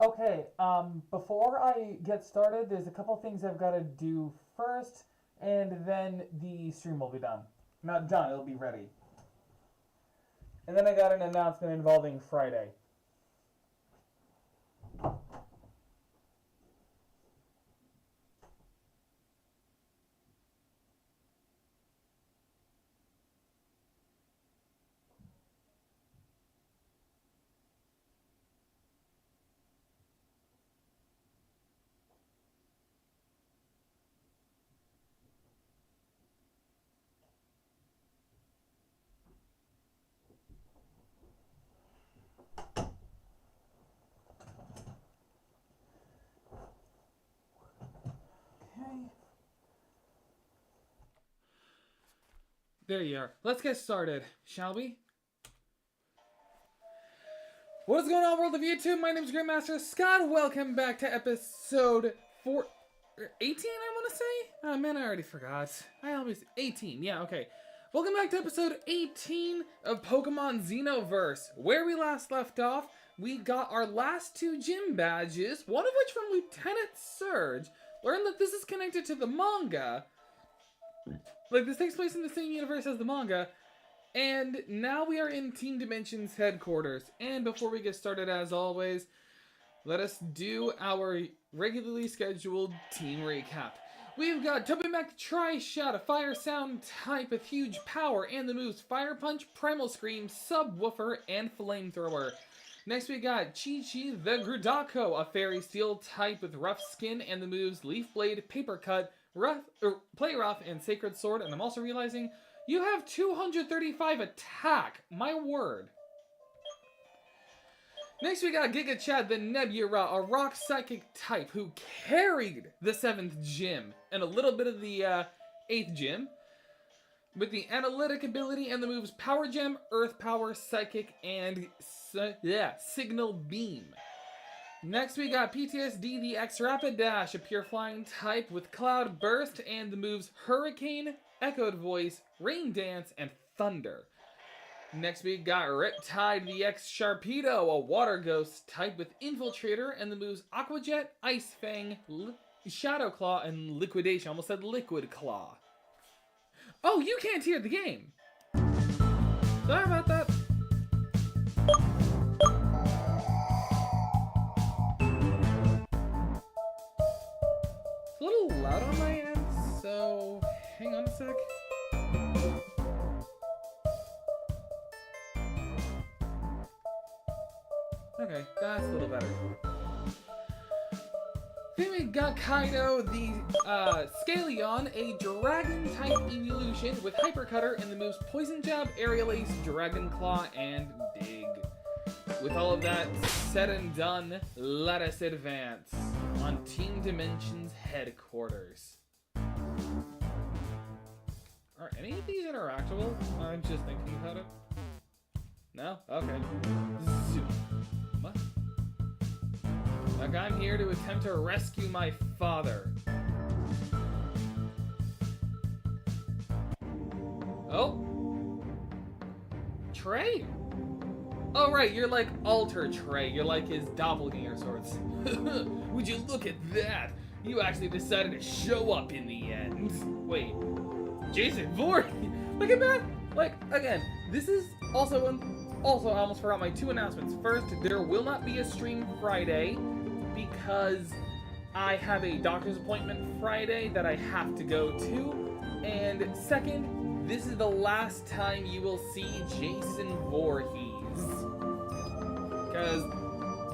Okay, before I get started, there's a couple things I've got to do first, and then the stream will be done. Not done, it'll be ready. And then I got an announcement involving Friday. Okay. There you are. Let's get started, shall we? What's going on, world of YouTube? My name is Grandmaster Scott. Welcome back to episode 18, I want to say? Oh man, I already forgot. 18, yeah, okay. Welcome back to episode 18 of Pokemon Xenoverse. Where we last left off, we got our last 2 gym badges, one of which from Lieutenant Surge. Learned that this is connected to the manga. Like, this takes place in the same universe as the manga. And now we are in Team Dimension's headquarters. And before we get started, as always, let us do our regularly scheduled team recap. We've got Tobymac Tri-Shot, a fire sound type with huge power, and the moves Fire Punch, Primal Scream, Subwoofer, and Flamethrower. Next we got Chi-Chi the Grudako, a fairy steel type with rough skin, and the moves Leaf Blade, Paper Cut, Play Rough, and Sacred Sword. And I'm also realizing you have 235 attack. My word. Next we got Giga Chad the Nebula, a rock psychic type who carried the 7th gym and a little bit of the 8th gym with the analytic ability and the moves Power Gem, Earth Power, Psychic, and Signal Beam. Next we got PTSD the X Rapid Dash, a pure flying type with Cloud Burst and the moves Hurricane, Echoed Voice, Rain Dance, and Thunder. Next we got Riptide the X Sharpedo, a water ghost type with Infiltrator and the moves Aqua Jet, Ice Fang, Shadow Claw, and Liquidation. I almost said Liquid Claw. Oh, you can't hear the game. Sorry about that. It's a little loud on my end, so hang on a sec. Okay, that's a little better. Then we got Kaido the Scaleon, a dragon-type evolution with Hyper Cutter and the moves Poison Jab, Aerial Ace, Dragon Claw, and Dig. With all of that said and done, let us advance on Team Dimension's headquarters. Are any of these interactable? I'm just thinking about it. No? Okay. Zoom. What? Like, I'm here to attempt to rescue my father. Oh? Trey? Oh, right, you're like Alter Trey. You're like his doppelganger sorts. Would you look at that? You actually decided to show up in the end. Wait. Jason Voorhees? Look at that! Like, again, this is also I almost forgot my 2 announcements. First, there will not be a stream Friday because I have a doctor's appointment Friday that I have to go to. And second, this is the last time you will see Jason Voorhees. Because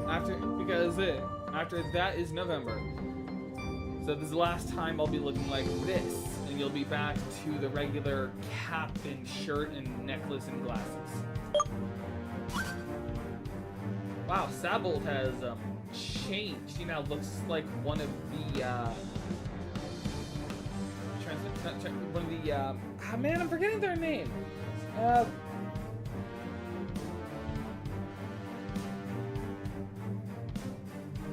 after that is November. So this is the last time I'll be looking like this. And you'll be back to the regular cap and shirt and necklace and glasses. Wow, Sabolt has changed. He now looks like one of the man, I'm forgetting their name. The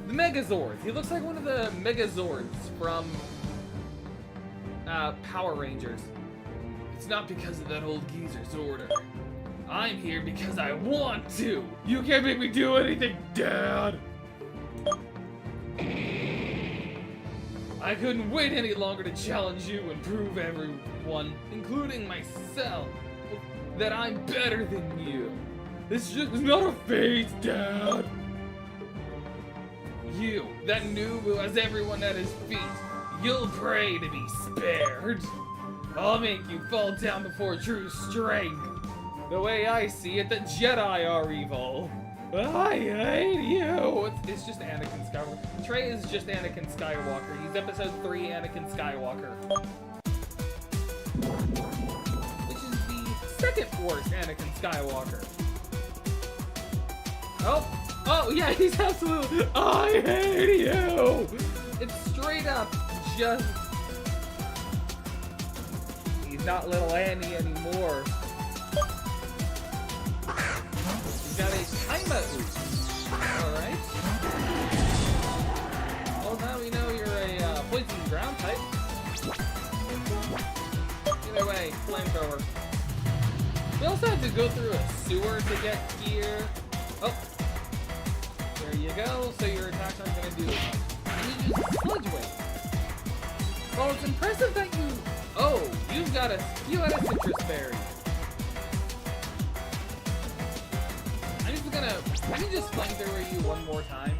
Megazords. He looks like one of the Megazords from Power Rangers. It's not because of that old geezer's order. I'm here because I want to. You can't make me do anything, Dad. I couldn't wait any longer to challenge you and prove everyone, including myself, that I'm better than you. This just is not a phase, Dad. You, that noob who has everyone at his feet, you'll pray to be spared. I'll make you fall down before true strength. The way I see it, the Jedi are evil. I hate you! It's just Anakin Skywalker. Trey is just Anakin Skywalker. He's episode 3 Anakin Skywalker. Which is the second worst Anakin Skywalker. Oh, yeah, he's absolutely... I hate you! It's straight up just... He's not little Annie anymore. He's got a timer. Alright. Well, now we know you're a poison ground type. Either way, flamethrower. We also have to go through a sewer to get here. Oh. There you go. So your attacks aren't going to do as much. And you use sludge wave. Well, it's impressive that you... Oh, you had a citrus berry. I can just flamethrower you one more time.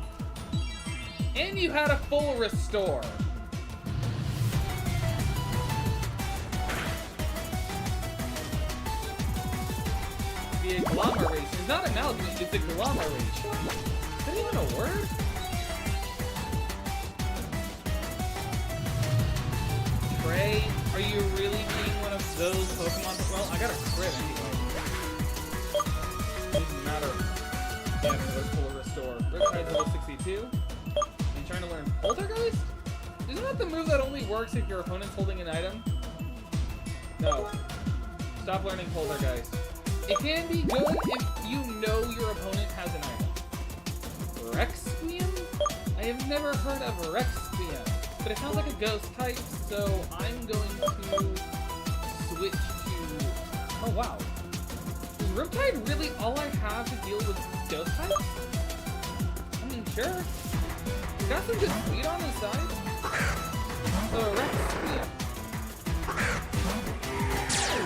And you had a full restore. The agglomeration. It's not amalgamation, it's agglomeration. Is that even a word? Trey, are you really being one of those Pokemon? Well, I got a crit anyway. Doesn't matter. Yeah, another full restore. Riptide's level 62. Are you trying to learn Poltergeist? Isn't that the move that only works if your opponent's holding an item? No. Stop learning Poltergeist. It can be good if you know your opponent has an item. Requiem? I have never heard of Requiem, but it sounds like a ghost type, so I'm going to switch to... Oh, wow. Is Riptide really all I have to deal with ghost types? I mean, sure. He's got some good speed on his side. So, Requiem.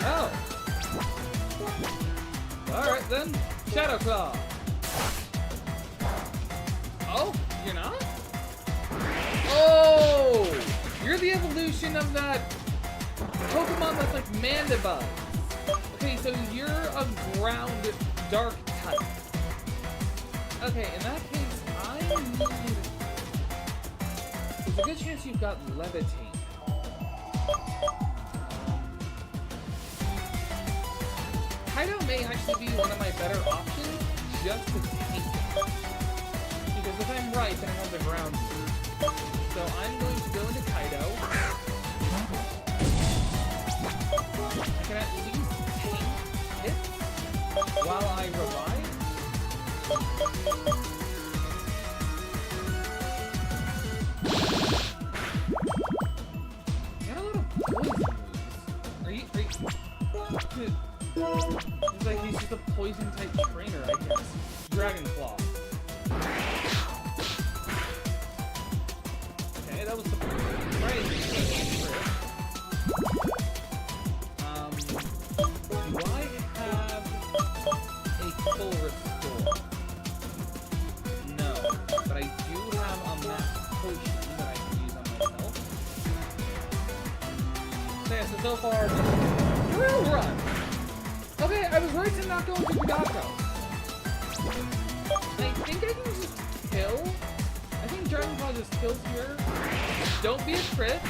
Oh. Alright then. Shadow Claw. Oh, you're not? Oh! You're the evolution of that Pokemon that's like Mandibuzz. Okay, so you're a ground dark type. Okay, in that case, I need... There's a good chance you've got Levitate. Kaido may actually be one of my better options just to take it. Because if I'm right, then I have the ground. So I'm going to go into Kaido. I can at least take hits while I revive. Got a lot of poison moves. Are you... It's like he's just a poison type trainer, I guess. Dragon Claw. Okay, that was the right. Do I have a full restore? No, but I do have a max potion that I can use on myself. So yeah, so far, drill run. Okay, I was right to not go into Gudako. I think I can just kill. I think Dragon Claw just kills here. Don't be a crit.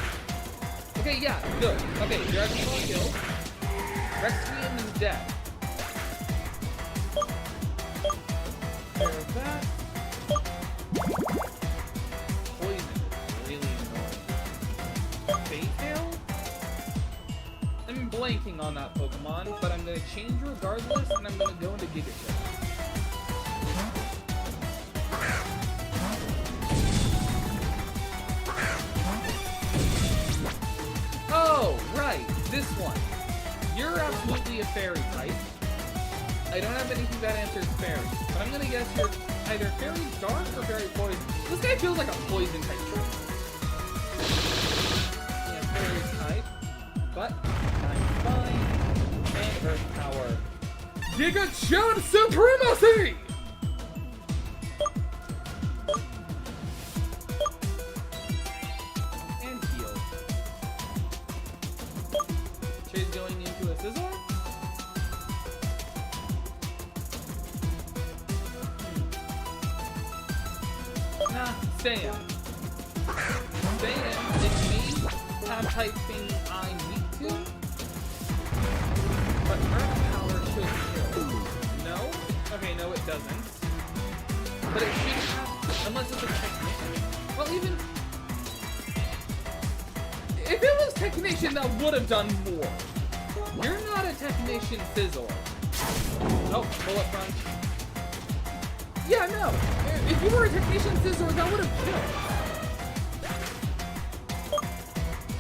Okay, yeah, good. Okay, Dragon Claw kill. Requiem is dead. There's that. Poison is really annoying. Fate-tail? I'm blanking on that Pokemon, but I'm going to change regardless, and I'm going to go into Giga Chip. Oh, right, this one. You're absolutely a fairy type. I don't have anything that answers fairy, but I'm going to guess you're either fairy dark or fairy poison. This guy feels like a poison type trainer. fairy type, but I'm fine. And Earth Power. Giga Chud Supremacy! And heal. She's going into a Scizor? Nah, stay in. Stay in. It may have type thing I'm weak to, but Earth Power should kill. No? Okay, no it doesn't. But it should have, unless it's a Technician. Well, even if it was Technician, that would have done more. You're not a Technician Scizor. Oh, Bullet Crunch. Yeah, no. If you were a Technician Scizor, that would have killed.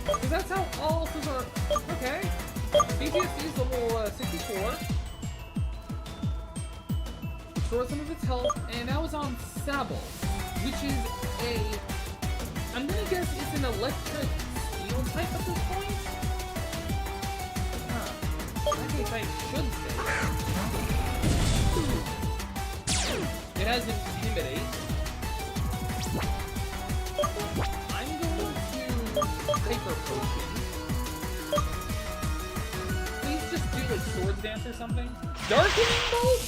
Because that's how all Scizor... Okay. BTSC's level 64. Restores some of its health, and now it's on Sable, which is a... I'm gonna guess it's an electric steel type at this point? Huh. I guess I should say. It has Intimidate. I'm going to Hyper Potion. Please just do like Swords Dance or something. Darkening Bolt?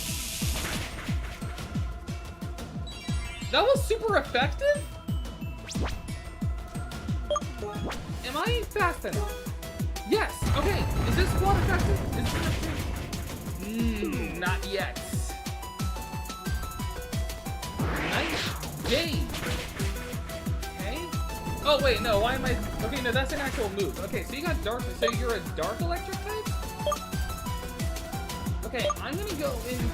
That was super effective? Am I fast enough? Yes. Okay. Is this squad effective? Is it effective? Not yet. Nice game. Okay. Oh wait, no. Why am I? Okay, no, that's an actual move. Okay, so you got dark. So you're a dark electric type. Okay, I'm gonna go into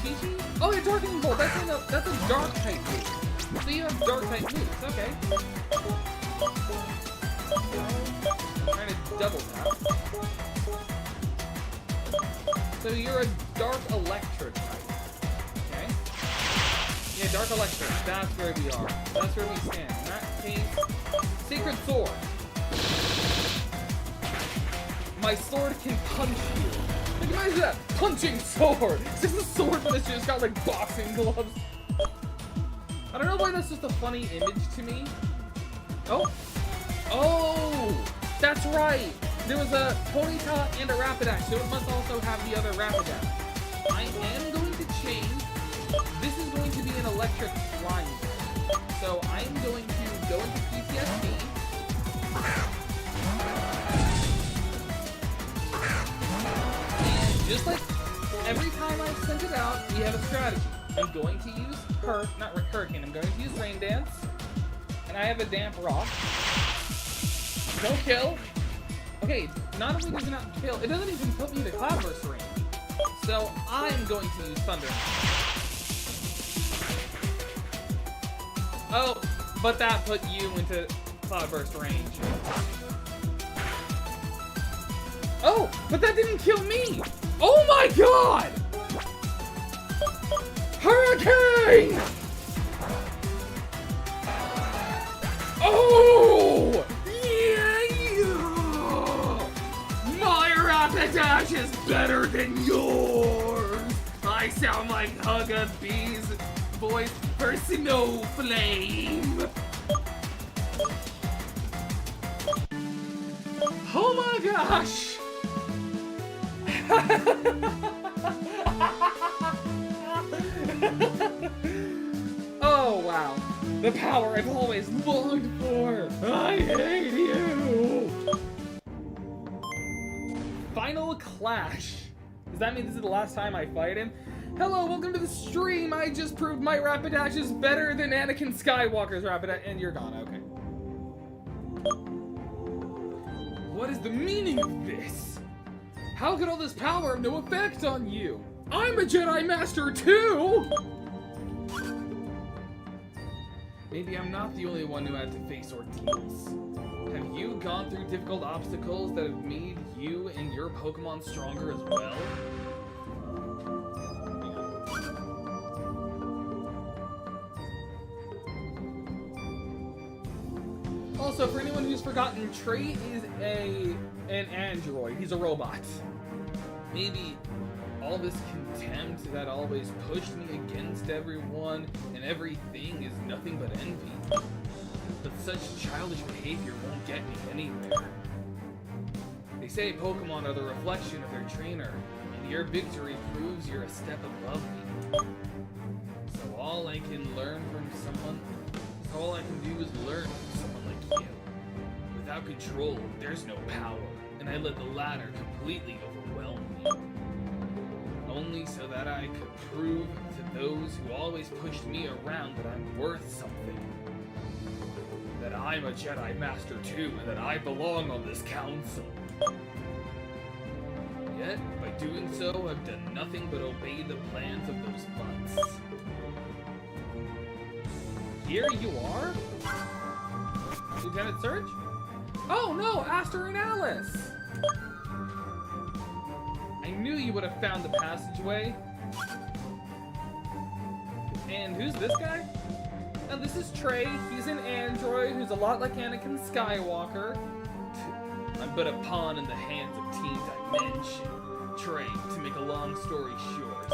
Chi-Chi. Oh, yeah, Darkening Bolt. That's a dark type move. So you have dark type moves. Okay. Trying to double tap. So you're a dark electric type. Okay. Yeah, dark electric. That's where we are. That's where we stand. In that case, Sacred Sword. My sword can punch you. Like, imagine that! Punching sword! It's just a sword, but it's just got like boxing gloves. I don't know why that's just a funny image to me. Oh! Oh! That's right! There was a Ponyta and a Rapidash, so it must also have the other Rapidash. I am going to change. This is going to be an electric flying. So I'm going to go into PTSD. And just like every time I've sent it out, we have a strategy. I'm going to use Hurricane, I'm going to use Rain Dance. And I have a Damp Rock. Don't kill. Okay, not only does it not kill, it doesn't even put me in the Cloudburst range. So I'm going to use Thunder. Oh, but that put you into Cloudburst range. Oh, but that didn't kill me! Oh my god! Hurricane! Oh! My Rapidash is better than yours! I sound like Hugga Bee's voice for Snow Flame! Oh my gosh! Oh wow. The power I've always longed for! I hate you! Final Clash. Does that mean this is the last time I fight him? Hello, welcome to the stream! I just proved my Rapidash is better than Anakin Skywalker's Rapidash, and you're gone, okay. What is the meaning of this? How could all this power have no effect on you? I'm a Jedi Master too! Maybe I'm not the only one who had to face ordeals. Have you gone through difficult obstacles that have made you and your Pokemon stronger as well? Also, for anyone who's forgotten, Trey is an android. He's a robot. Maybe all this contempt that always pushed me against everyone and everything is nothing but envy. But such childish behavior won't get me anywhere. They say Pokemon are the reflection of their trainer, and your victory proves you're a step above me. So all I can do is learn from someone like you. Without control, there's no power, and I let the latter completely overwhelm me. Only so that I could prove to those who always pushed me around that I'm worth something. That I'm a Jedi Master too, and that I belong on this council. Yet, by doing so, I've done nothing but obey the plans of those butts. Here you are? Lieutenant Surge? Oh no, Aster and Alice! I knew you would have found the passageway. And who's this guy? Now this is Trey. He's an android who's a lot like Anakin Skywalker. I'm but a pawn in the hands of Team Dimension. Trey, to make a long story short.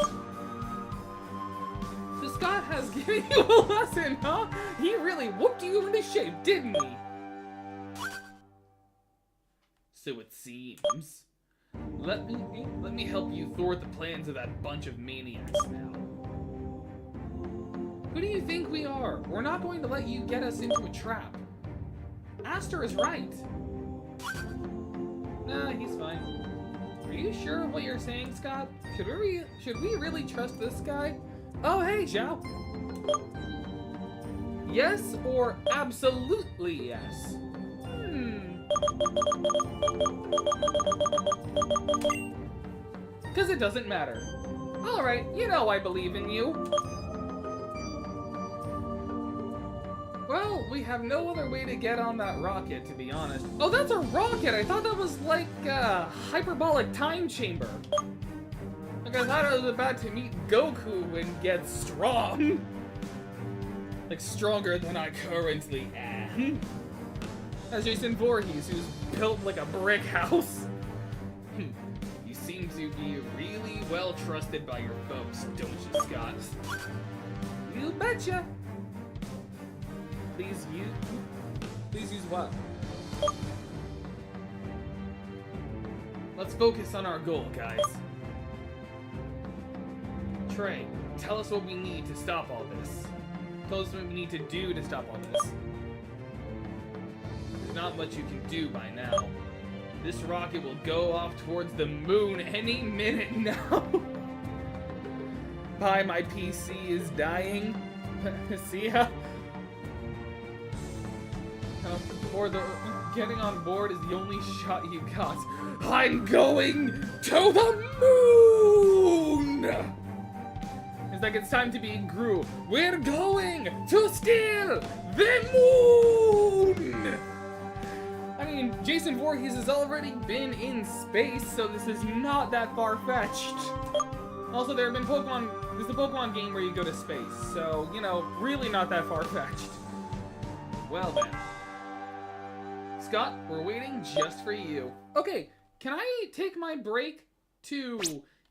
So Scott has given you a lesson, huh? He really whooped you into shape, didn't he? So it seems. Let me help you thwart the plans of that bunch of maniacs now. Who do you think we are? We're not going to let you get us into a trap. Aster is right. Nah, he's fine. Are you sure of what you're saying, Scott? Should we really trust this guy? Oh, hey, Zhao. Yes or absolutely yes? Because it doesn't matter. Alright, you know I believe in you. Well, we have no other way to get on that rocket, to be honest. Oh, that's a rocket! I thought that was like a hyperbolic time chamber. Like, I thought I was about to meet Goku and get strong. Like, stronger than I currently am. That's Jason Voorhees, who's built like a brick house. You seem to be really well trusted by your folks, don't you, Scott? You betcha! Please use what? Let's focus on our goal, guys. Trey, tell us what we need to stop all this. Tell us what we need to do to stop all this. There's not much you can do by now. This rocket will go off towards the moon any minute now. Bye, my PC is dying. See ya? Or getting on board is the only shot you got. I'm going to the moon! It's like it's time to be Gru. We're going to steal the moon! I mean, Jason Voorhees has already been in space, so this is not that far-fetched. Also, there's a Pokemon game where you go to space, so, you know, really not that far-fetched. Well then. Scott, we're waiting just for you. Okay, can I take my break to...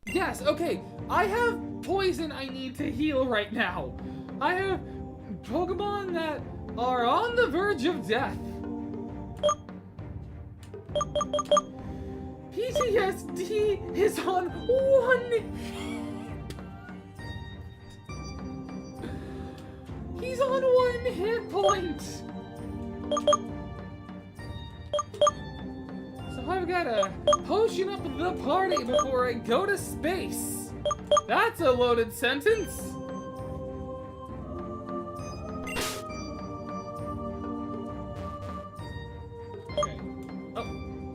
Yes, okay, I have poison I need to heal right now. I have Pokemon that are on the verge of death. PTSD is on 1 hit. He's on 1 hit point. So I've gotta potion up the party before I go to space. That's a loaded sentence. Okay. Oh,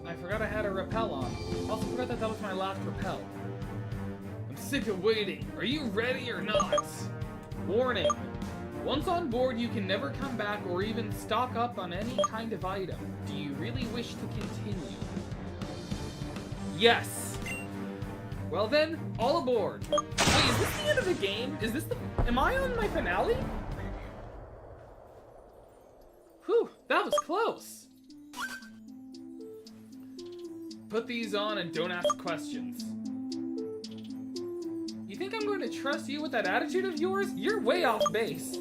I forgot I had a repel on. Also forgot that was my last repel. I'm sick of waiting. Are you ready or not? Warning. Once on board, you can never come back or even stock up on any kind of item. Do you really wish to continue? Yes! Well then, all aboard. Wait, is this the end of the game? Am I on my finale? Whew. That was close. Put these on and don't ask questions. You think I'm going to trust you with that attitude of yours? You're way off base.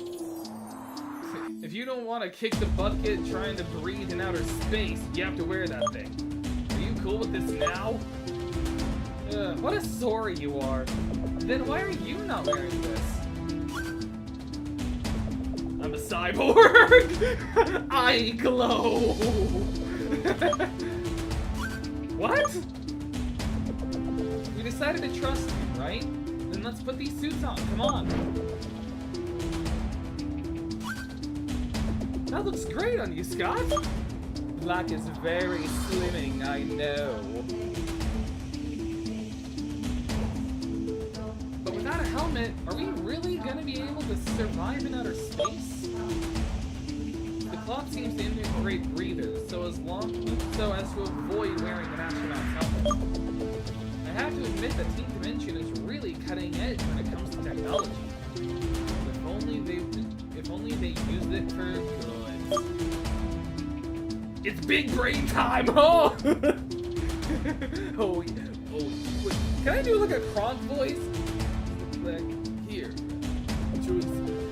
If you don't want to kick the bucket trying to breathe in outer space, you have to wear that thing. Are you cool with this now? What a sorry you are. Then why are you not wearing this? I'm a cyborg! I glow! What? We decided to trust you, right? Then let's put these suits on, come on. That looks great on you, Scott. Black is very slimming, I know. But without a helmet, are we really gonna be able to survive in outer space? The cloth seems to integrate breathers, so as to avoid wearing an astronaut's helmet. I have to admit that Team Dimension is really cutting edge when it comes to technology. If only they used it for good. It's big brain time! Oh! oh, wait. Can I do like a Kronk voice? Like, here.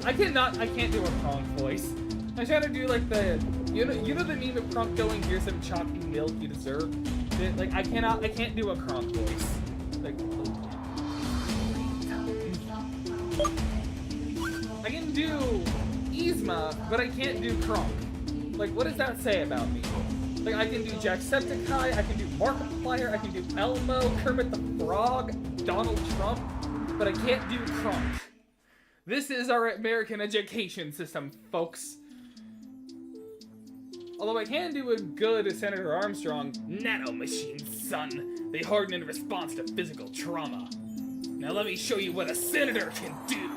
I can't do a Kronk voice. I'm trying to do like the, you know the meme of Kronk going, here's some chalky milk you deserve? Like, I can't do a Kronk voice. Like, I can do Yzma, but I can't do Kronk. Like, what does that say about me? Like, I can do Jacksepticeye, I can do Markiplier, I can do Elmo, Kermit the Frog, Donald Trump, but I can't do Kronk. This is our American education system, folks. Although I can do a good Senator Armstrong, nanomachines, son. They harden in response to physical trauma. Now let me show you what a senator can do.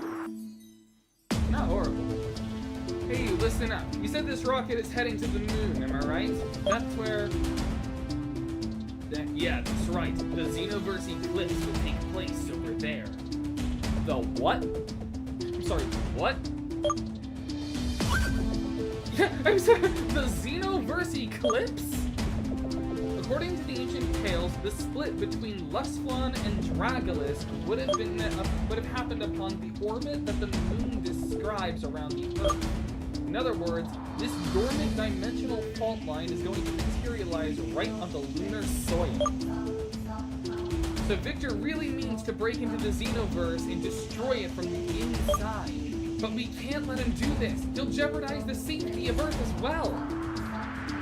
Not horrible. Hey, listen up. You said this rocket is heading to the moon, am I right? That's where... Yeah, that's right. The Xenoverse eclipse will take place over there. The what? I'm sorry, what? Yeah, I'm sorry, the Xenoverse eclipse? According to the ancient tales, the split between Lustflon and Dragolus would have happened upon the orbit that the moon describes around the Earth. In other words, this dormant dimensional fault line is going to materialize right on the lunar soil. So Victor really means to break into the Xenoverse and destroy it from the inside. But we can't let him do this. He'll jeopardize the safety of Earth as well.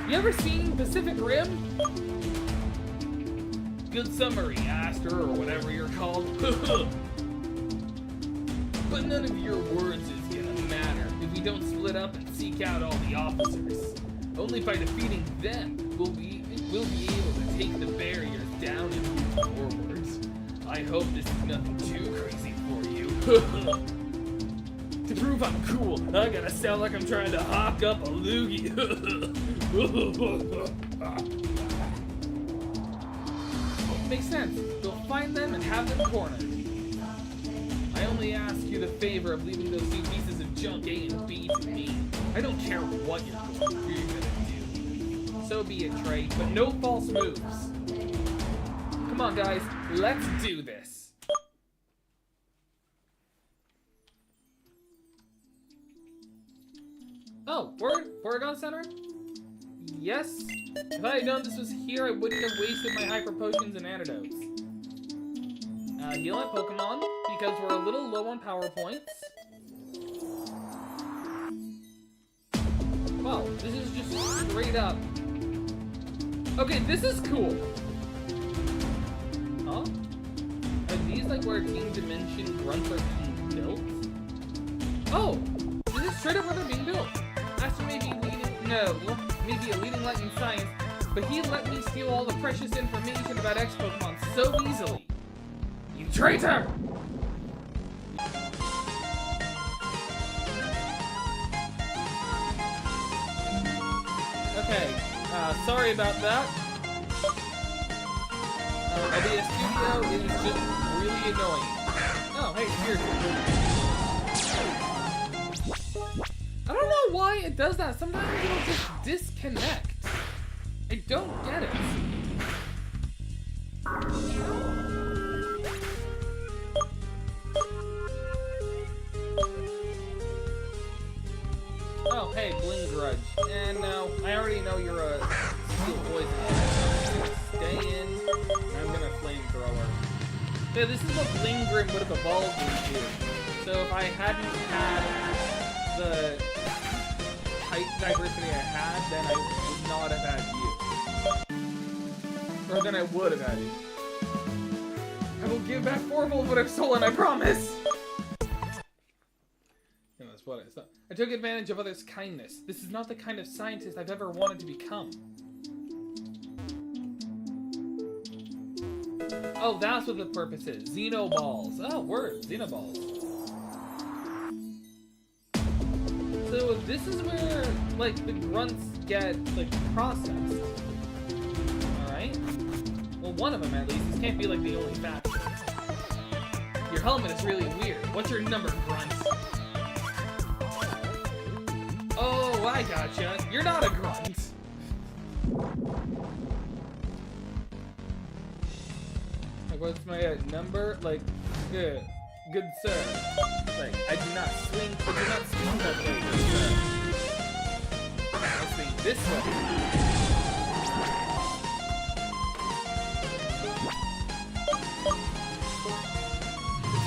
You ever seen Pacific Rim? Good summary, Aster, or whatever you're called. But none of your words is gonna matter if we don't split up and seek out all the officers. Only by defeating them will we be able to take the barriers down and move forwards. I hope this is nothing too crazy for you. To prove I'm cool, I gotta sound like I'm trying to hawk up a loogie. Makes sense. We'll find them and have them cornered. I only ask you the favor of leaving those two pieces of junk A and B to me. I don't care what you're gonna do. So be it, Trey, but no false moves. Come on, guys, let's do this. Oh, Porygon Center? Yes. If I had known this was here, I wouldn't have wasted my hyper potions and antidotes. Heal my Pokemon, because we're a little low on power points. Wow, this is just straight up. Okay, this is cool. Huh? Are these like where Team Dimension grunts are being built? Oh! This is straight up where they're being built. Aster may be maybe a leading light in science, but he let me steal all the precious information about X-Pokemon so easily. You traitor! Okay, sorry about that. OBS Studio is just really annoying. Oh, hey, here. I don't know why it does that. Sometimes it'll just disconnect. I don't get it. Oh, hey, Bling Grudge. And no, I already know you're a steel poison. I'm gonna stay in, and I'm gonna flamethrower. Yeah, this is what Bling Grim would have evolved into. So if I hadn't had the height diversity I had, then I would not have had you. Or then I would have had you. I will give back 4 of what I've stolen, I promise! And that's what I thought. I took advantage of others' kindness. This is not the kind of scientist I've ever wanted to become. Oh, that's what the purpose is. Xenoballs. Oh, word. Xenoballs. So this is where, like, the grunts get, like, processed. Alright? Well, one of them, at least. This can't be, like, the only factor. Your helmet is really weird. What's your number, grunt? Oh, I gotcha. You're not a grunt. Like, what's my number? Like, good sir. Like, I do not swing that way, good sir. I swing this way.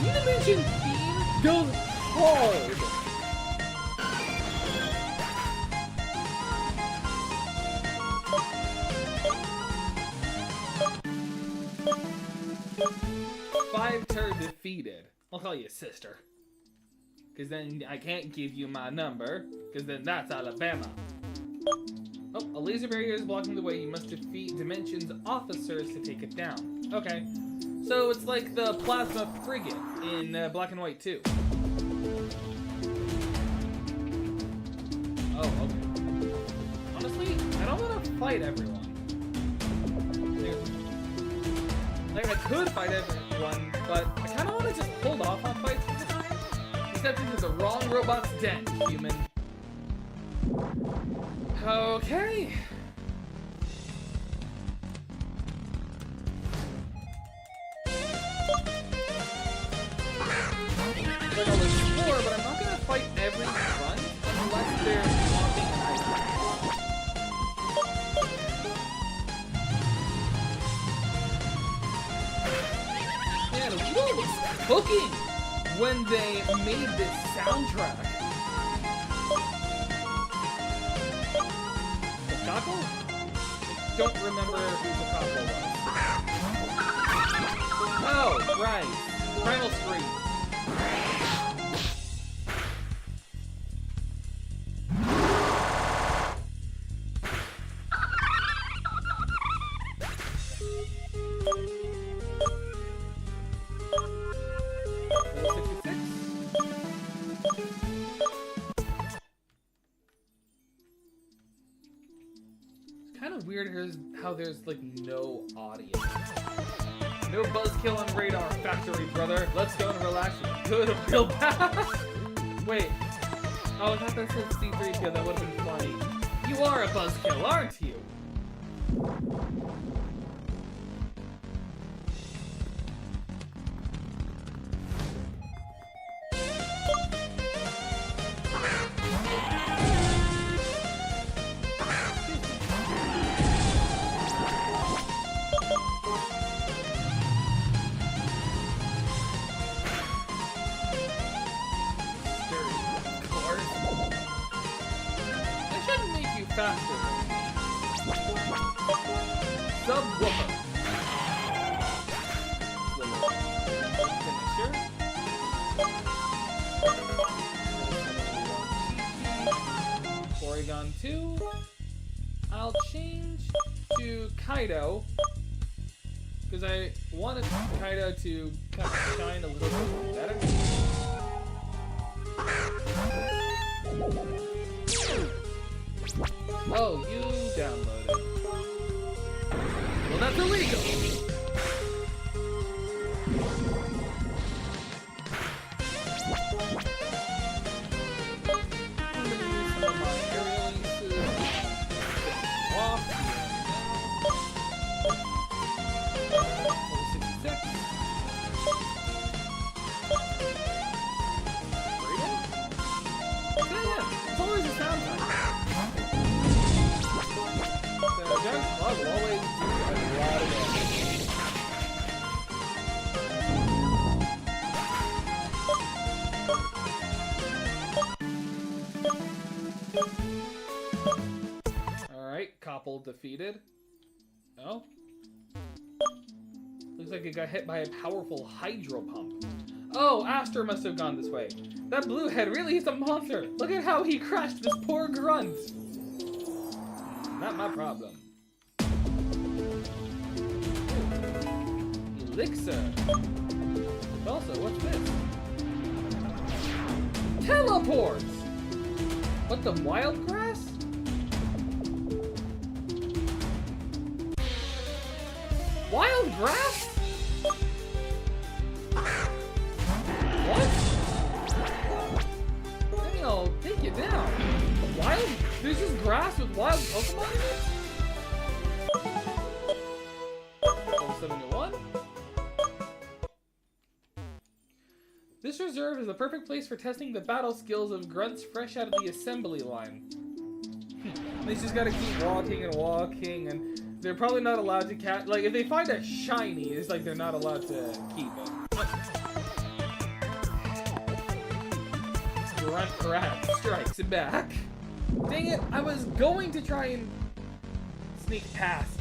The Dimension theme goes hard. 5 turn defeated. I'll call you sister. Because then I can't give you my number. Because then that's Alabama. Oh, a laser barrier is blocking the way. You must defeat Dimension's officers to take it down. Okay. So it's like the plasma frigate in Black and White 2. Oh, okay. Honestly, I don't want to fight everyone. Like, I could fight everyone, but I kind of want to just hold off on fights for the time. Except into the wrong robot's den, human. Okay. Like, I'll explore, but I'm not going to fight every run unless they're blocking an item. Man, Lilo was cooking when they made this soundtrack. Takako? I don't remember who Takako was. Oh, right. Primal Scream. Weird how there's like no audio. No buzzkill on radar, factory brother. Let's go and relax. Good real bath. Wait. Oh, I thought that said C3PO. That would have been funny. You are a buzzkill, aren't you? Faster. Subwoofer. Finisher. Porygon 2. I'll change to Kaido because I wanted Kaido to kind of shine a little bit better. Oh, you downloaded. Well, that's illegal. I'm gonna use some of my Dog will always do a lot of damage. Alright, Koppel defeated. Oh? Looks like it got hit by a powerful hydro pump. Oh, Aster must have gone this way. That blue head really is a monster. Look at how he crushed this poor grunt. Not my problem. Ooh. Elixir. Also, what's this? Teleport! What, the wild grass? Wild grass? What? Maybe I'll take you down. Wild? There's just grass with wild Pokemon in it? Level 71. This reserve is the perfect place for testing the battle skills of grunts fresh out of the assembly line. They just gotta keep walking and walking, and they're probably not allowed to catch. Like, if they find a shiny, it's like they're not allowed to keep it. Grunt Rat strikes back. Dang it, I was going to try and sneak past.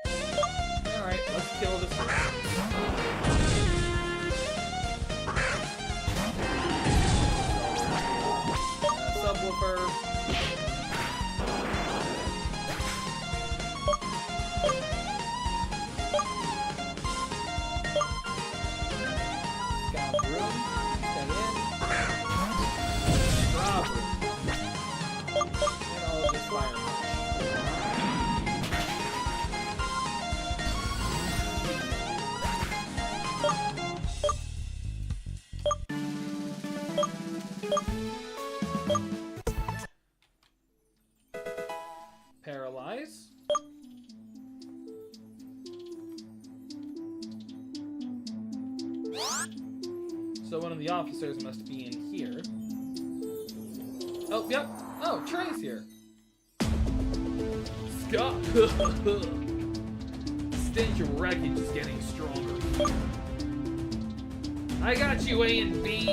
Alright, let's kill this rat. Subwoofer. Paralyze. So one of the officers must be in here. Oh, yep. Oh, Trey's here. Scott. Stench of wreckage is getting stronger. I got you, A and B.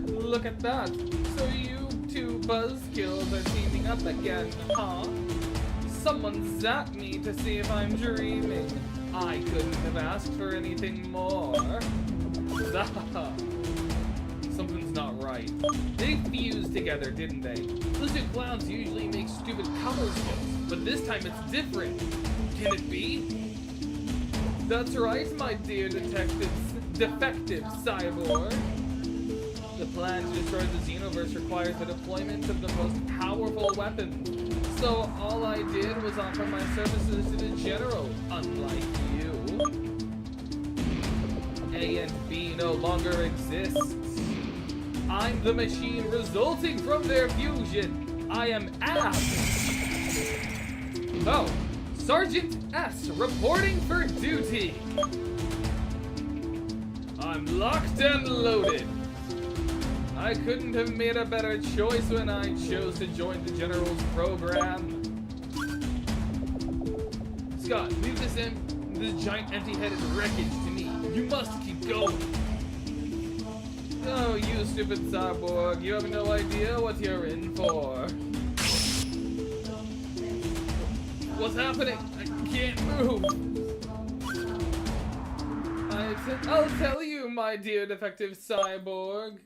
Look at that. So you two buzzkills are teaming up again, huh? Someone zapped me to see if I'm dreaming. I couldn't have asked for anything more. Something's not right. They fused together, didn't they? Lizard clowns usually make stupid color skills, but this time it's different. Can it be? That's right, my dear defective cyborg. The plan to destroy the Xenoverse requires the deployment of the most powerful weapon. So all I did was offer my services to the General, unlike you. A and B no longer exists. I'm the machine resulting from their fusion. I am Ash. Oh, Sergeant S reporting for duty. I'm locked and loaded. I couldn't have made a better choice when I chose to join the General's program. Scott, leave this giant empty-headed wreckage to me. You must keep going. Oh, you stupid cyborg. You have no idea what you're in for. What's happening? I can't move. I'll tell you, my dear defective cyborg.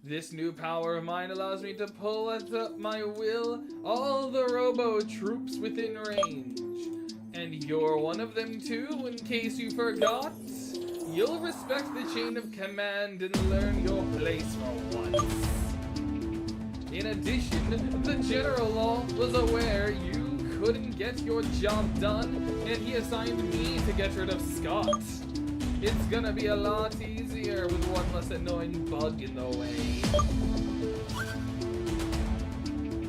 This new power of mine allows me to pull at my will all the robo troops within range. And you're one of them too, in case you forgot. You'll respect the chain of command and learn your place for once. In addition, the General was aware you couldn't get your job done, and he assigned me to get rid of Scott. It's gonna be a lot easier with one less annoying bug in the way.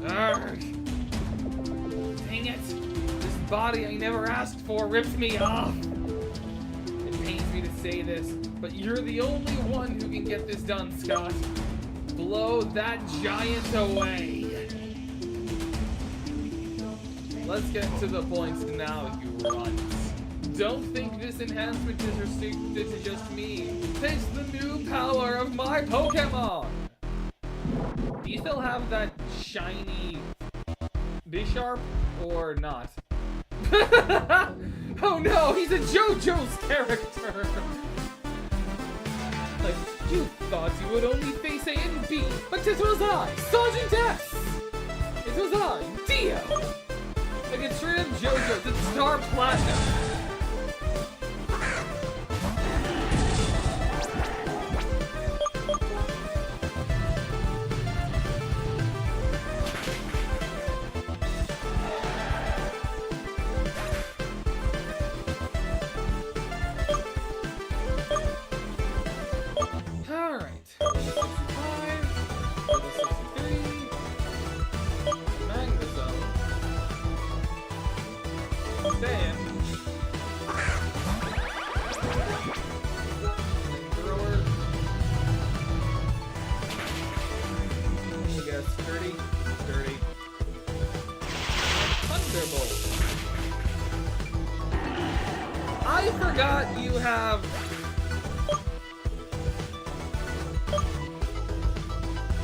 Arrgh. Dang it! This body I never asked for ripped me off! It pains me to say this, but you're the only one who can get this done, Scott. blow that giant away. Let's get to the points now, you runts. Don't think this enhancement is restricted to just me. Taste the new power of my Pokemon! Do you still have that shiny Bisharp or not? Oh no, he's a JoJo's character! Like, you thought you would only face A and B, but it was I, Sergeant S! It was I, Dio! Like, it's straight up JoJo's, it's Star Platinum! I forgot you have...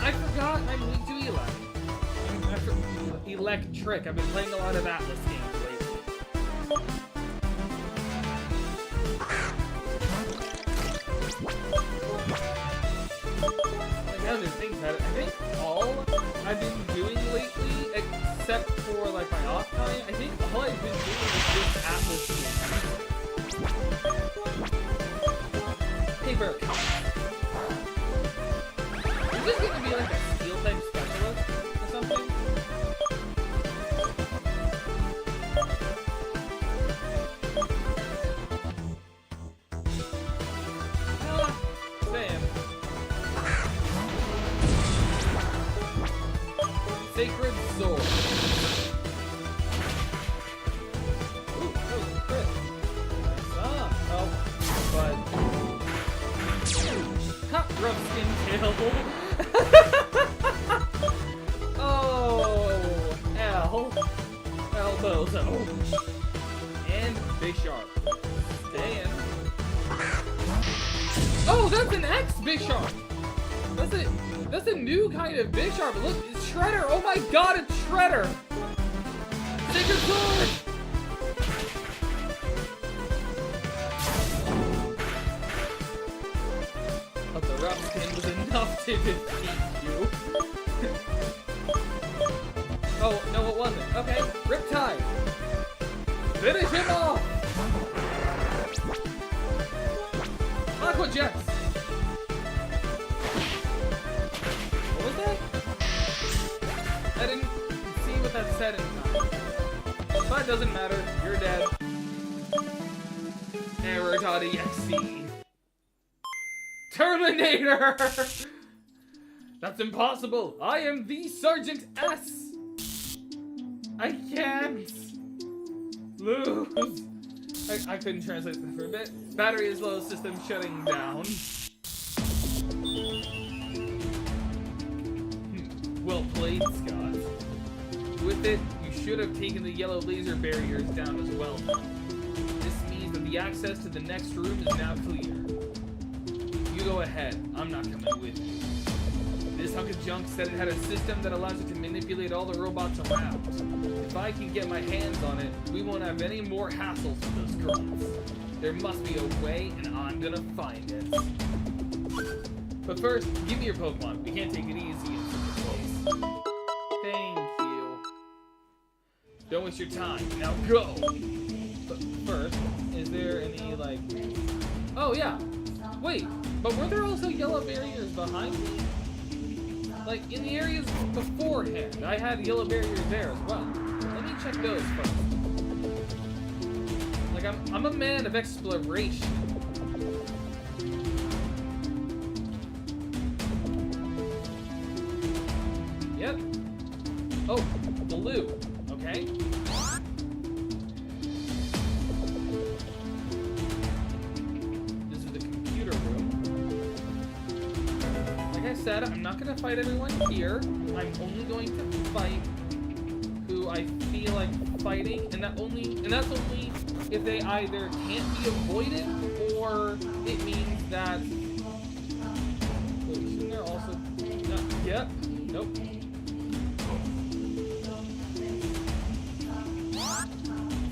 I forgot I'm weak to Electric. I've been playing a lot of Atlas games lately. Like, now that I think about it, I think all I've been doing lately, except for like my off time, I think all I've been doing is just Atlas games. Hey, bro. Is this gonna be like a steel type specialist or something? Sam. Sacred Sword. Ooh, crit. Oh, but... Ha! Rough skin tail. Oh, Elbozo. And Bisharp. Staying. Oh, that's an X Bisharp. That's a new kind of Bisharp. Look, it's Shredder. Oh my God, it's Shredder. Sacred Sword. But the rough skin was enough to defeat you. Oh, no, it wasn't. Okay, Riptide. Finish him off! Aqua Jets! What was that? I didn't see what that said in time. But it doesn't matter. You're dead. Error.exe. Terminator! That's impossible! I am the Sergeant S! I can't lose! I couldn't translate that for a bit. Battery is low, system shutting down. Well played, Scott. With it, you should have taken the yellow laser barriers down as well. This means that the access to the next room is now clear. You go ahead. I'm not coming with you. This hunk of junk said it had a system that allows it to manipulate all the robots around. If I can get my hands on it, we won't have any more hassles with those grunts. There must be a way, and I'm gonna find it. But first, give me your Pokemon. We can't take it easy in such a place. Thank you. Don't waste your time. Now go! But first, is there any, like... Oh, yeah. Wait, but were there also yellow barriers behind me? Like, in the areas beforehand, I had yellow barriers there as well. Let me check those first. Like, I'm a man of exploration. Yep. Oh, blue. Okay. This is the computer room. Like I I said, I'm not going to fight everyone here. I'm only going to fight who I feel like fighting, and that's only if they either can't be avoided or it means that. Wait, shouldn't there also? No, yep. Nope.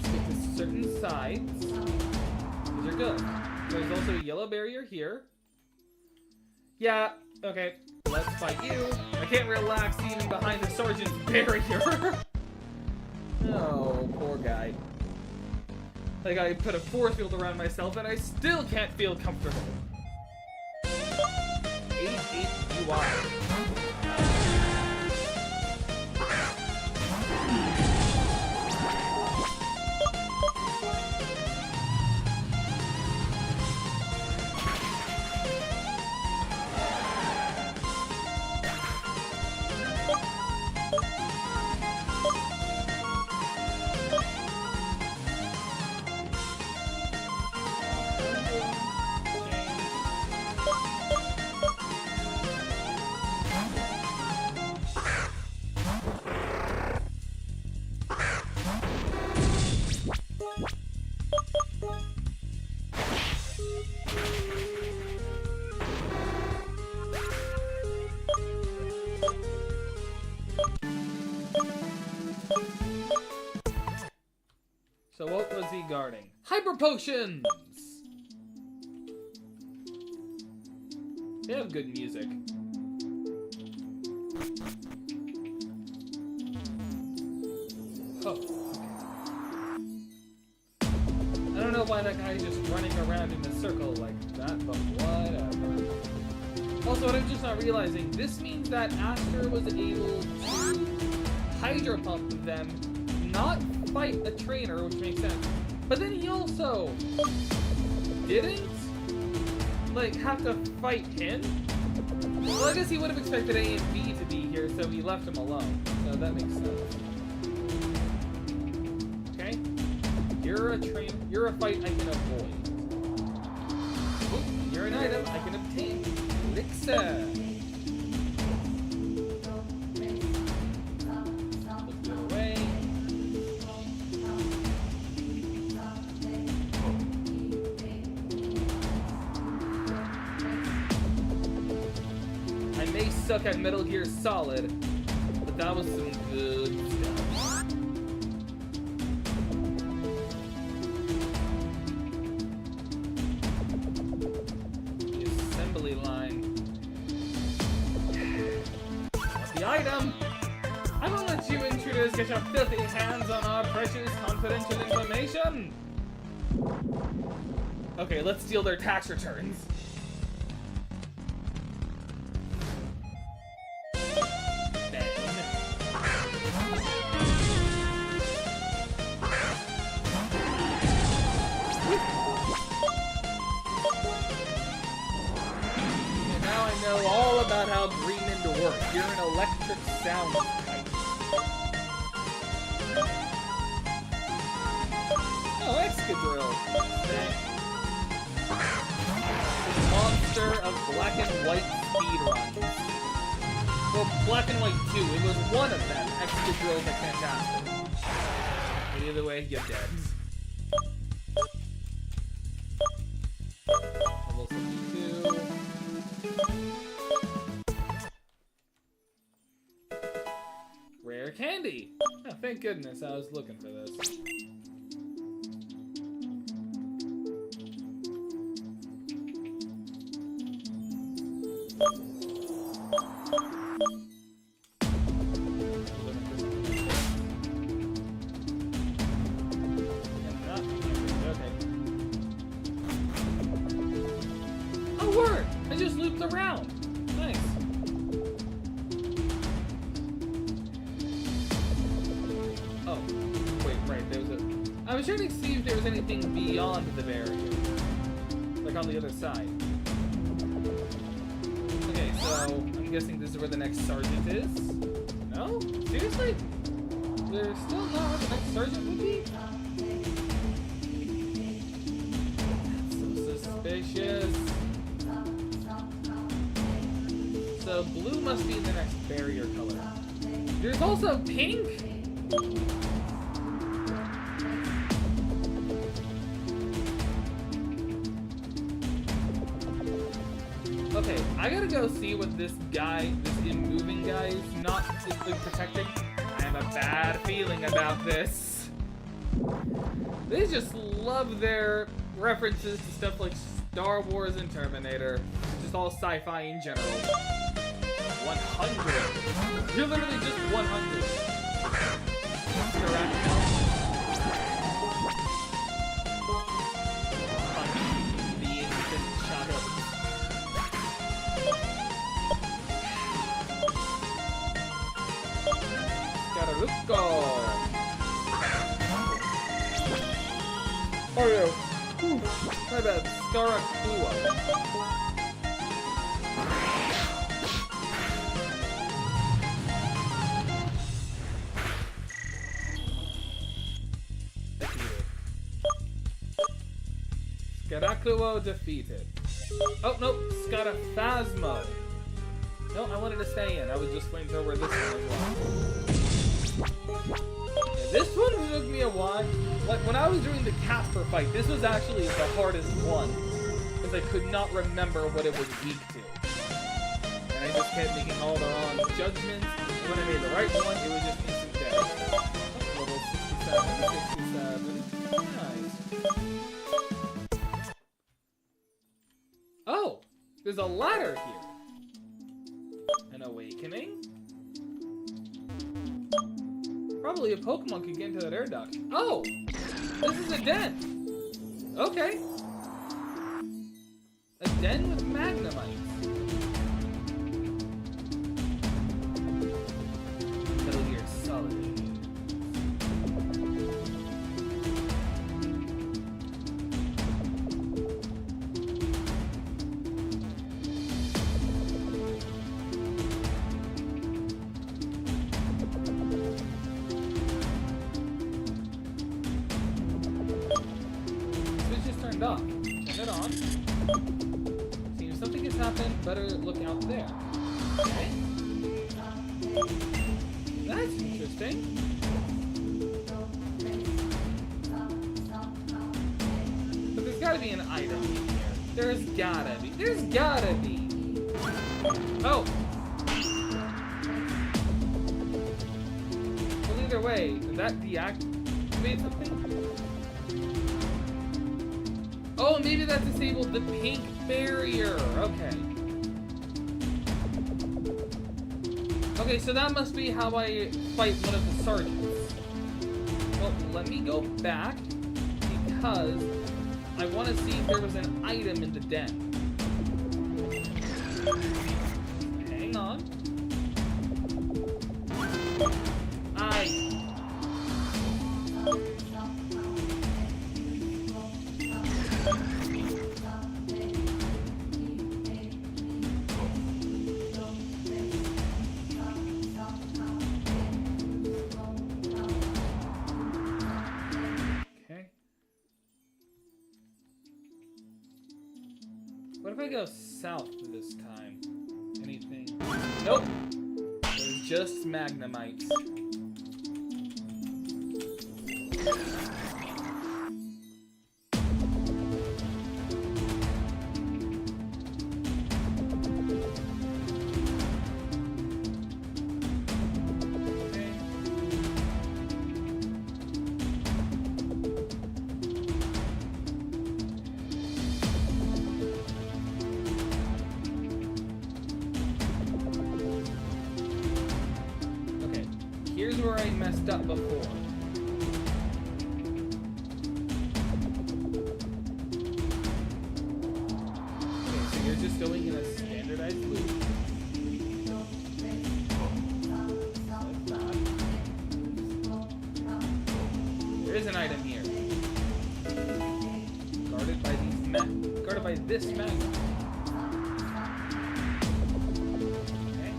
Stick to certain sides. These are good. There's also a yellow barrier here. Yeah. Okay. Let's fight you. I can't relax even behind the sergeant's barrier. Oh, poor guy. Like, I put a force field around myself and I still can't feel comfortable. 8 UI. So what was he guarding? Hyper potions! They have good music. Oh. I don't know why that guy's just running around in a circle like that, but whatever. Also, what I'm just not realizing, this means that Aster was able to hydro pump them, not fight a trainer, which makes sense. But then he also didn't, like, have to fight him. Well, I guess he would have expected A and B to be here, so he left him alone. So that makes sense. Okay. You're a trainer. You're a fight I can avoid. Oop, you're an item I can obtain. Elixir. Suck at Metal Gear Solid, but that was some good stuff. The assembly line. The item! I won't let you intruders get your filthy hands on our precious confidential information! Okay, let's steal their tax returns. About how Greenland works. You're an electric sound type. Oh, Excadrill. The monster of black and white speedruns. Well, black and white 2. It was one of them. Excadrills are fantastic. But either way, you're dead. Level 72. Rare candy! Oh, thank goodness I was looking for this. Okay. Oh, word! I just looped around! Nice. Oh, wait, right, there was a... I was trying to see if there was anything beyond the barrier. Like on the other side. Okay, so I'm guessing this is where the next sergeant is? No? Seriously? There's still not where the next sergeant would be? That's so suspicious. So So blue must be the next barrier color. There's also pink. Okay, I gotta go see what this guy, this moving guy is not like protecting. I have a bad feeling about this. They just love their references to stuff like Star Wars and Terminator. Just all sci-fi in general. 100. You're literally just 100. Correct. The instant shadow. Scararucco. Oh yeah. My bad. Scararucco. Scaracuo defeated. Oh, no, Scaraphasmo. No, I wanted to stay in. I was just waiting over this one as well. Yeah, this one took me a while. Like, when I was doing the Casper fight, this was actually the hardest one. Because I could not remember what it was weak to. And I just kept making all the wrong judgments. And when I made the right one, it was just instant death. Level 67, 67. Nice. Oh, there's a ladder here. An awakening? Probably a Pokemon could get into that air duct. Oh, this is a den. Okay. A den with Magnemites. Metal Gear Solid. Off. Turn it on. See if something has happened, better look out there. Okay. That's interesting. But there's gotta be an item in here. There's gotta be. There's gotta be. Oh! Well, either way, did that deactivate something? Oh, maybe that disabled the pink barrier. Okay. Okay, so that must be how I fight one of the sergeants. Well, let me go back because I want to see if there was an item in the den. Hang on. What if I go south this time? Anything? Nope. There's just Magnemites. Here's where I messed up before. Okay, so you're just going in a standardized loop. Like that. There is an item here. Guarded by this magnet. Okay.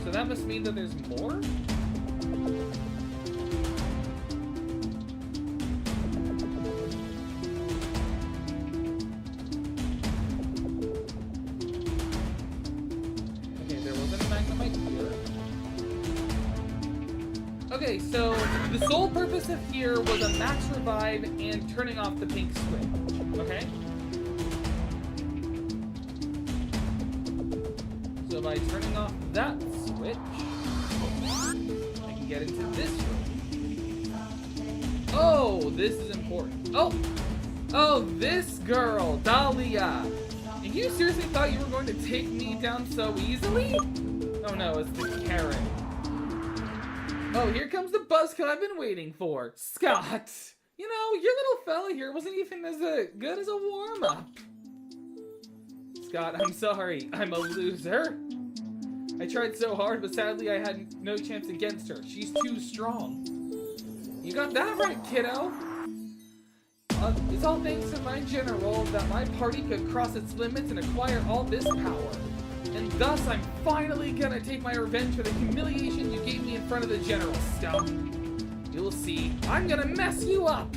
So that must mean that there's more? Okay, so the sole purpose of here was a max revive and turning off the pink switch. Okay? So by turning off that switch, I can get into this room. Oh, this is important. Oh, this girl, Dahlia. And you seriously thought you were going to take me down so easily? Oh no, it's the Karen. Oh, here comes the buzzcut I've been waiting for. Scott! You know, your little fella here wasn't even as good as a warm-up. Scott, I'm sorry. I'm a loser. I tried so hard, but sadly I had no chance against her. She's too strong. You got that right, kiddo. It's all thanks to my general that my party could cross its limits and acquire all this power. And thus, I'm finally gonna take my revenge for the humiliation you gave me in front of the general, Stump. You'll see, I'm gonna mess you up!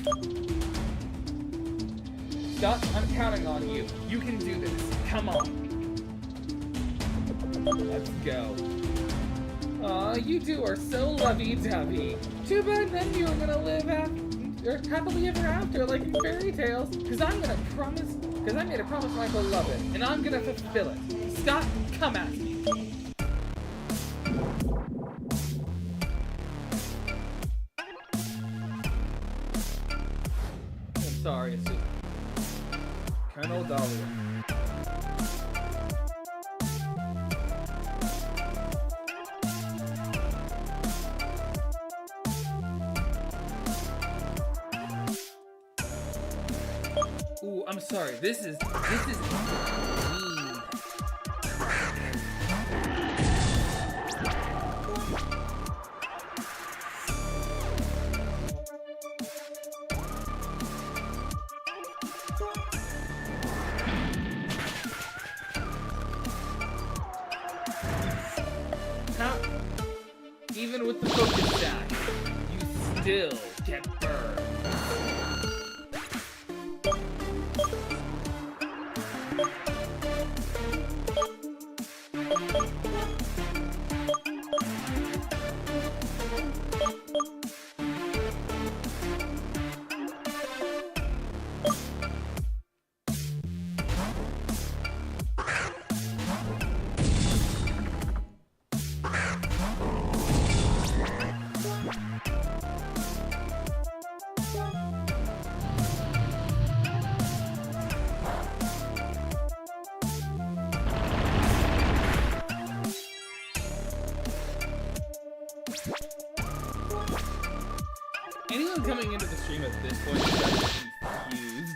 Scott, I'm counting on you. You can do this. Come on. Let's go. Aw, you two are so lovey-dovey. Too bad none of you are gonna live happily ever after, like in fairy tales. Because I made a promise to my beloved, and I'm gonna fulfill it. Scott, come at me. I'm sorry, it's just Colonel Dahlia. Ooh, I'm sorry. This is mean. How? Even with the focus stack, you still get burned. Anyone coming into the stream at this point is just confused.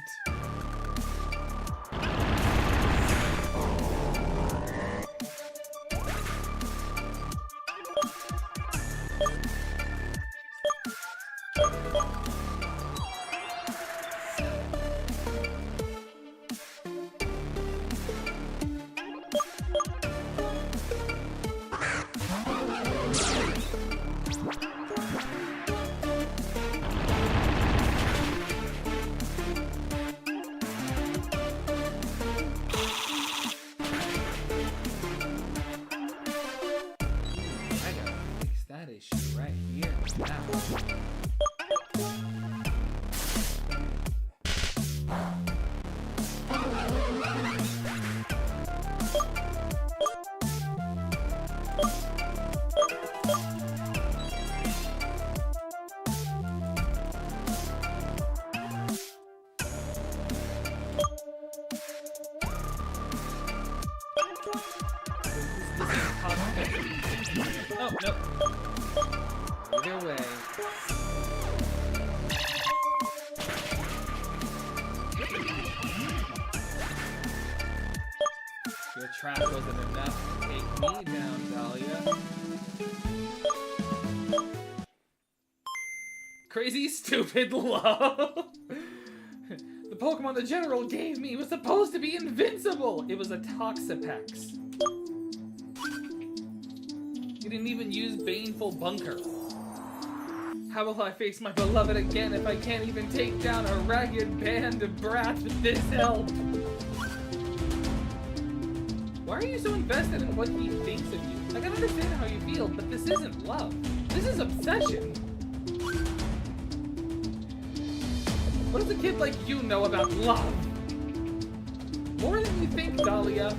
Right here, now. Oh, no. Either way. Your trap wasn't enough to take me down, Dahlia. Crazy, stupid love. The Pokemon the General gave me was supposed to be invincible. It was a Toxapex. He didn't even use Baneful Bunker. How will I face my beloved again if I can't even take down a ragged band of brats with this help? Why are you so invested in what he thinks of you? I can understand how you feel, but this isn't love. This This is obsession. What does a kid like you know about love? More than you think, Dahlia.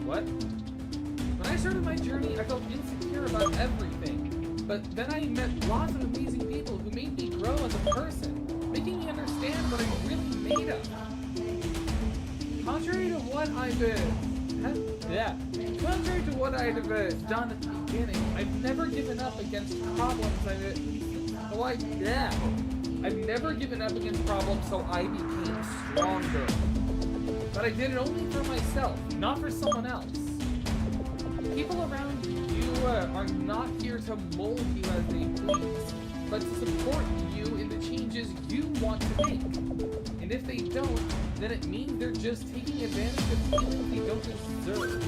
What? When I started my journey, I felt insecure about everything. But then I met lots of amazing people who made me grow as a person, making me understand what I'm really made of. Contrary to what I've done at the beginning, I've never given up against problems. I've never given up against problems, so I became stronger. But I did it only for myself, not for someone else. People around you are not here to mold you as they please, but to support you in the changes you want to make. And if they don't, then it means they're just taking advantage of feelings they don't deserve.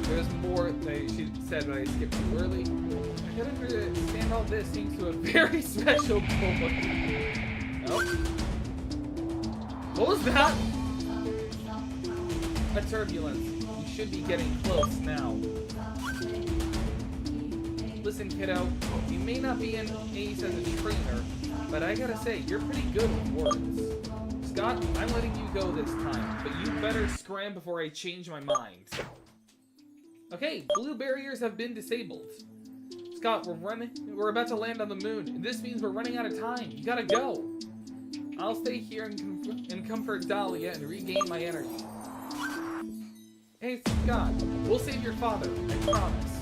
There's more that she said, but I skipped too early. I can understand all this thanks to a very special boy. Oh. What was that? A turbulence. You should be getting close now. Listen, kiddo. You may not be an ace as a trainer, but I gotta say, you're pretty good with words. Scott, I'm letting you go this time, but you better scram before I change my mind. Okay, blue barriers have been disabled. Scott, we're about to land on the moon, and this means we're running out of time. You gotta go. I'll stay here and comfort Dahlia and regain my energy. Hey, Scott, we'll save your father, I promise.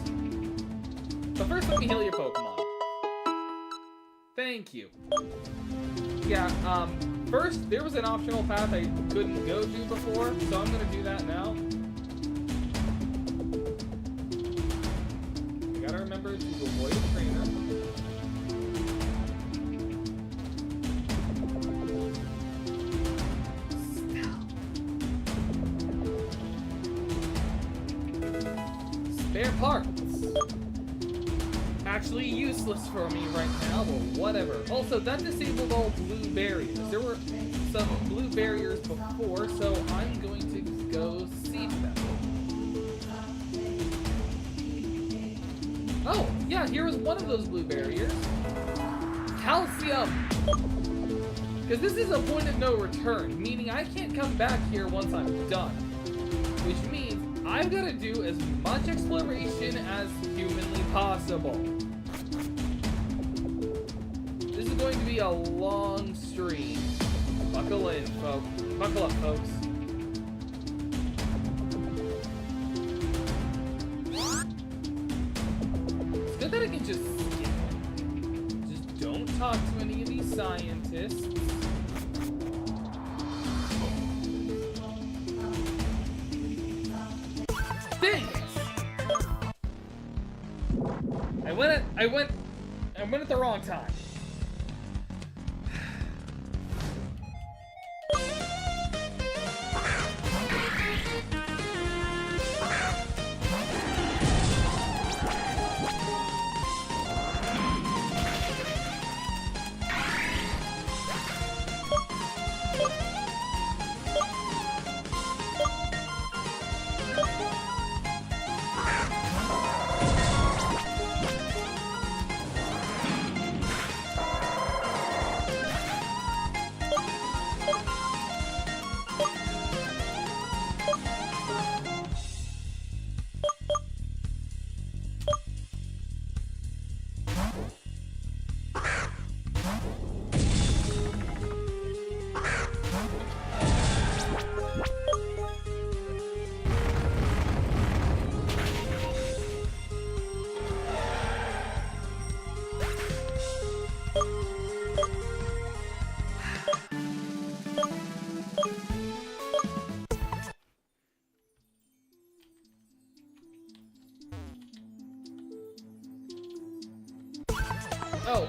But first, let me heal your Pokemon. Thank you. Yeah, first, there was an optional path I couldn't go to before, so I'm gonna do that now. I gotta remember to avoid a trainer. Spare parts. Actually useless for me right now, but whatever. Also, that disabled all blue barriers. There were some blue barriers before, so I'm going to go see them. Oh, yeah, here was one of those blue barriers. Calcium! Because this is a point of no return, meaning I can't come back here once I'm done. Which means I've got to do as much exploration as humanly possible. This is going to be a long stream. Buckle in, folks. Buckle up, folks. It's good that I can just skip it. Just don't talk to any of these scientists. I went at the wrong time. Oh.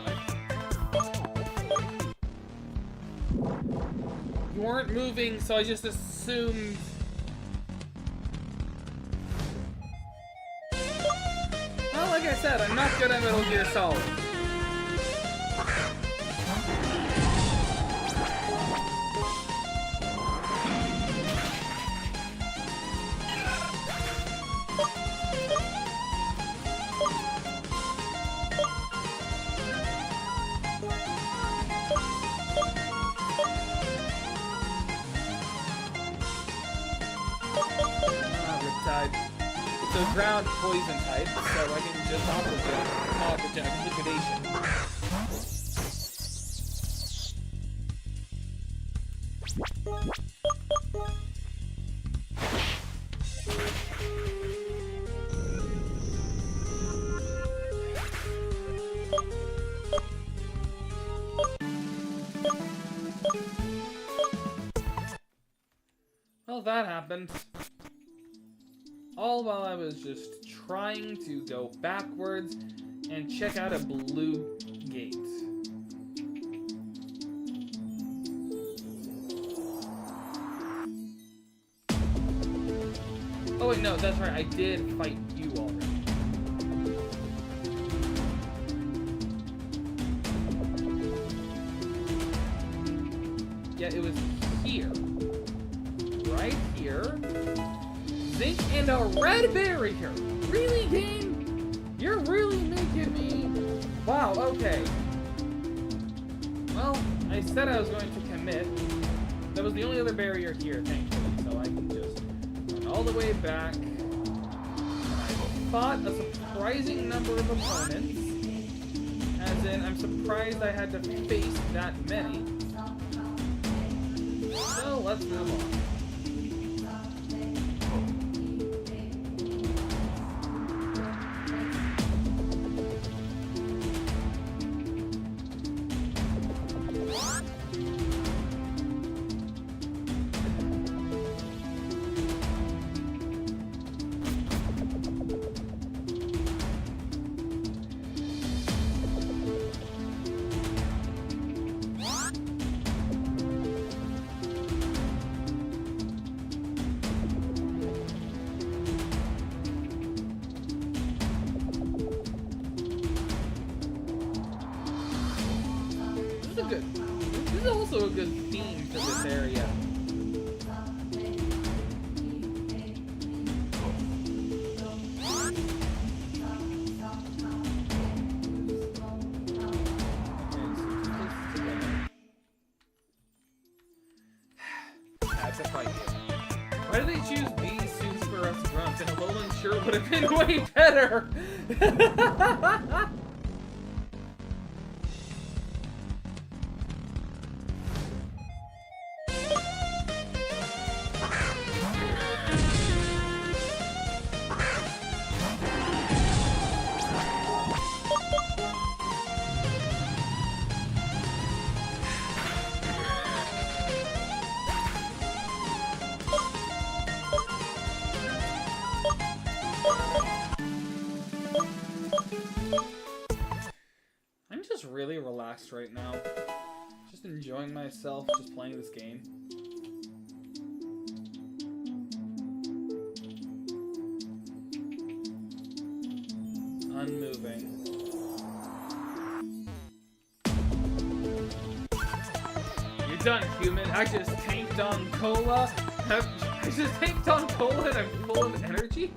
You weren't moving, so I just assumed... Well, like I said, I'm not good at Metal Gear Solid. type. It's a ground poison type, so I can just auto attack liquidation. Well, that happened. All while I was just trying to go backwards and check out a blue gate. Oh wait, no, that's right, I did fight you already. Yeah, it was here. Right here. Zinc and a red berry here. Really, game? You're really making me... Wow, okay. Well, I said I was going to commit. That was the only other barrier here, thankfully, so I can just run all the way back. I fought a surprising number of opponents. As in, I'm surprised I had to face that many. So, let's move on. This is also a good theme for this area. That's a fight. Why did they choose these suits for us grunts? And Alolan sure would have been way better! I'm just really relaxed right now. Just enjoying myself, just playing this game. Unmoving. You're done, human. I just tanked on cola. I just tanked on cola and I'm full of energy.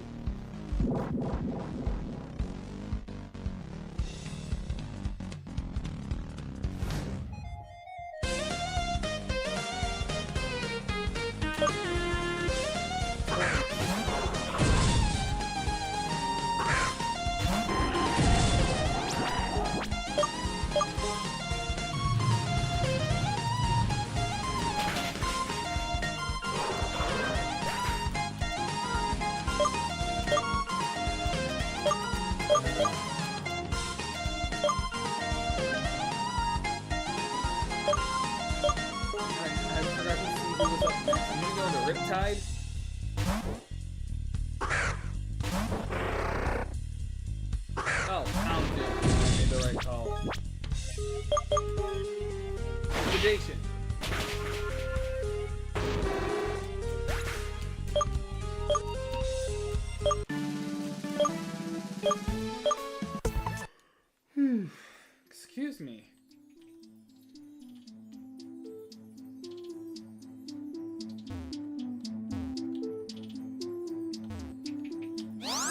Riptide. Oh, Houndoom. I made the right call. Liquidation. Excuse me.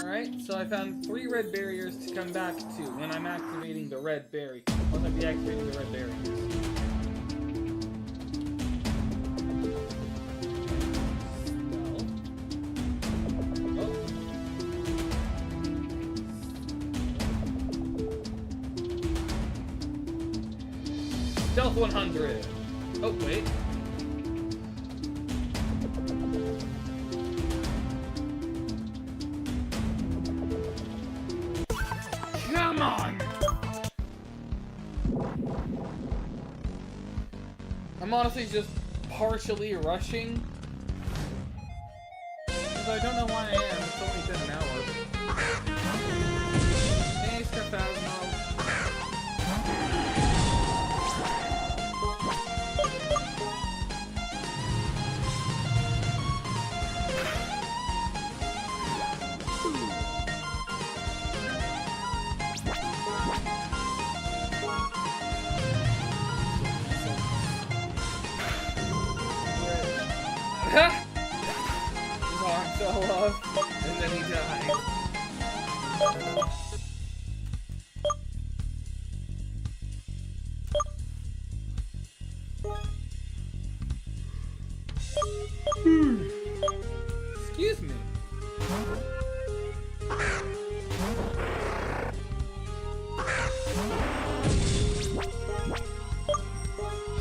Alright, so I found 3 red barriers to come back to when I'm activating the red berry. Once I'm deactivating the red barriers. Oh. Health 100. Oh, wait. Come on! I'm honestly just partially rushing. Although I don't know why I am. It's only been an hour. Thanks, Phasmo. His arm fell off, and then he died. Excuse me.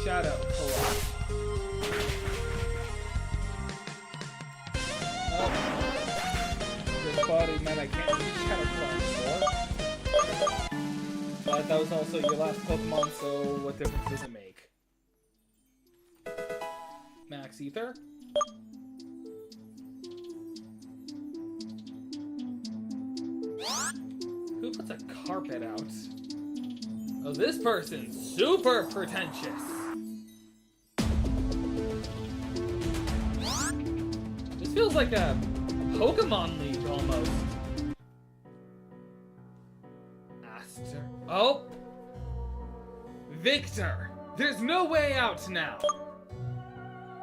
Shadow collapse. Body meant I can't use Shadow Collapse for. But that was also your last Pokemon, so what difference does it make? Max Ether? Who puts a carpet out? Oh, this person's super pretentious. This feels like a Pokemon League almost. Aster. Oh! Victor! There's no way out now!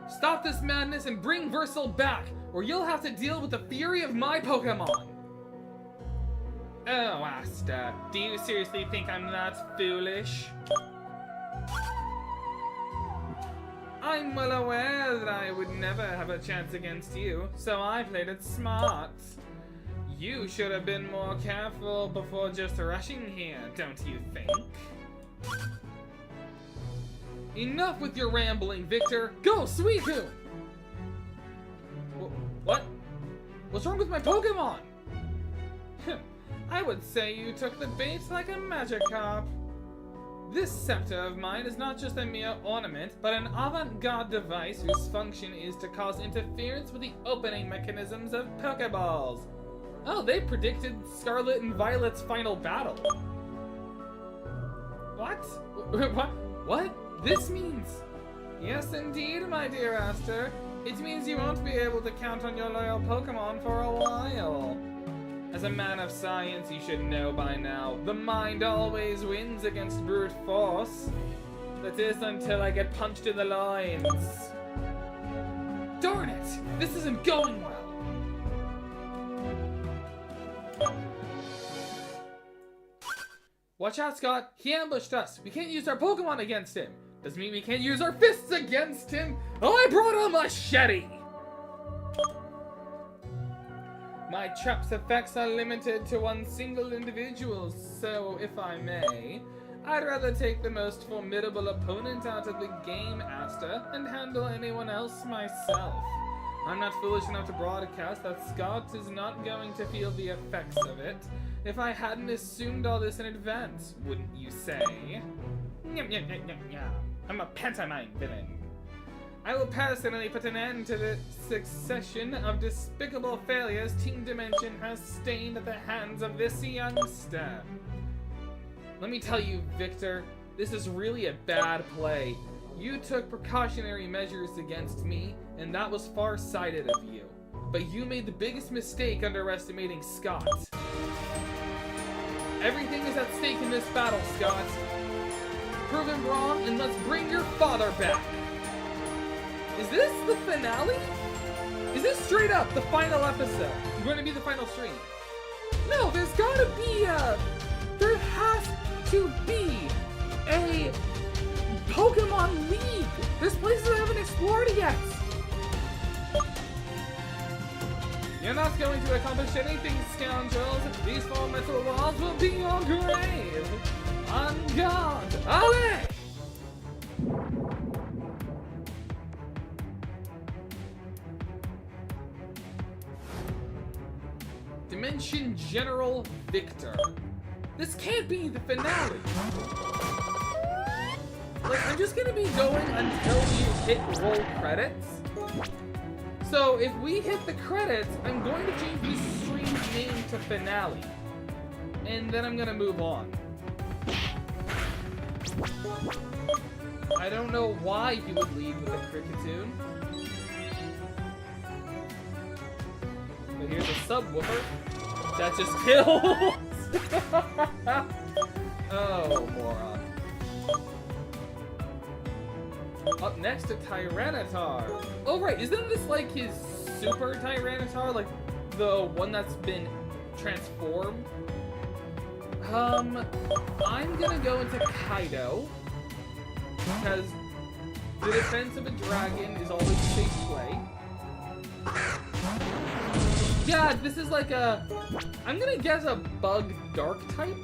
Stop this madness and bring Versal back, or you'll have to deal with the fury of my Pokemon! Oh, Aster, do you seriously think I'm that foolish? I'm well aware that I would never have a chance against you, so I played it smart. You should have been more careful before just rushing here, don't you think? Enough with your rambling, Victor! Go, Suicune! What? What's wrong with my Pokemon? I would say you took the bait like a Magikarp. This scepter of mine is not just a mere ornament, but an avant-garde device whose function is to cause interference with the opening mechanisms of Pokeballs. Oh, they predicted Scarlet and Violet's final battle. What? What? This means... Yes, indeed, my dear Aster. It means you won't be able to count on your loyal Pokemon for a while. As a man of science, you should know by now, the mind always wins against brute force. That is until I get punched in the loins. Darn it! This isn't going well! Watch out, Scott! He ambushed us! We can't use our Pokemon against him! Doesn't mean we can't use our fists against him! Oh, I brought a machete! My trap's effects are limited to one single individual, so if I may, I'd rather take the most formidable opponent out of the game, Aster, and handle anyone else myself. I'm not foolish enough to broadcast that Scott is not going to feel the effects of it if I hadn't assumed all this in advance, wouldn't you say? I'm a pantomime villain. I will personally put an end to the succession of despicable failures Team Dimension has stained at the hands of this youngster. Let me tell you, Victor, this is really a bad play. You took precautionary measures against me, and that was far-sighted of you. But you made the biggest mistake underestimating Scott. Everything is at stake in this battle, Scott. Prove him wrong, and let's bring your father back. Is this the finale? Is this straight up the final episode? Going to be the final stream? No, there's gotta be there has to be a Pokemon League. There's places I haven't explored yet. You're not going to accomplish anything, scoundrels. These 4 metal walls will be your grave. On guard, allez! Dimension General Victor. This can't be the finale. Like, I'm just gonna be going until you hit roll credits. So, if we hit the credits, I'm going to change the stream's name to Finale. And then I'm gonna move on. I don't know why you would lead with a Cricketune. But here's a subwoofer. That just kills! Oh, moron. Up next, a Tyranitar. Oh, right, isn't this like his Super Tyranitar? Like, the one that's been transformed? I'm gonna go into Kaido. Because the defense of a dragon is always a safe play. Yeah, this is like a... I'm gonna guess a bug dark type.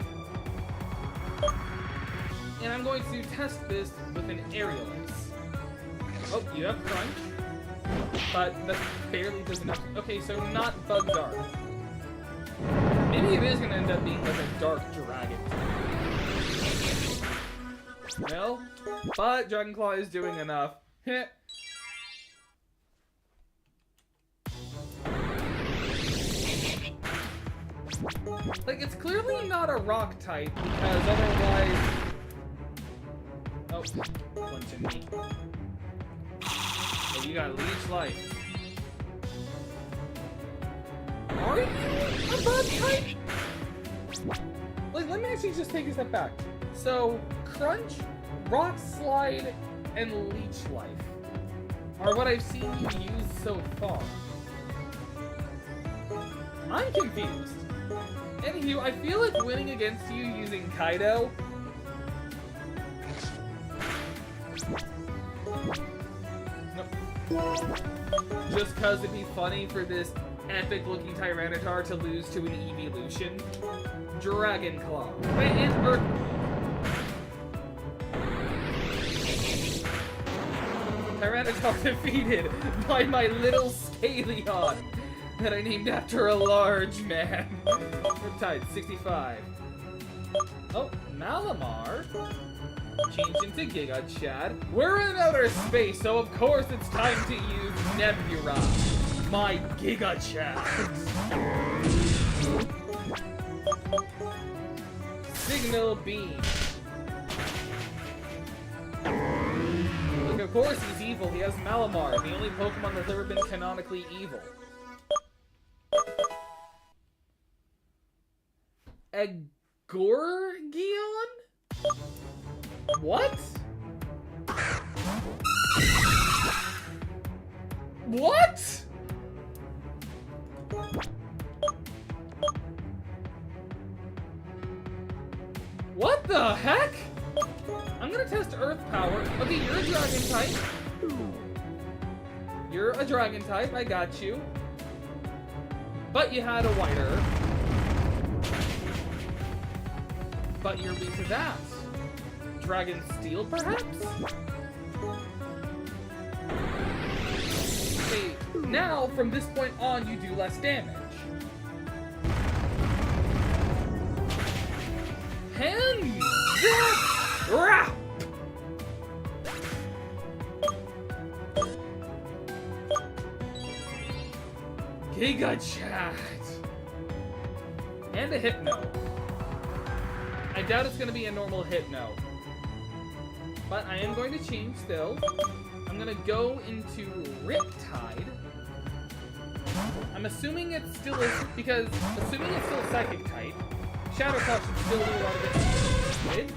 And I'm going to test this with an aerial ace. Oh, you have crunch. But that barely does enough. Okay, so not bug dark. Maybe it is gonna end up being like a dark dragon type. No, but Dragon Claw is doing enough. Heh. Like, it's clearly not a rock type, because otherwise... Oh, punching me. Oh, you got leech life. Are you a bug type? Like, let me actually just take a step back. So, Crunch, Rock Slide, and Leech Life are what I've seen you use so far. I'm confused. Anywho, I feel like winning against you using Kaido... Nope. Just cause it'd be funny for this epic-looking Tyranitar to lose to an evolution. Dragon Claw. Wait, and Earth... Tyranitar defeated by my little Scaleon that I named after a large man. Riptide, 65. Oh, Malamar changed into Giga Chad. We're in outer space, so of course it's time to use Nebula, my Giga Chad. Signal Beam. Look, of course he's evil. He has Malamar, the only Pokemon that's ever been canonically evil. Gorgion? What? What? What the heck? I'm gonna test Earth Power. Okay, you're a dragon type. You're a dragon type, I got you. But you had a white Earth. But you're weak to that. Dragon Steel, perhaps? Okay, now, from this point on, you do less damage. Hands! Rap! Giga Chat! And a Hypno. I doubt it's going to be a normal Hypno. But I am going to change still. I'm going to go into Riptide. I'm assuming it still is, because assuming it's still Psychic type, Shadow Claw should still do a lot of damage.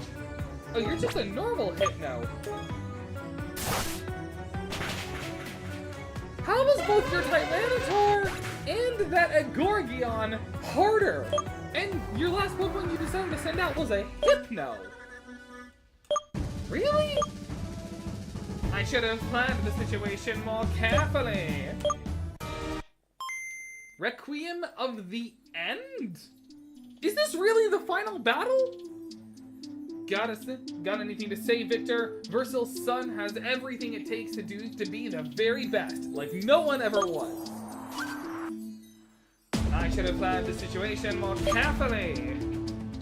Oh, you're just a normal Hypno. How was both your Tyranitar and that Agorgion harder? And your last Pokemon you decided to send out was a Hypno. Really? I should have planned the situation more carefully. Requiem of the End? Is this really the final battle? Got anything to say, Victor? Versal's son has everything it takes to be the very best, like no one ever was. I I should have planned the situation more carefully.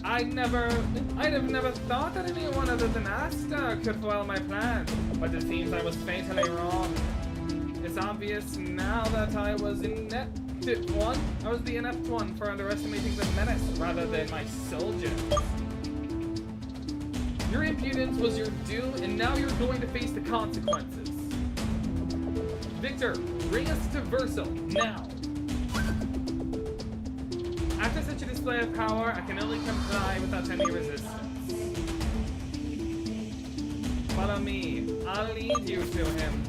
I'd have never thought that anyone other than Asta could foil my plan, but it seems I was fatally wrong. It's obvious now that I was the inept one for underestimating the menace rather than my soldiers. Your impudence was your doom, and now you're going to face the consequences. Victor, bring us to Verso, now! After such a display of power, I can only comply without any resistance. Follow me. I'll lead you to him.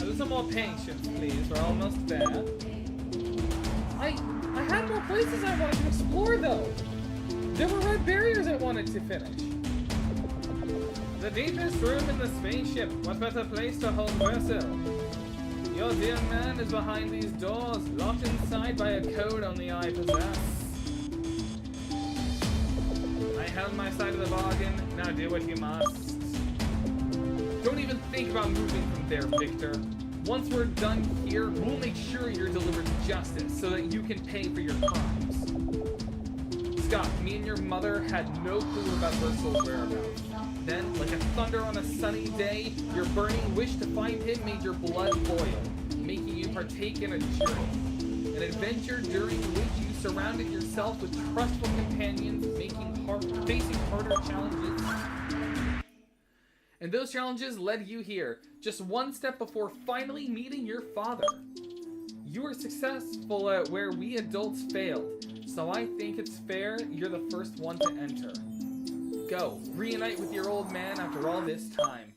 A little more patience, please. We're almost there. I had more places I wanted to explore, though. There were red barriers I wanted to finish. The deepest room in the spaceship. What better place to hold Verso? Your dear man is behind these doors, locked inside by a code only I possess. I held my side of the bargain, now do what you must. Don't even think about moving from there, Victor. Once we're done here, we'll make sure you're delivered justice so that you can pay for your crimes. Scott, me and your mother had no clue about Versal's whereabouts. Then, like a thunder on a sunny day, your burning wish to find him made your blood boil, making you partake in a journey. An adventure during which you surrounded yourself with trustful companions, facing harder challenges. And those challenges led you here, just one step before finally meeting your father. You were successful at where we adults failed, so I think it's fair you're the first one to enter. Go, reunite with your old man after all this time.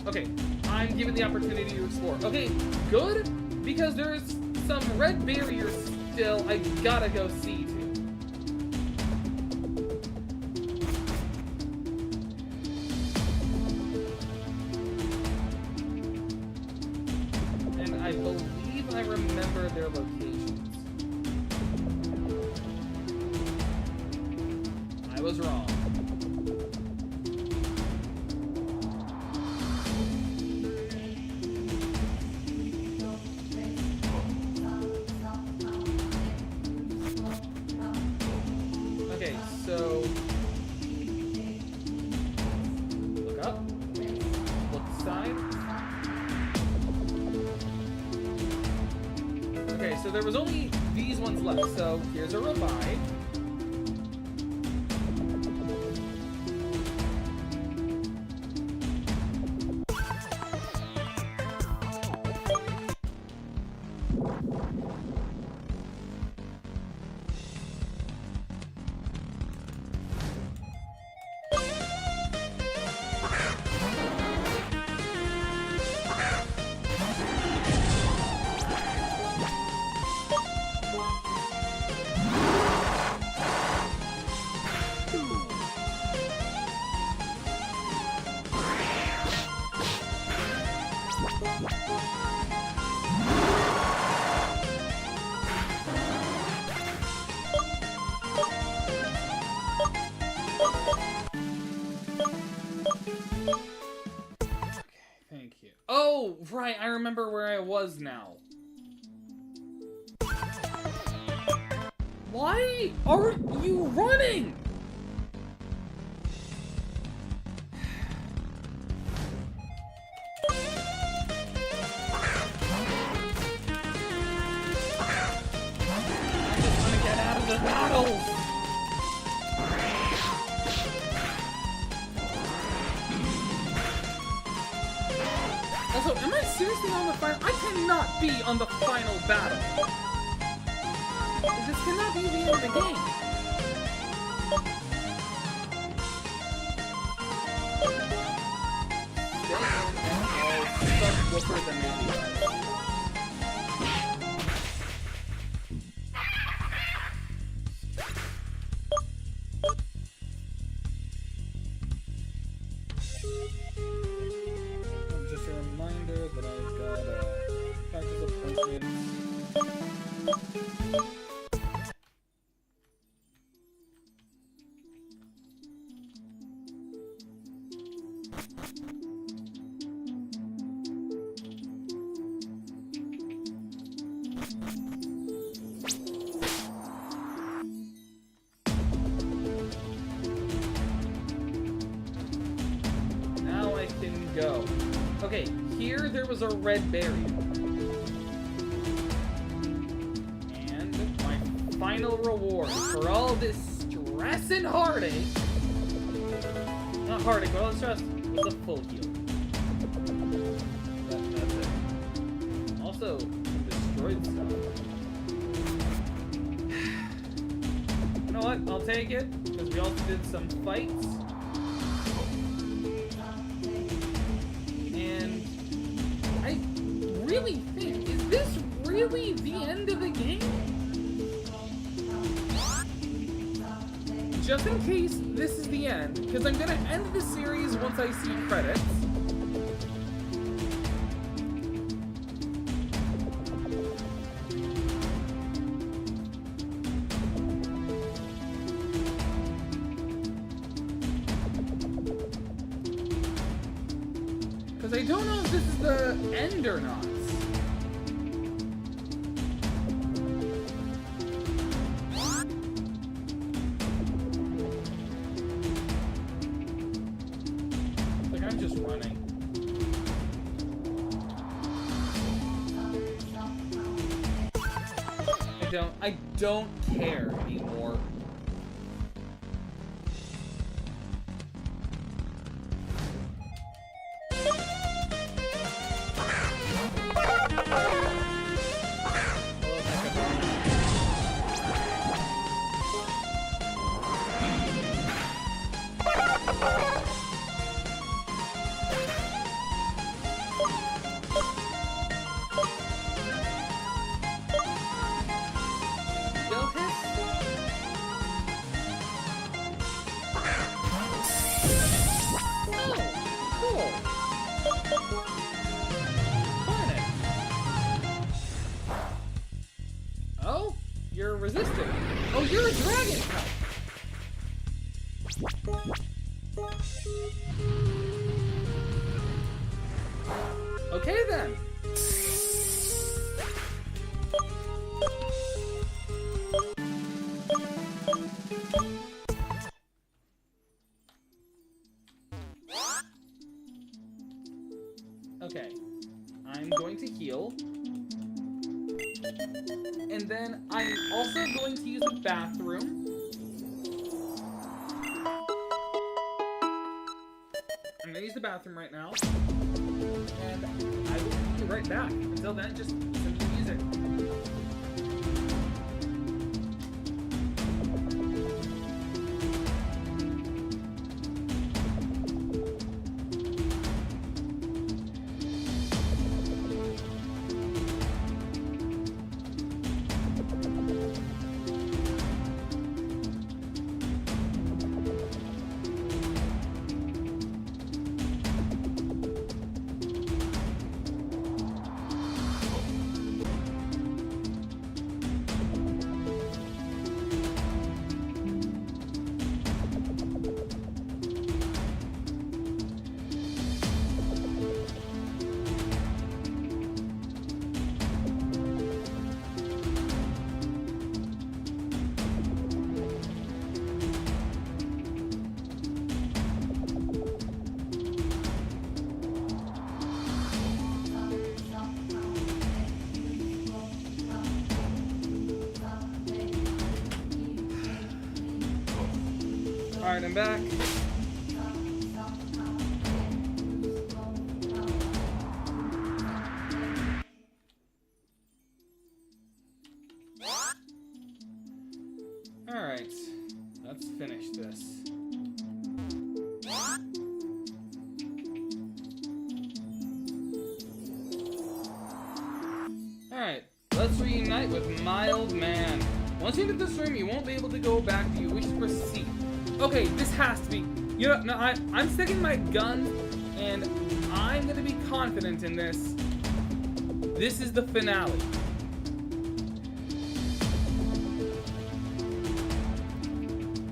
Okay, I'm given the opportunity to explore. Okay, good, because there's some red barriers still I gotta go see to. And I believe I remember their locations. I was wrong. Okay, so look up, look aside. Okay, so there was only these ones left, so here's a revive. Oh, right, I remember where I was now. Why are you running? I just want to get out of the battle. Also, am I seriously on the final? I cannot be on the final battle. This cannot be the end of the game. Whooper than maybe. Just a reminder that I've got a practice appointment. Okay, here there was a red berry. And my final reward for all this stress and heartache. Not heartache, but all the stress was a full heal. That's it. Also, destroyed stuff. You know what? I'll take it, because we also did some fights. And I really think, is this really the end of the game? Just in case this is the end, because I'm gonna end the series once I see credits. Because I don't know if this is the end or not. Like, I'm just running. I don't care anymore. Oh, you're resistant. Oh, you're a dragon! Okay then. Okay, I'm going to heal. And then I'm also going to use a bathroom. I'm going to use the bathroom right now. And I will be right back. Until then, just listen to the music. Alright, I'm back. Alright, let's finish this. Alright, let's reunite with my old man. Once you get this room, you won't be able to go back. Do you wish to proceed? Okay, this has to be. You know, no, I'm sticking my gun, and I'm gonna be confident in this. This is the finale.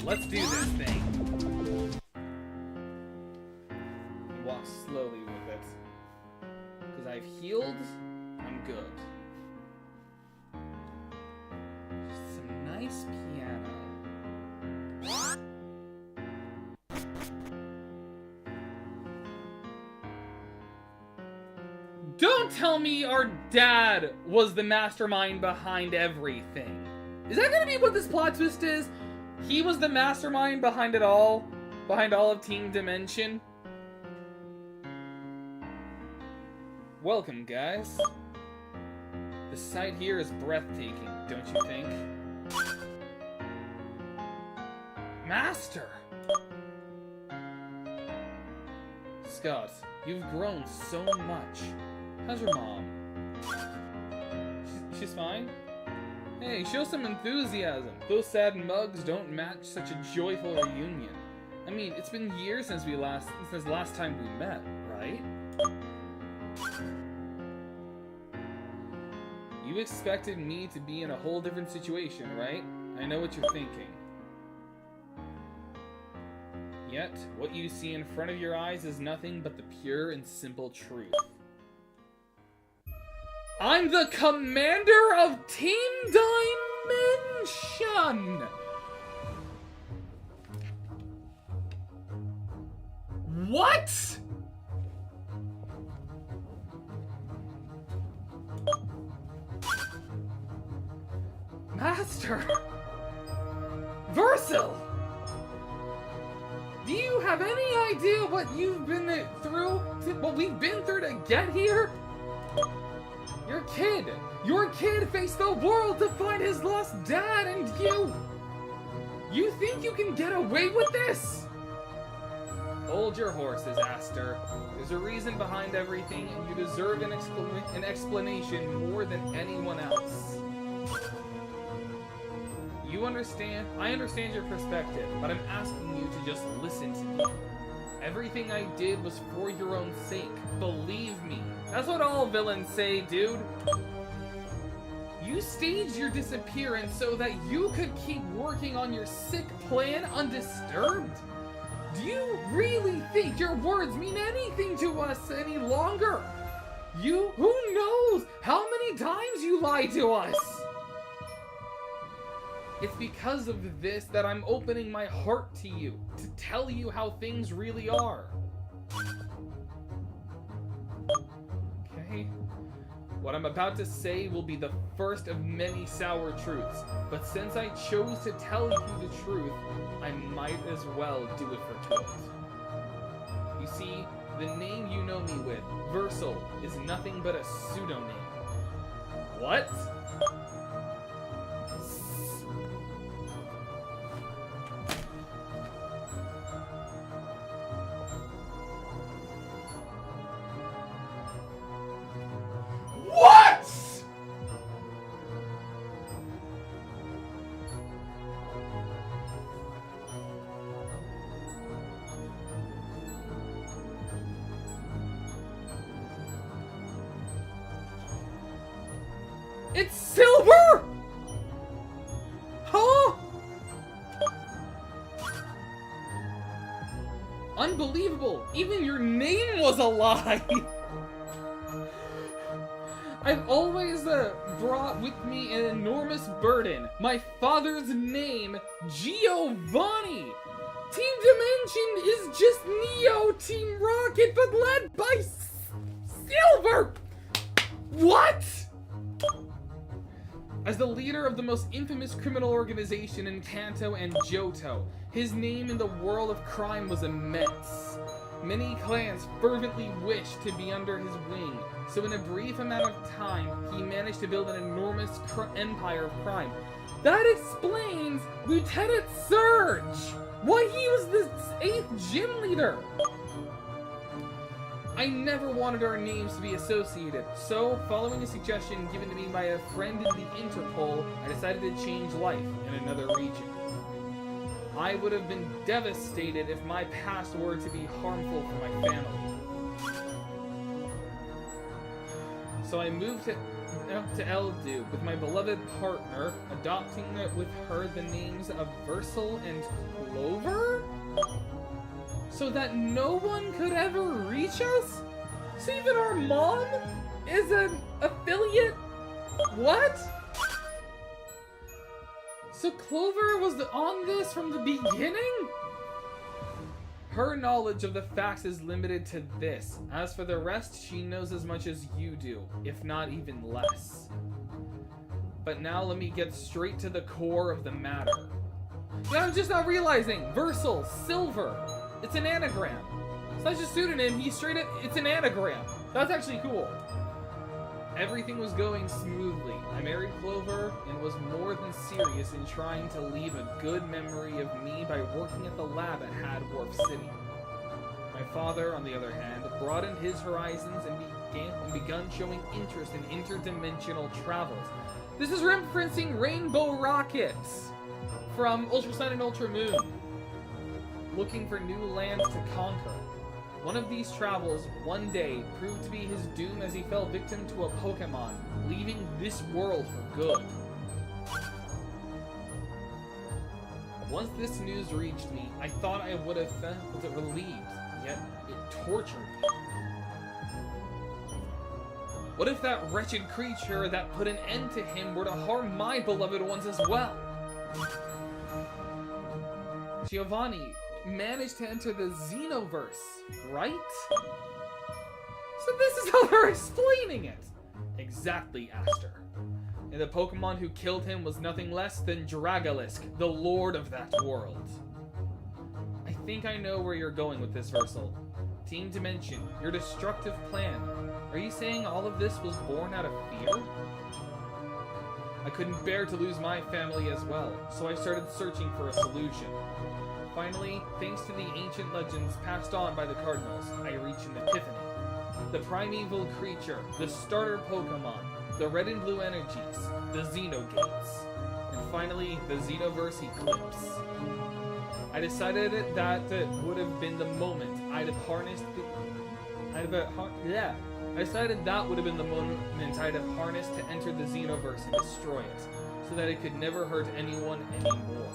Let's do this thing. Walk slowly with it. Because I've healed, I'm good. Just some nice piano. Don't tell me our dad was the mastermind behind everything. Is that gonna be what this plot twist is? He was the mastermind behind it all? Behind all of Team Dimension? Welcome, guys. The sight here is breathtaking, don't you think? Master! Scott, you've grown so much. How's your mom? She's fine? Hey, show some enthusiasm. Those sad mugs don't match such a joyful reunion. I mean, it's been years since last time we met, right? You expected me to be in a whole different situation, right? I know what you're thinking. Yet, what you see in front of your eyes is nothing but the pure and simple truth. I'm the commander of Team Dimension! What?! Master! Versil! Do you have any idea what you've been through? What we've been through to get here? Your kid faced the world to find his lost dad, and you think you can get away with this? Hold your horses, Aster. There's a reason behind everything, and you deserve an explanation more than anyone else. I understand your perspective, but I'm asking you to just listen to me. Everything I did was for your own sake. Believe me. That's what all villains say, dude. You staged your disappearance so that you could keep working on your sick plan undisturbed? Do you really think your words mean anything to us any longer? Who knows how many times you lied to us? It's because of this that I'm opening my heart to you, to tell you how things really are. Okay? What I'm about to say will be the first of many sour truths, but since I chose to tell you the truth, I might as well do it for good. You see, the name you know me with, Versil, is nothing but a pseudonym. What? It's Silver? Huh? Unbelievable! Even your name was a lie! I've always brought with me an enormous burden. My father's name, Giovanni! Team Dimension is just Neo Team Rocket, but led by Silver! What?! As the leader of the most infamous criminal organization in Kanto and Johto, his name in the world of crime was immense. Many clans fervently wished to be under his wing, so in a brief amount of time, he managed to build an enormous empire of crime. That explains Lieutenant Surge! Why he was the 8th gym leader! I never wanted our names to be associated, so following a suggestion given to me by a friend in the Interpol, I decided to change life in another region. I would have been devastated if my past were to be harmful for my family. So I moved to Eldu with my beloved partner, adopting with her the names of Versil and Clover? So that no one could ever reach us? So even our mom is an affiliate? What? So Clover was on this from the beginning? Her knowledge of the facts is limited to this. As for the rest, she knows as much as you do, if not even less. But now let me get straight to the core of the matter. Yeah, I'm just not realizing. Versal, Silver. It's an anagram. It's not just a pseudonym, it's an anagram. That's actually cool. Everything was going smoothly. I married Clover and was more than serious in trying to leave a good memory of me by working at the lab at Hadworth City. My father, on the other hand, broadened his horizons and begun showing interest in interdimensional travels. This is referencing Rainbow Rockets from Ultra Sun and Ultra Moon, looking for new lands to conquer. One of these travels, one day, proved to be his doom as he fell victim to a Pokemon, leaving this world for good. Once this news reached me, I thought I would have felt relieved, yet it tortured me. What if that wretched creature that put an end to him were to harm my beloved ones as well? Giovanni managed to enter the Xenoverse, right? So this is how they're explaining it! Exactly, Aster. And the Pokemon who killed him was nothing less than Dragalisk, the lord of that world. I think I know where you're going with this, Versal. Team Dimension, your destructive plan. Are you saying all of this was born out of fear? I couldn't bear to lose my family as well, so I started searching for a solution. Finally, thanks to the ancient legends passed on by the Cardinals, I reached an epiphany. The primeval creature, the starter Pokemon, the red and blue energies, the Xenogates, and finally, the Xenoverse Eclipse. I decided that would have been the moment I'd have harnessed to enter the Xenoverse and destroy it, so that it could never hurt anyone anymore.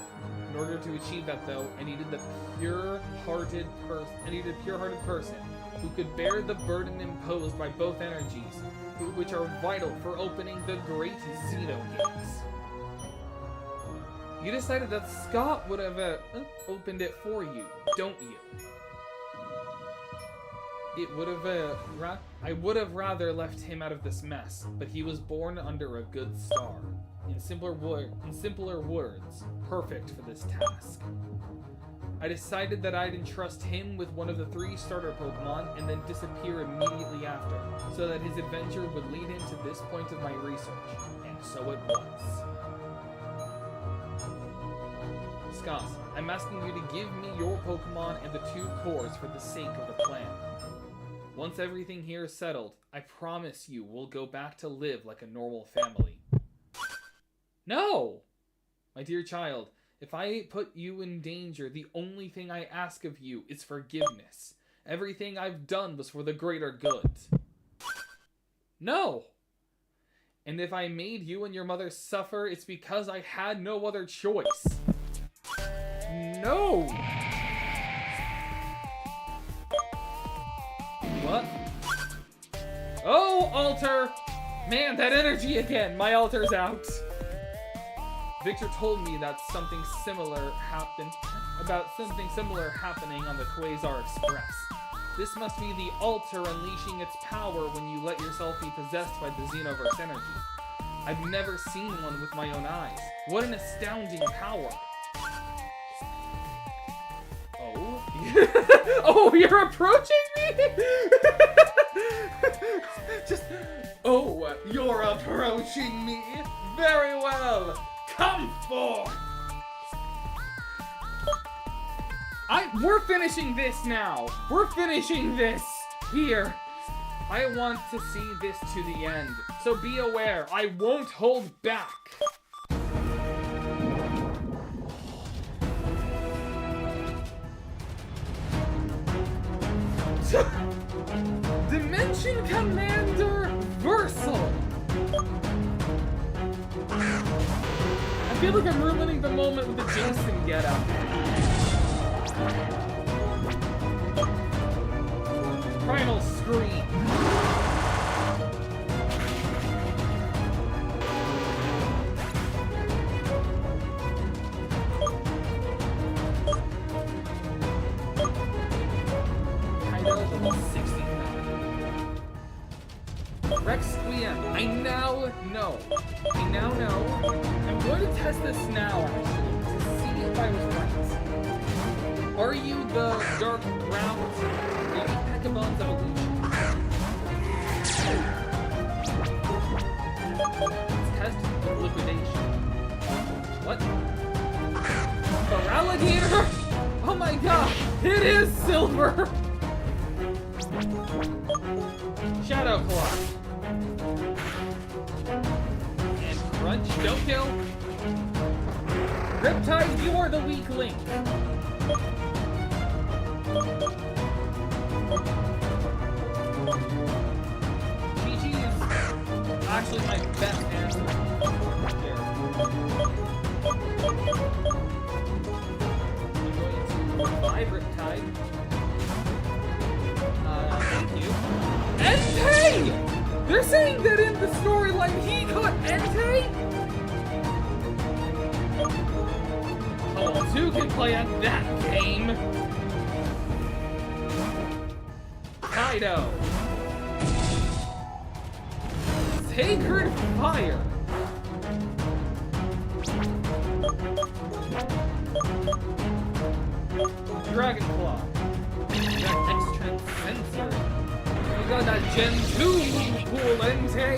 In order to achieve that, though, I needed a pure-hearted person who could bear the burden imposed by both energies, which are vital for opening the great Xenogates. You decided that Scott would have opened it for you, don't you? I would have rather left him out of this mess, but he was born under a good star. In simpler words, perfect for this task. I decided that I'd entrust him with one of the 3 starter Pokemon and then disappear immediately after, so that his adventure would lead him to this point of my research. And so it was. Scott, I'm asking you to give me your Pokemon and the 2 cores for the sake of the plan. Once everything here is settled, I promise you we'll go back to live like a normal family. No! My dear child, if I put you in danger, the only thing I ask of you is forgiveness. Everything I've done was for the greater good. No! And if I made you and your mother suffer, it's because I had no other choice. No! What? Oh, altar! Man, that energy again! My altar's out! Victor told me that something similar happening on the Quasar Express. This must be the altar unleashing its power when you let yourself be possessed by the Xenoverse energy. I've never seen one with my own eyes. What an astounding power! Oh? Oh, you're approaching me? Oh, you're approaching me? Very well! Come forth! We're finishing this now! We're finishing this! Here! I want to see this to the end, so be aware, I won't hold back! Dimension Commander Versal! I feel like I'm ruining the moment with the Jason getup. Primal Scream. Requiem, I now know. I'm going to test this now, actually, to see if I was right. Are you the Dark Ground? The Pekabon's evolution? Let's test with liquidation. What? The alligator? Oh my god! It is silver! Shadow Claw. And Crunch, don't kill. Riptide, you are the weak link. Chi-Chi is actually my best answer. Here. I'm going to revive Riptide. Thank you. Entei! They're saying that in the storyline he caught Entei? Oh, two can play at that game. Kaido. Sacred Fire. Dragon Claw. X-Trend Sensor. You got that Gen 2 move pool, Entei.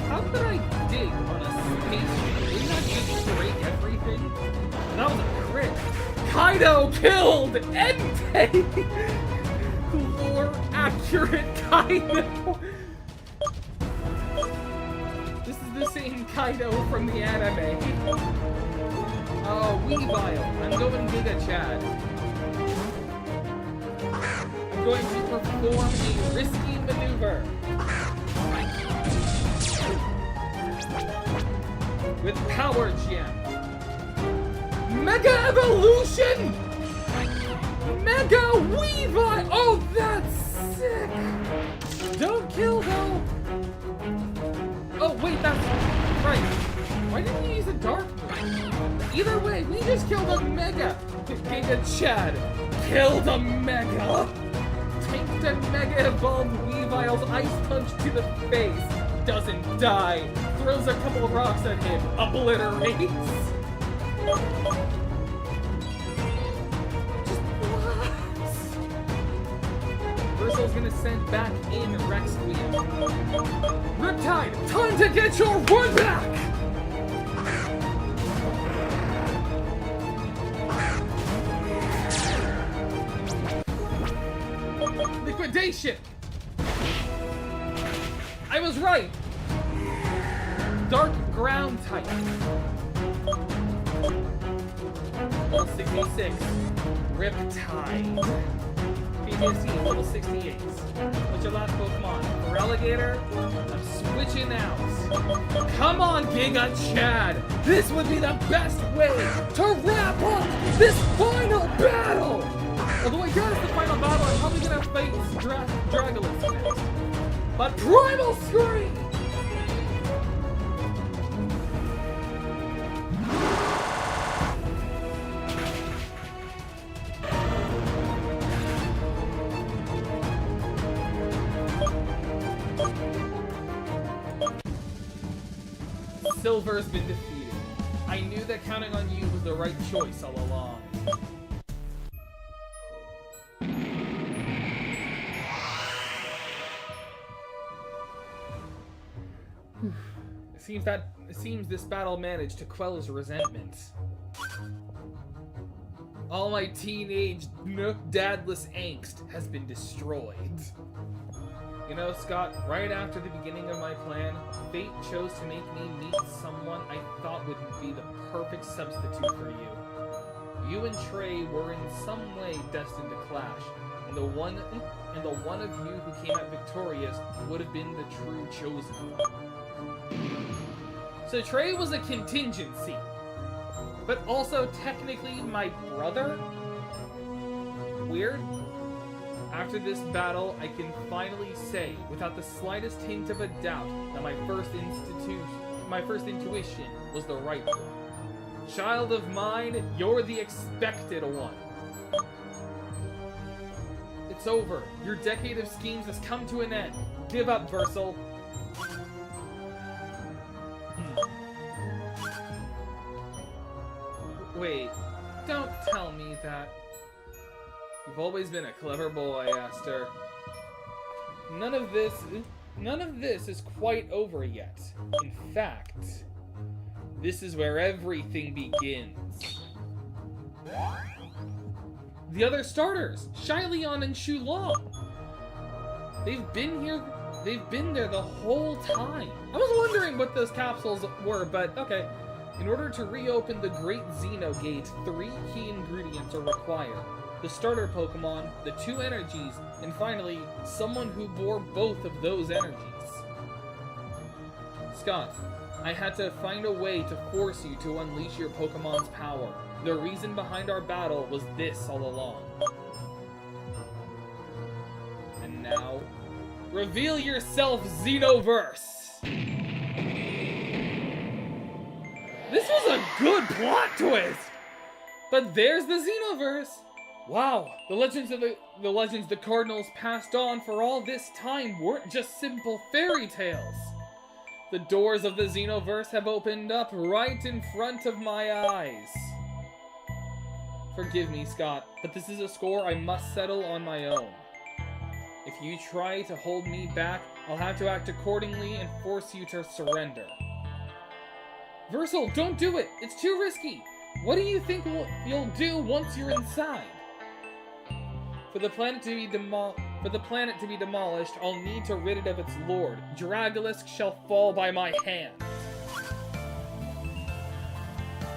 How could I dig on a spaceship? Wouldn't that just break everything? That was a crit. Kaido killed Entei! Lore accurate Kaido! This is the same Kaido from the anime. Oh, Weavile. I'm going Giga Chad. I'm going to perform a risky maneuver. With Power Gem. Mega Evolution! Mega Weavile! Oh, that's sick! Don't kill, though! Oh, wait, that's right. Why didn't you use a dark move? Either way, we just killed a Mega! Giga Chad killed a Mega! Tanked a Mega Evolved Weavile's Ice Punch to the face. Doesn't die. Throws a couple of rocks at him. Obliterates. Just blast. Versal's gonna send back in Requiem. Riptide, time to get your run back! Liquidation! I was right! Dark Ground type. 66. Riptide. PTSD, level 68. What's your last Pokemon? For Alligator? I'm switching out. Come on, Giga Chad! This would be the best way to wrap up this final battle! Although I guess the final battle, I'm probably gonna fight Dragolis next. But Primal Scream! Silver's been defeated. I knew that counting on you was the right choice all along. It seems this battle managed to quell his resentment. All my teenage dadless angst has been destroyed. You know, Scott, right after the beginning of my plan, fate chose to make me meet someone I thought would be the perfect substitute for you. You and Trey were in some way destined to clash, and the one of you who came out victorious would have been the true chosen one. So Trey was a contingency, but also technically my brother? Weird? After this battle, I can finally say, without the slightest hint of a doubt, that my first intuition was the right one. Child of mine, you're the expected one. It's over. Your decade of schemes has come to an end. Give up, Versal. Wait, don't tell me that. You've always been a clever boy, Aster. None of this is quite over yet. In fact, this is where everything begins. The other starters, Shyleon and Shulong. They've been there the whole time. I was wondering what those capsules were, but okay. In order to reopen the Great Xeno Gate, 3 key ingredients are required. The starter Pokemon, the 2 energies, and finally, someone who bore both of those energies. Scott, I had to find a way to force you to unleash your Pokemon's power. The reason behind our battle was this all along. And now, reveal yourself, Xenoverse! This was a good plot twist! But there's the Xenoverse! Wow, the legends the Cardinals passed on for all this time weren't just simple fairy tales. The doors of the Xenoverse have opened up right in front of my eyes. Forgive me, Scott, but this is a score I must settle on my own. If you try to hold me back, I'll have to act accordingly and force you to surrender. Versal, don't do it! It's too risky! What do you think you'll do once you're inside? For the planet to be demolished, I'll need to rid it of its lord. Dragolisk shall fall by my hand.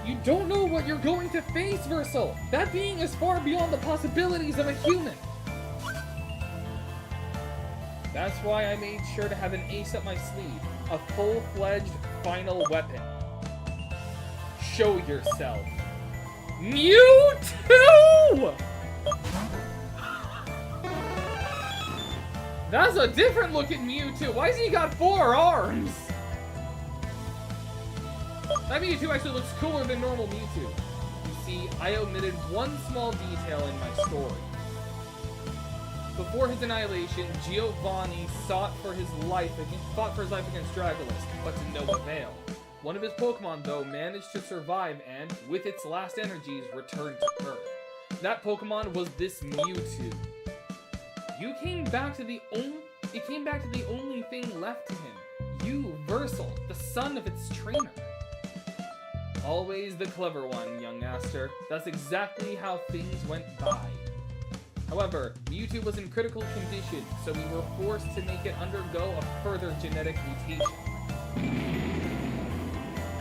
You don't know what you're going to face, Versal! That being is far beyond the possibilities of a human! That's why I made sure to have an ace up my sleeve. A full-fledged final weapon. Show yourself. Mewtwo! That's a different looking Mewtwo. Why's he got 4 arms? That Mewtwo actually looks cooler than normal Mewtwo. You see, I omitted one small detail in my story. Before his annihilation, Giovanni fought for his life against Dragolisk, but to no avail. One of his Pokemon, though, managed to survive and, with its last energies, returned to Earth. That Pokemon was this Mewtwo. It came back to the only thing left to him. You, Versal, the son of its trainer. Always the clever one, young Aster. That's exactly how things went by. However, Mewtwo was in critical condition, so we were forced to make it undergo a further genetic mutation.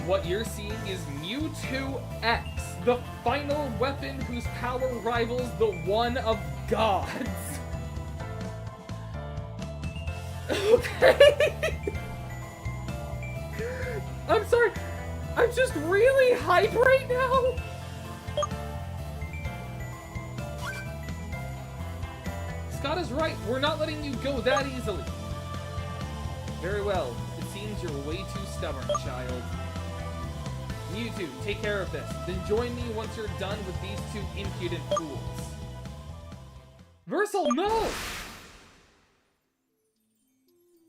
What you're seeing is Mewtwo X, the final weapon whose power rivals the one of gods. Okay. I'm sorry. I'm just really hype right now. Scott is right. We're not letting you go that easily. Very well. It seems you're way too stubborn, child. Mewtwo, take care of this. Then join me once you're done with these 2 impudent fools. Versal, no!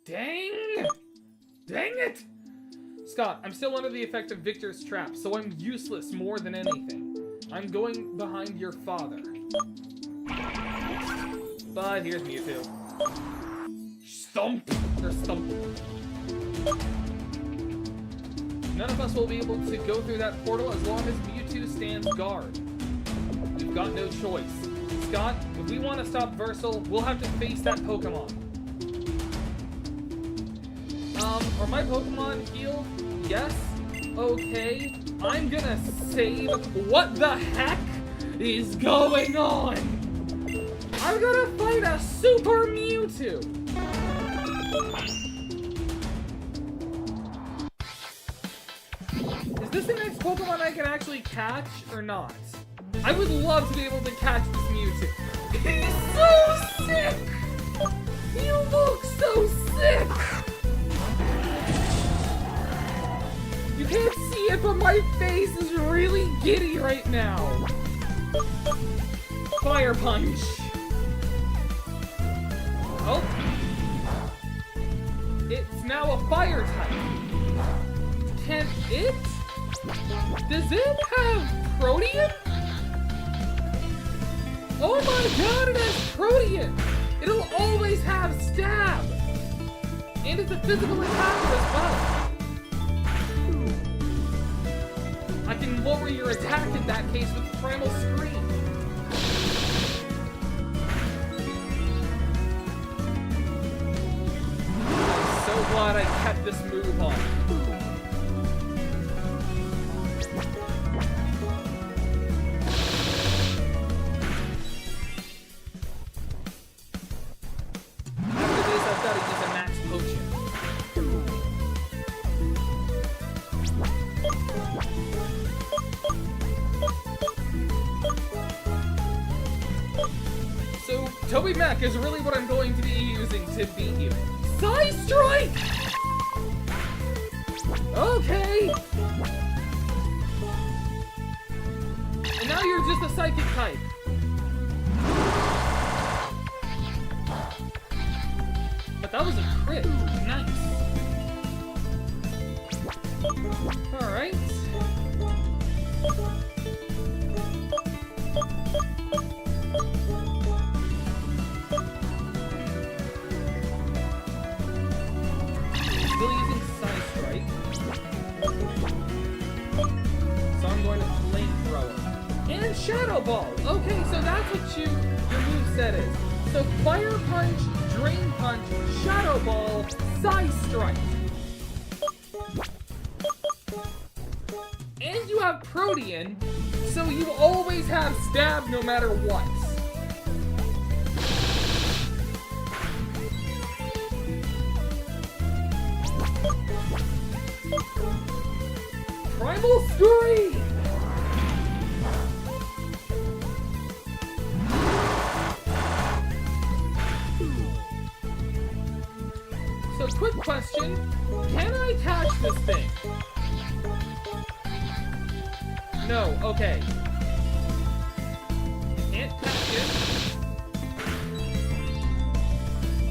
Dang! Dang it! Scott, I'm still under the effect of Victor's trap, so I'm useless more than anything. I'm going behind your father. But here's Mewtwo. Stomp! Or stump. None of us will be able to go through that portal as long as Mewtwo stands guard. We've got no choice. Scott, if we want to stop Versal, we'll have to face that Pokemon. Are my Pokemon healed? Yes? Okay. I'm gonna save. What the heck is going on? I'm gonna fight a Super Mewtwo! Is this the next Pokemon I can actually catch, or not? I would love to be able to catch this Mewtwo. He's so sick! You look so sick! You can't see it, but my face is really giddy right now. Fire Punch! Oh! It's now a fire type. Can it? Does it have Protean? Oh my god, it has Protean! It'll always have Stab! And it's a physical attacker as well. I can lower your attack in that case with Primal Scream. I'm so glad I kept this move on. Toby Mac is really what I'm going to be using to beat you. Psy Strike! Okay! And now you're just a psychic type. But that was a crit. Nice. Alright. Still using Psy Strike. So I'm going to Flamethrower. And Shadow Ball! Okay, so that's what your moveset is. So Fire Punch, Drain Punch, Shadow Ball, Psy Strike. And you have Protean, so you always have Stab no matter what. Primal Scream! So, quick question. Can I catch this thing? No, okay. Can't catch it.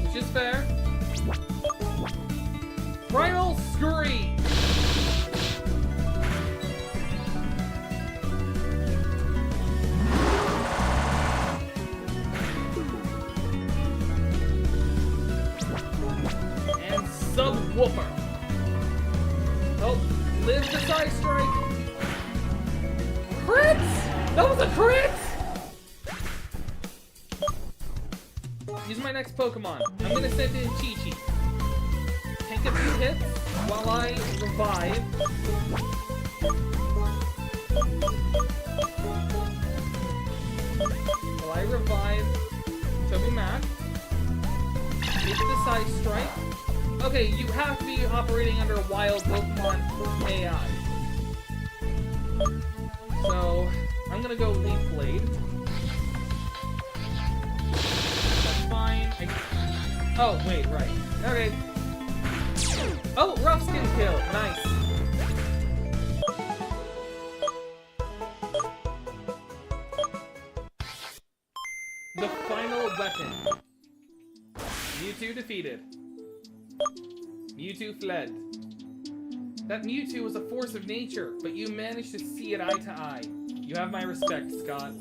Which is fair. Primal Scream! Subwoofer. Oh, live the Psy Strike. Crits! That was a crit! Use my next Pokemon. I'm gonna send in Chi-Chi. Take a few hits while I revive. While I revive Toby Mac. Hit the Psy Strike. Okay, you have to be operating under a wild Pokemon AI. So, I'm gonna go Leaf Blade. That's fine. Oh, wait, right. Okay. Oh, Rough Skin Kill. Nice. The final weapon. Mewtwo defeated. Mewtwo fled. That Mewtwo was a force of nature, but you managed to see it eye to eye. You have my respect, Scott.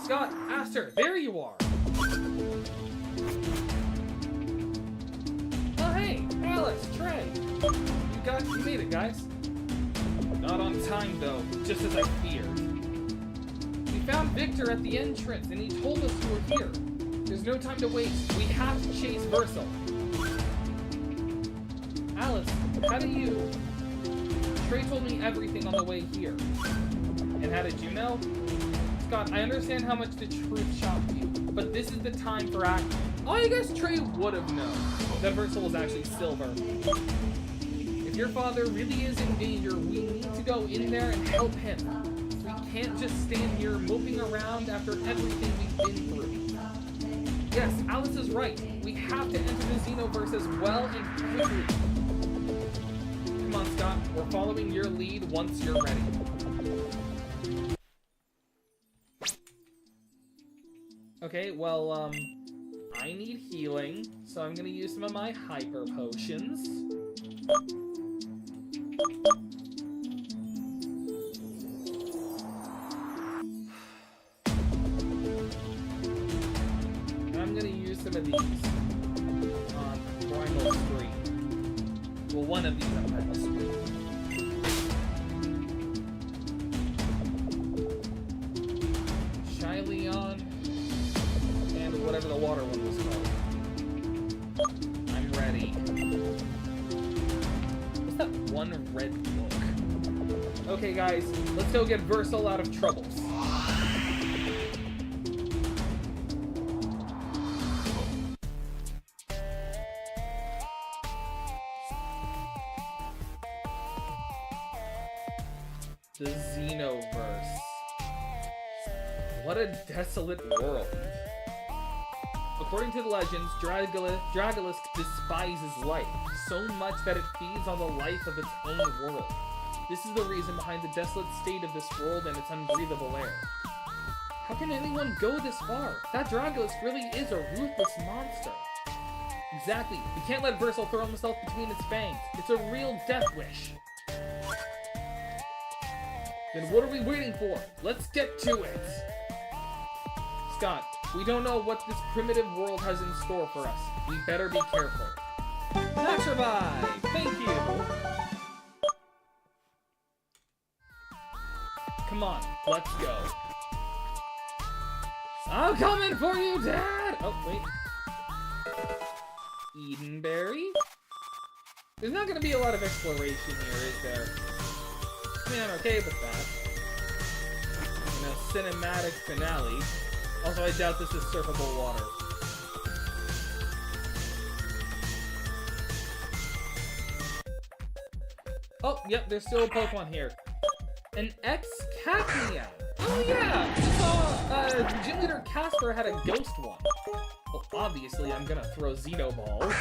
Scott, Aster, there you are! Oh hey, Alex, Trey! You made it, guys. Not on time, though, just as I feared. We found Victor at the entrance, and he told us you were here. There's no time to waste. We have to chase Versal. Alice, how do you... Trey told me everything on the way here. And how did you know? Scott, I understand how much the truth shocked you, but this is the time for action. Oh, I guess Trey would have known that Versal was actually silver. If your father really is in danger, we need to go in there and help him. We can't just stand here moping around after everything we've been through. Yes, Alice is right. We have to enter the Xenoverse as well and quickly. Come on, Scott. We're following your lead once you're ready. Okay, well, I need healing, so I'm gonna use some of my hyper potions. I'm gonna use some of these on Primal Scream. Well, one of these on Primal Scream. Shyleon, and whatever the water one was called. I'm ready. What's that one red book? Okay, guys, let's go get Versal out of troubles. The Xenoverse. What a desolate world. According to the legends, Dragolisk despises life, so much that it feeds on the life of its own world. This is the reason behind the desolate state of this world and its unbreathable air. How can anyone go this far? That Dragolisk really is a ruthless monster. Exactly. We can't let Versal throw himself between its fangs. It's a real death wish. Then what are we waiting for? Let's get to it! Scott, we don't know what this primitive world has in store for us. We better be careful. Max Revive! Thank you! Come on, let's go. I'm coming for you, Dad! Oh, wait. Edenberry? There's not gonna be a lot of exploration here, is there? I mean, I'm okay with that. You know, cinematic finale. Also, I doubt this is surfable water. Oh, yep, there's still a Pokemon here. An X-Cacnea! Oh yeah! I saw, Gym Leader Casper had a ghost one. Well, obviously, I'm gonna throw Xenoballs.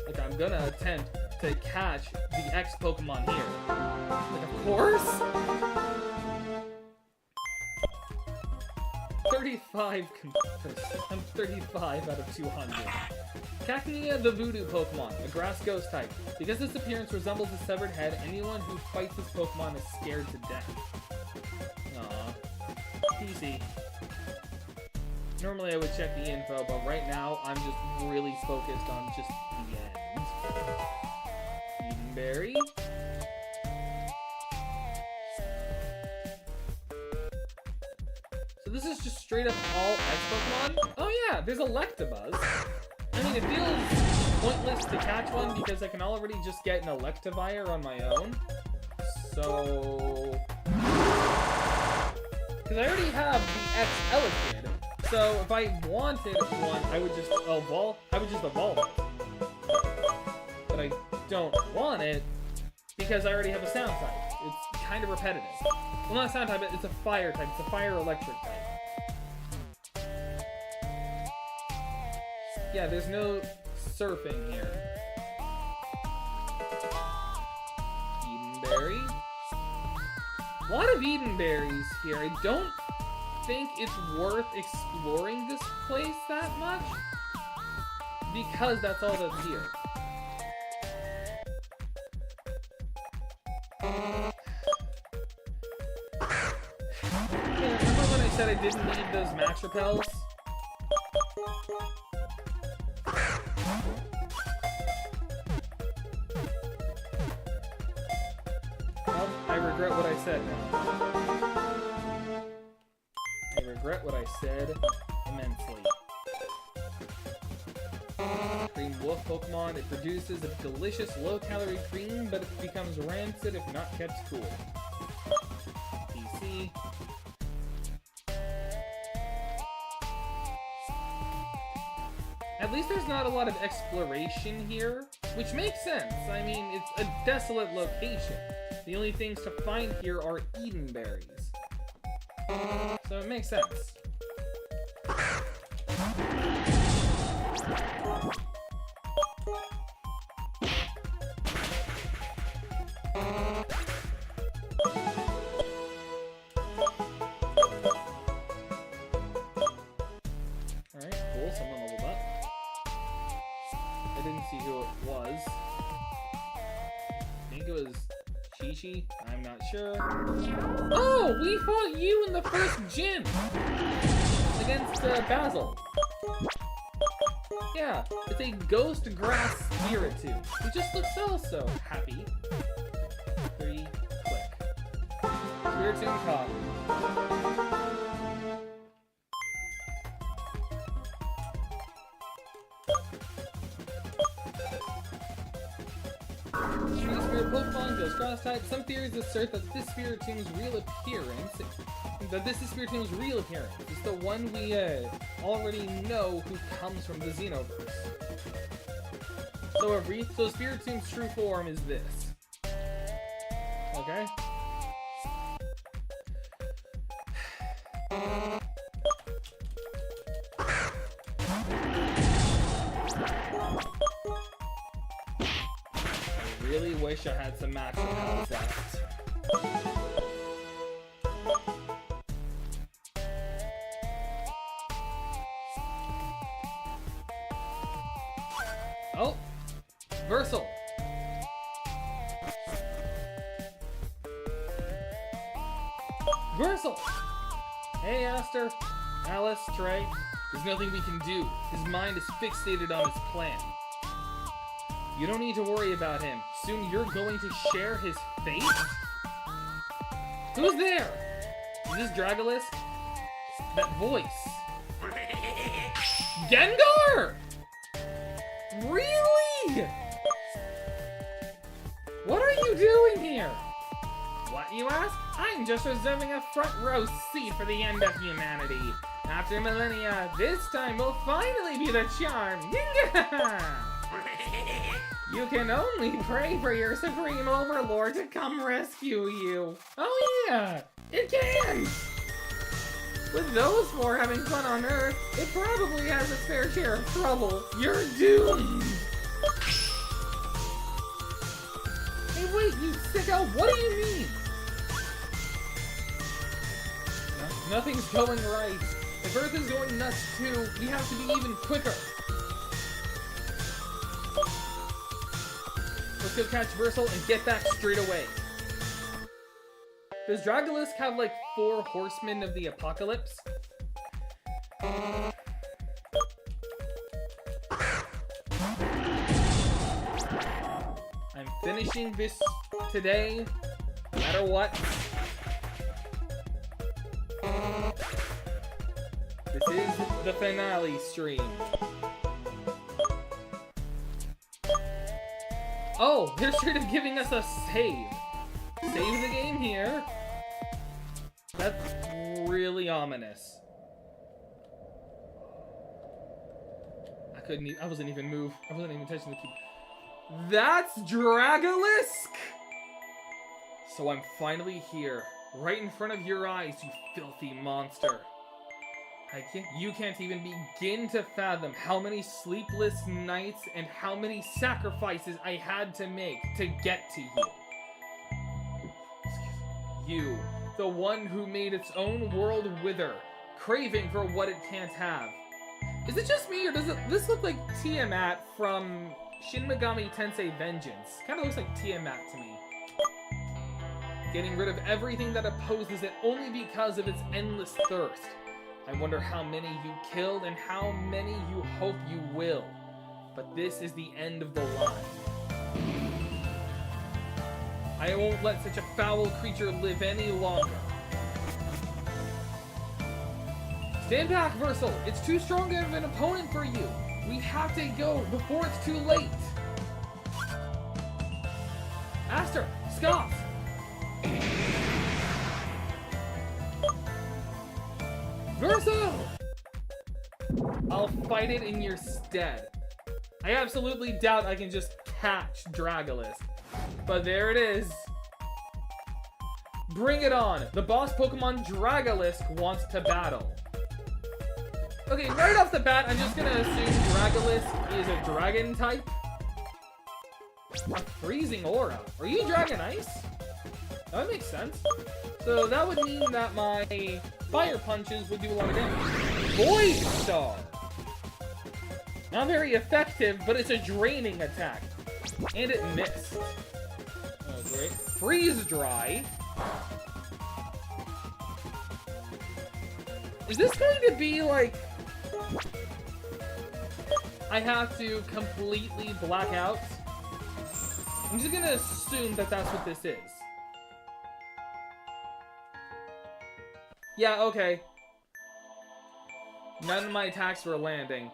Like, I'm gonna attempt to catch the X Pokemon here. Like, of course! 35 out of 200. Cacnea the Voodoo Pokemon, a grass ghost type. Because its appearance resembles a severed head, anyone who fights this Pokemon is scared to death. Aww. PC. Normally I would check the info, but right now I'm just really focused on just the end. Edenberry. So this is just straight up all X Pokemon? Oh yeah, there's Electabuzz. I mean, it feels pointless to catch one because I can already just get an Electivire on my own. So... Because I already have the X Elekid. So if I wanted one, I would just evolve it. But I don't want it because I already have a sound type. It's kind of repetitive. Well, not a sound type, it's a fire type. It's a fire-electric type. Yeah, there's no surfing here. Edenberry. A lot of Edenberries here. I don't think it's worth exploring this place that much because that's all that's here. Yeah, remember when I said I didn't need those max repels? Well, I regret what I said now. I regret what I said immensely. Cream Wolf Pokemon, it produces a delicious low-calorie cream, but it becomes rancid if not kept cool. PC. At least there's not a lot of exploration here, which makes sense. I mean, it's a desolate location. The only things to find here are Edenberries. So it makes sense. species? I'm not sure. Oh, we fought you in the first gym! Against Basil. Yeah, it's a ghost grass spirit too. He just looks so happy. 3, click. Spiritomb caught. Spirit Pokemon, Ghost Grass type. Some theories assert that this Spiritomb's real appearance is the one we already know who comes from the Xenoverse. So Spiritomb's true form is this. Okay? I really wish I had some matchup help that. Oh! Versal! Versal! Hey, Aster, Alice, Trey. There's nothing we can do. His mind is fixated on his plan. You don't need to worry about him. Soon you're going to share his fate? Who's there? Is this Dragolisk? That voice. Gengar! Really? What are you doing here? What, you ask? I'm just reserving a front row seat for the end of humanity. After millennia, this time will finally be the charm. You can only pray for your supreme overlord to come rescue you. Oh yeah, it can! With those four having fun on Earth, it probably has its fair share of trouble. You're doomed! Hey wait, you sicko, what do you mean? Nothing's going right. If Earth is going nuts too, we have to be even quicker. Let's go catch Versal and get back straight away. Does Dragolisk have like 4 horsemen of the apocalypse? I'm finishing this today, no matter what. This is the finale stream. Oh, they're straight up giving us a save. Save the game here. That's really ominous. I wasn't even moved. I wasn't even touching the key. That's Dragolisk? So I'm finally here, right in front of your eyes, you filthy monster. You can't even begin to fathom how many sleepless nights and how many sacrifices I had to make to get to you. You, the one who made its own world wither, craving for what it can't have. Is it just me, or does this look like Tiamat from Shin Megami Tensei Vengeance? Kinda looks like Tiamat to me. Getting rid of everything that opposes it only because of its endless thirst. I wonder how many you killed and how many you hope you will. But this is the end of the line. I won't let such a foul creature live any longer. Stand back, Versal! It's too strong of an opponent for you! We have to go before it's too late! Aster! Scoff! Verso! I'll fight it in your stead. I absolutely doubt I can just catch Dragolisk. But there it is. Bring it on! The boss Pokemon Dragolisk wants to battle. Okay, right off the bat, I'm just gonna assume Dragolisk is a dragon type. A freezing aura. Are you Dragon Ice? That makes sense. So that would mean that my fire punches would do a lot of damage. Void Star! Not very effective, but it's a draining attack. And it missed. Oh, great. freeze dry. Is this going to be like... I have to completely black out? I'm just gonna assume that that's what this is. Yeah, okay. None of my attacks were landing.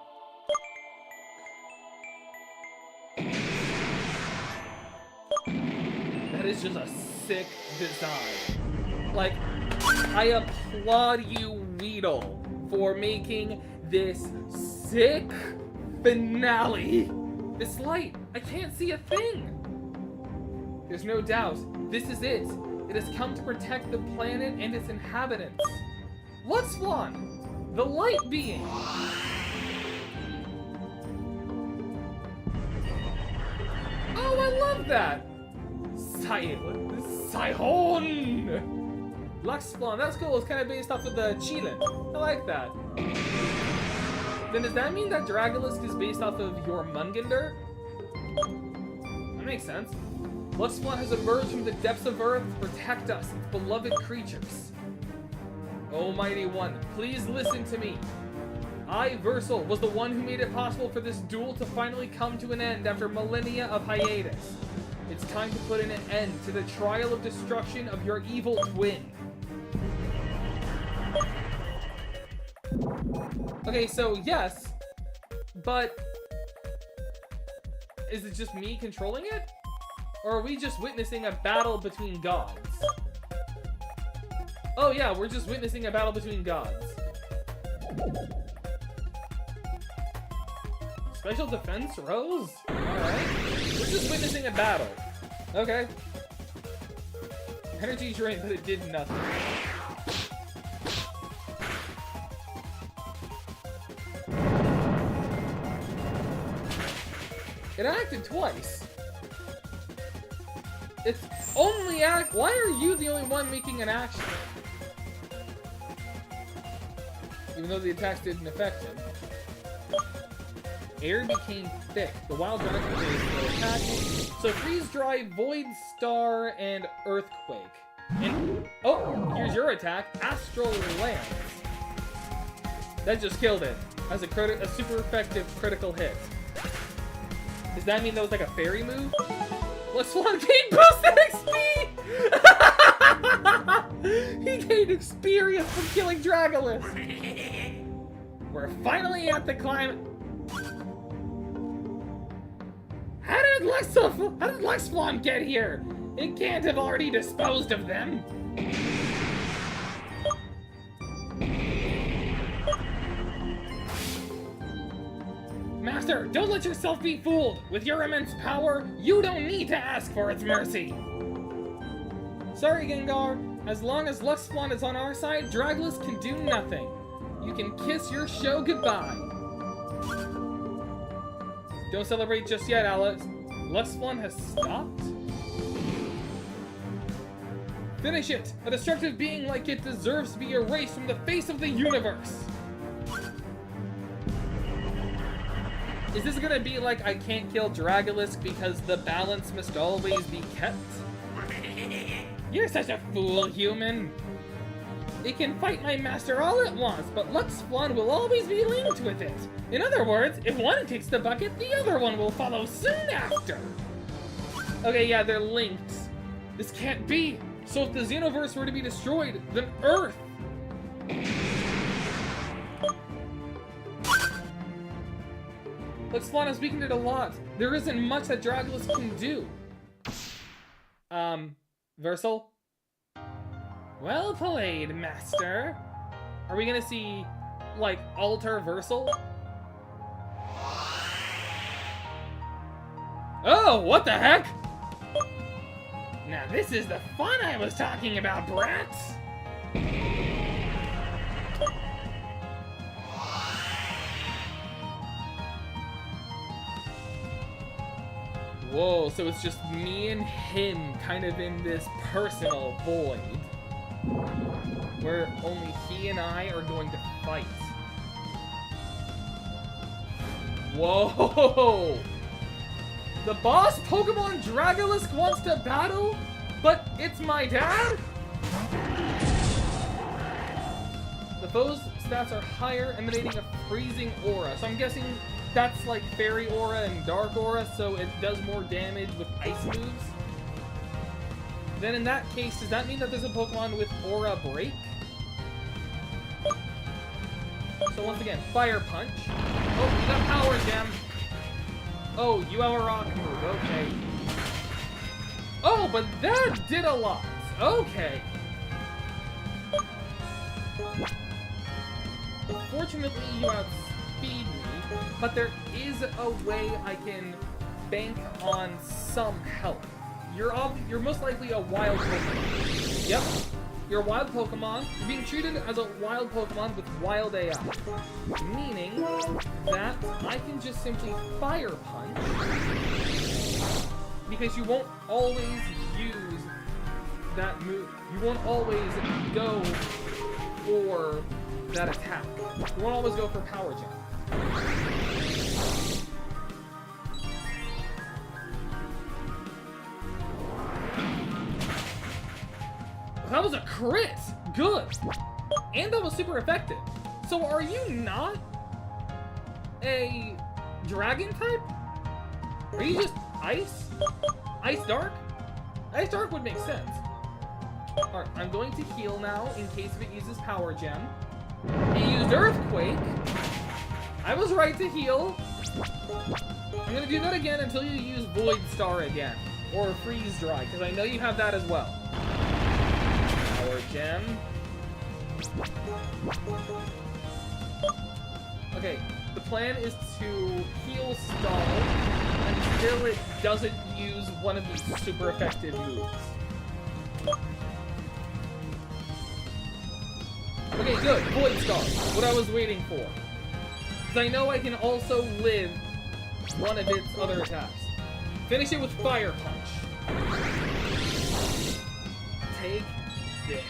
That is just a sick design. Like, I applaud you, Weedle, for making this sick finale. This light, I can't see a thing. There's no doubt, this is it. It has come to protect the planet and its inhabitants. Luxflon, the light being. Oh, I love that. Sihon! Luxflon, that's cool. It's kind of based off of the Chilin. I like that. Then does that mean that Dragolisk is based off of your Mungander? That makes sense. Luxflon has emerged from the depths of Earth to protect us, its beloved creatures. Almighty One, please listen to me. I, Versal, was the one who made it possible for this duel to finally come to an end after millennia of hiatus. It's time to put an end to the trial of destruction of your evil twin. Okay, so yes, but is it just me controlling it? Or are we just witnessing a battle between gods? Oh yeah, we're just witnessing a battle between gods. Special defense rose? Alright. We're just witnessing a battle. Okay. Energy drain, but it did nothing. It acted twice. It's only why are you the only one making an action? Even though the attacks didn't affect him. Air became thick. The wild dragon is still attacking. So freeze dry, void star, and earthquake. And oh, here's your attack, astral lance. That just killed it. That's a super effective critical hit. Does that mean that was like a fairy move? Luxflon gained boosted XP! He gained experience from killing Dragolisk! We're finally at the climate. How did Luxflon get here? It can't have already disposed of them. Master, don't let yourself be fooled! With your immense power, you don't need to ask for its mercy! Sorry, Gengar. As long as Luxflon is on our side, Dragolisk can do nothing. You can kiss your show goodbye. Don't celebrate just yet, Alex. Luxflon has stopped? Finish it! A destructive being like it deserves to be erased from the face of the universe! Is this gonna be like I can't kill Dragolisk because the balance must always be kept? You're such a fool, human! It can fight my master all at once, but Luxflon will always be linked with it. In other words, if one kicks the bucket, the other one will follow soon after. Okay, yeah, they're linked. This can't be! So if the Xenoverse were to be destroyed, then Earth... Luxflon has weakened it a lot. There isn't much that Dragolisk can do. Versal? Well played, Master. Are we gonna see, like, Alter Versal? Oh, what the heck? Now this is the fun I was talking about, brats! Whoa, so it's just me and him kind of in this personal void. Where only he and I are going to fight. Whoa! The boss Pokemon Dragolisk wants to battle? But it's my dad? The foe's stats are higher, emanating a freezing aura. So I'm guessing that's like fairy aura and dark aura, so it does more damage with ice moves. Then in that case, does that mean that there's a Pokemon with aura break? So once again, Fire Punch. Oh, you got Power Gem. Oh, you have a Rock move, okay. Oh, but that did a lot. Okay. Unfortunately, you outspeed me, but there is a way I can bank on some health. You're most likely a wild Pokemon. Yep, you're a wild Pokemon. You're being treated as a wild Pokemon with wild AI. Meaning that I can just simply Fire Punch, because you won't always use that move. You won't always go for that attack. You won't always go for Power Gem. That was a crit! Good! And that was super effective. So are you not a dragon type? Are you just ice? Ice dark? Ice dark would make sense. Alright, I'm going to heal now in case if it uses Power Gem. It used Earthquake. I was right to heal. I'm gonna do that again until you use Void Star again. Or Freeze Dry, because I know you have that as well. Power Gem. Okay, the plan is to heal Stall until it doesn't use one of these super effective moves. Okay, good. Void Star. What I was waiting for. Because I know I can also live one of its other attacks. Finish it with Fire Punch. Take this.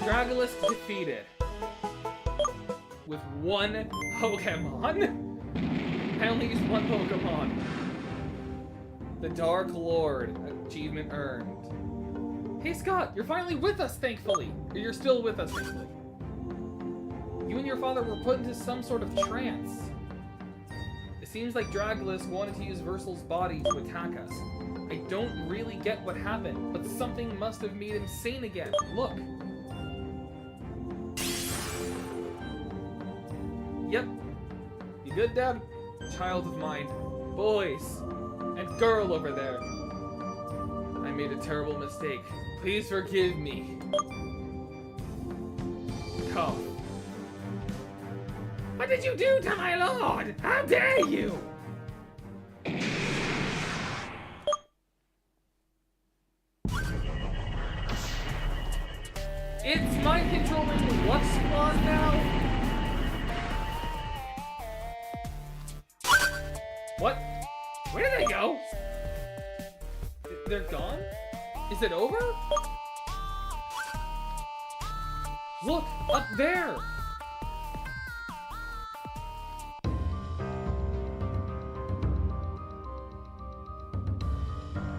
Dragolis defeated. With one Pokemon? I only used one Pokemon. The Dark Lord. Achievement earned. Hey Scott, you're finally with us, thankfully. Or you're still with us, thankfully. You and your father were put into some sort of trance. It seems like Dragolis wanted to use Versal's body to attack us. I don't really get what happened, but something must have made him sane again. Look. Yep. You good, Dad? Child of mine. Boys. And girl over there. I made a terrible mistake. Please forgive me. Come. What did you do to my lord? How dare you? It's mind controlling what squad now? What? Where did they go? They're gone? Is it over? Look, up there!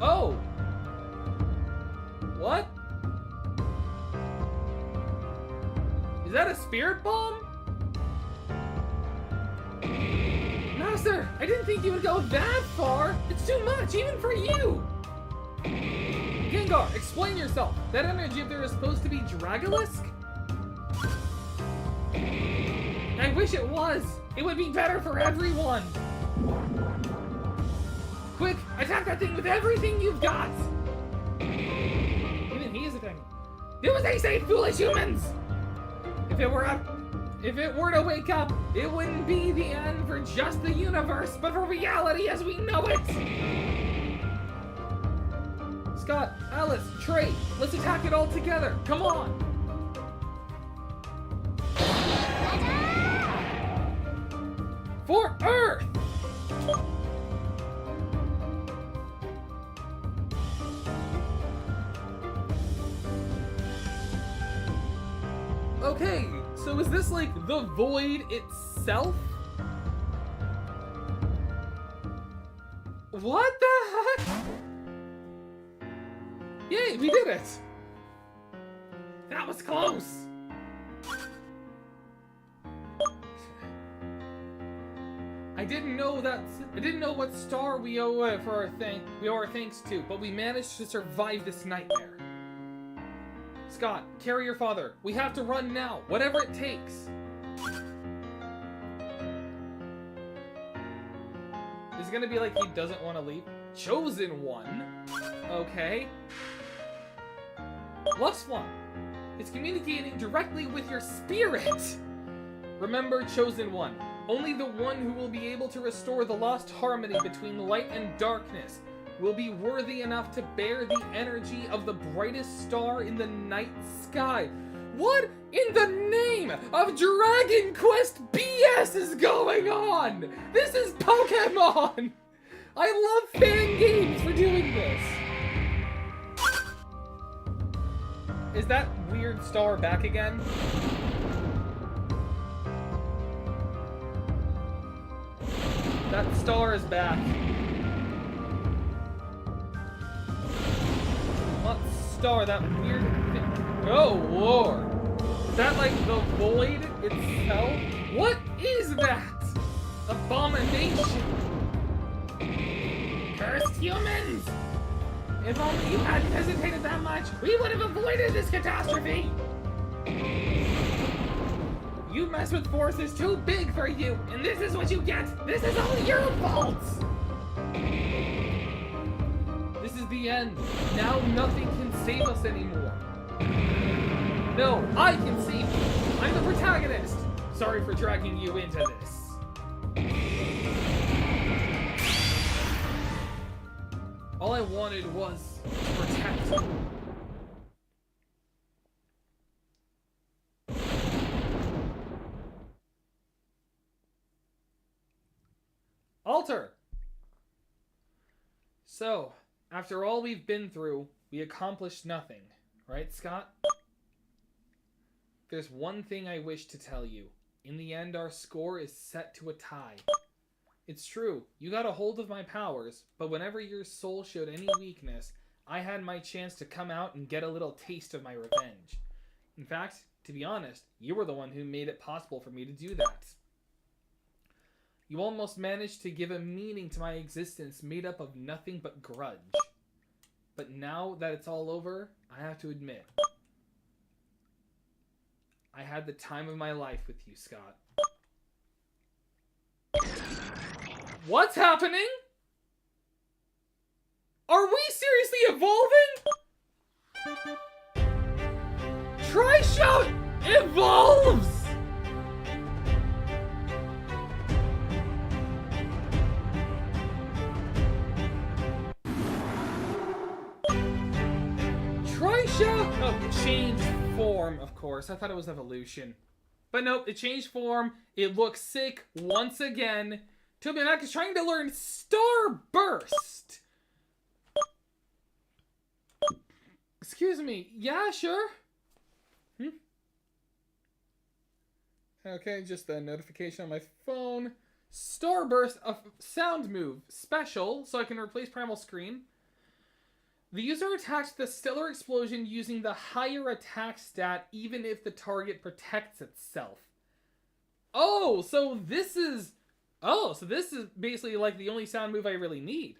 Oh! What? Is that a spirit bomb? Master, I didn't think you would go that far! It's too much, even for you! Gengar, explain yourself. That energy up there is supposed to be Dragolisk? I wish it was. It would be better for everyone. Quick, attack that thing with everything you've got. Even he is attacking. Do as they say, foolish humans. If it were to wake up, it wouldn't be the end for just the universe, but for reality as we know it. Scott, Alice, Trey, let's attack it all together. Come on. For Earth! Okay, so is this like the void itself? itself? What the heck? Yay, we did it! That was close! I didn't know what star we owe our thanks to, but we managed to survive this nightmare. Scott, carry your father. We have to run now, whatever it takes. Is it gonna be like he doesn't want to leave? Chosen one? Okay. Luxflung. It's communicating directly with your spirit! Remember, Chosen One. Only the one who will be able to restore the lost harmony between light and darkness will be worthy enough to bear the energy of the brightest star in the night sky. What in the name of Dragon Quest BS is going on? This is Pokemon! I love fan games for doing this. Is that weird star back again? That star is back. What star? That weird thing. Oh, Lord. Is that like the void itself? What is that? Abomination. Cursed humans! If only you hadn't hesitated that much, we would have avoided this catastrophe! You mess with forces too big for you, and this is what you get! This is all your fault! This is the end. Now nothing can save us anymore. No, I can save you! I'm the protagonist! Sorry for dragging you into this. All I wanted was to protect you. Alter! So, after all we've been through, we accomplished nothing. Right, Scott? There's one thing I wish to tell you. In the end, our score is set to a tie. It's true, you got a hold of my powers, but whenever your soul showed any weakness, I had my chance to come out and get a little taste of my revenge. In fact, to be honest, you were the one who made it possible for me to do that. You almost managed to give a meaning to my existence made up of nothing but grudge. But now that it's all over, I have to admit, I had the time of my life with you, Scott. What's happening? Are we seriously evolving? Tri-Shout evolves! Tri-Shout! Oh, changed form, of course. I thought it was evolution. But nope, it changed form. It looks sick once again. Tobymac is trying to learn Starburst. Excuse me. Yeah, sure. Okay, just a notification on my phone. Starburst, a sound move. Special, so I can replace Primal Scream. The user attacks the stellar explosion using the higher attack stat even if the target protects itself. Oh, so this is basically like the only sound move I really need.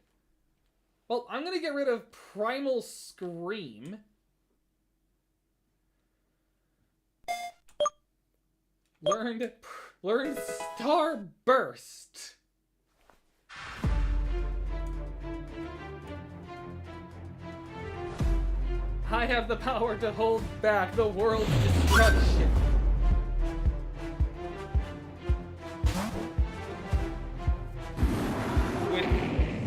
Well, I'm gonna get rid of Primal Scream. Learn Starburst. I have the power to hold back the world's destruction. With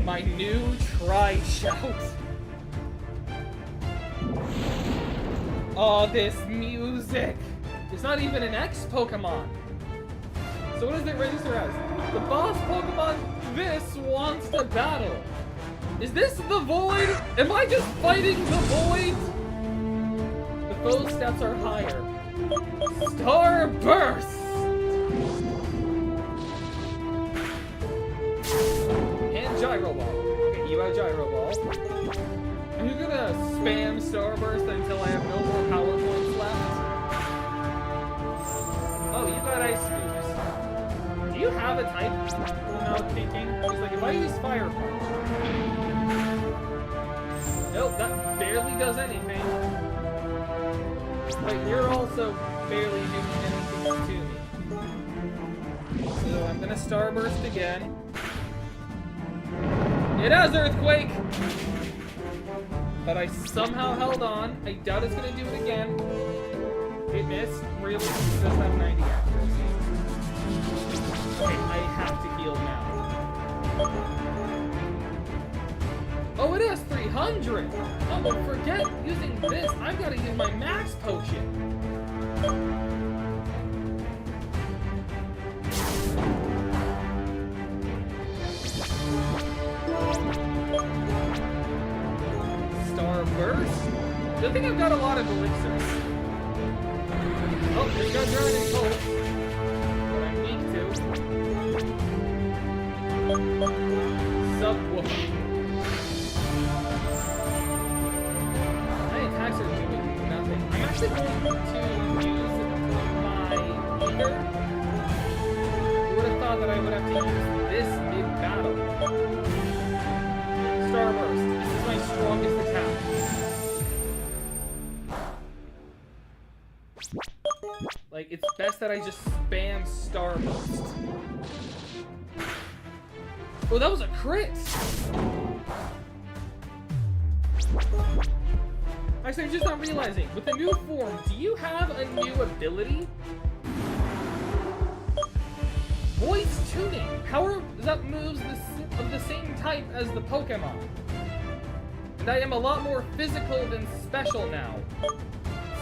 my new Tri-Shout. Oh, this music. It's not even an X Pokemon. So what does it register as? The boss Pokemon this wants to battle. Is this the Void? Am I just fighting the Void? The foe stats are higher. Starburst! Gyro Ball. Okay, you have Gyro Ball. I'm just gonna spam Starburst until I have no more power points left. Oh, you got Ice Scoops. Do you have a type? No, thinking. It's like, if I use Fire Punch. Nope, that barely does anything. But you're also barely doing anything to me. So I'm gonna Starburst again. It has Earthquake! But I somehow held on. I doubt it's gonna do it again. It missed. Really? It doesn't have 90 accuracy. Okay, I have to heal now. Oh, it has 300! Oh, but forget using this. I've got to use my Max Potion. Starburst? I think I've got a lot of elixirs. Oh, it's got Dragon Pulse. What I'm weak to. Subwoof. My attacks are doing nothing. I'm actually going to use my Ether. Who would have thought that I would have to use this mid-battle? Starburst. This is my strongest attack. Like, it's best that I just spam Starburst. Oh, that was a crit! Actually, I'm just not realizing. With the new form, do you have a new ability? Voice Tuning! Power that moves of the same type as the Pokemon. And I am a lot more physical than special now.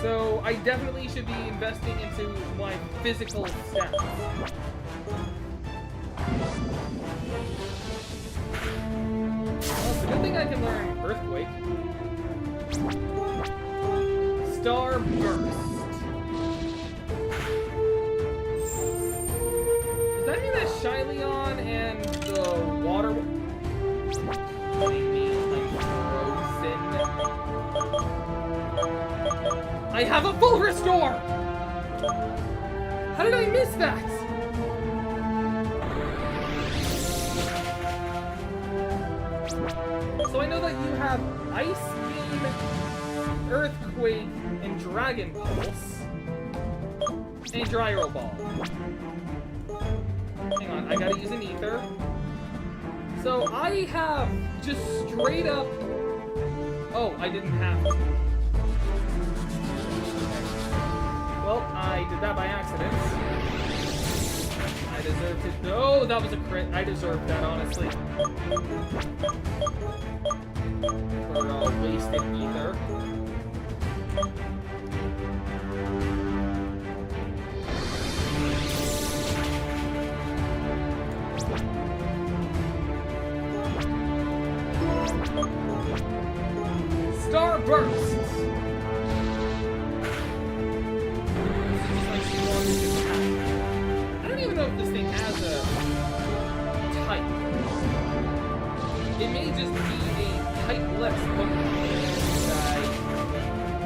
So I definitely should be investing into my physical stats. Well, it's a good thing I can learn Earthquake. Starburst. Does that mean that Shyleon and the water... I mean, like, frozen... I have a full restore! How did I miss that? So I know that you have Ice Beam, Earthquake, and Dragon Pulse, and Gyro Ball. Hang on, I gotta use an Ether. So I have just straight up... Oh, I didn't have to. Well, I did that by accident. I deserved it. No, that was a crit. I deserved that, honestly. For wasted ether. Starburst! I don't even know if this thing has a type. It may just be a type-less Pokemon.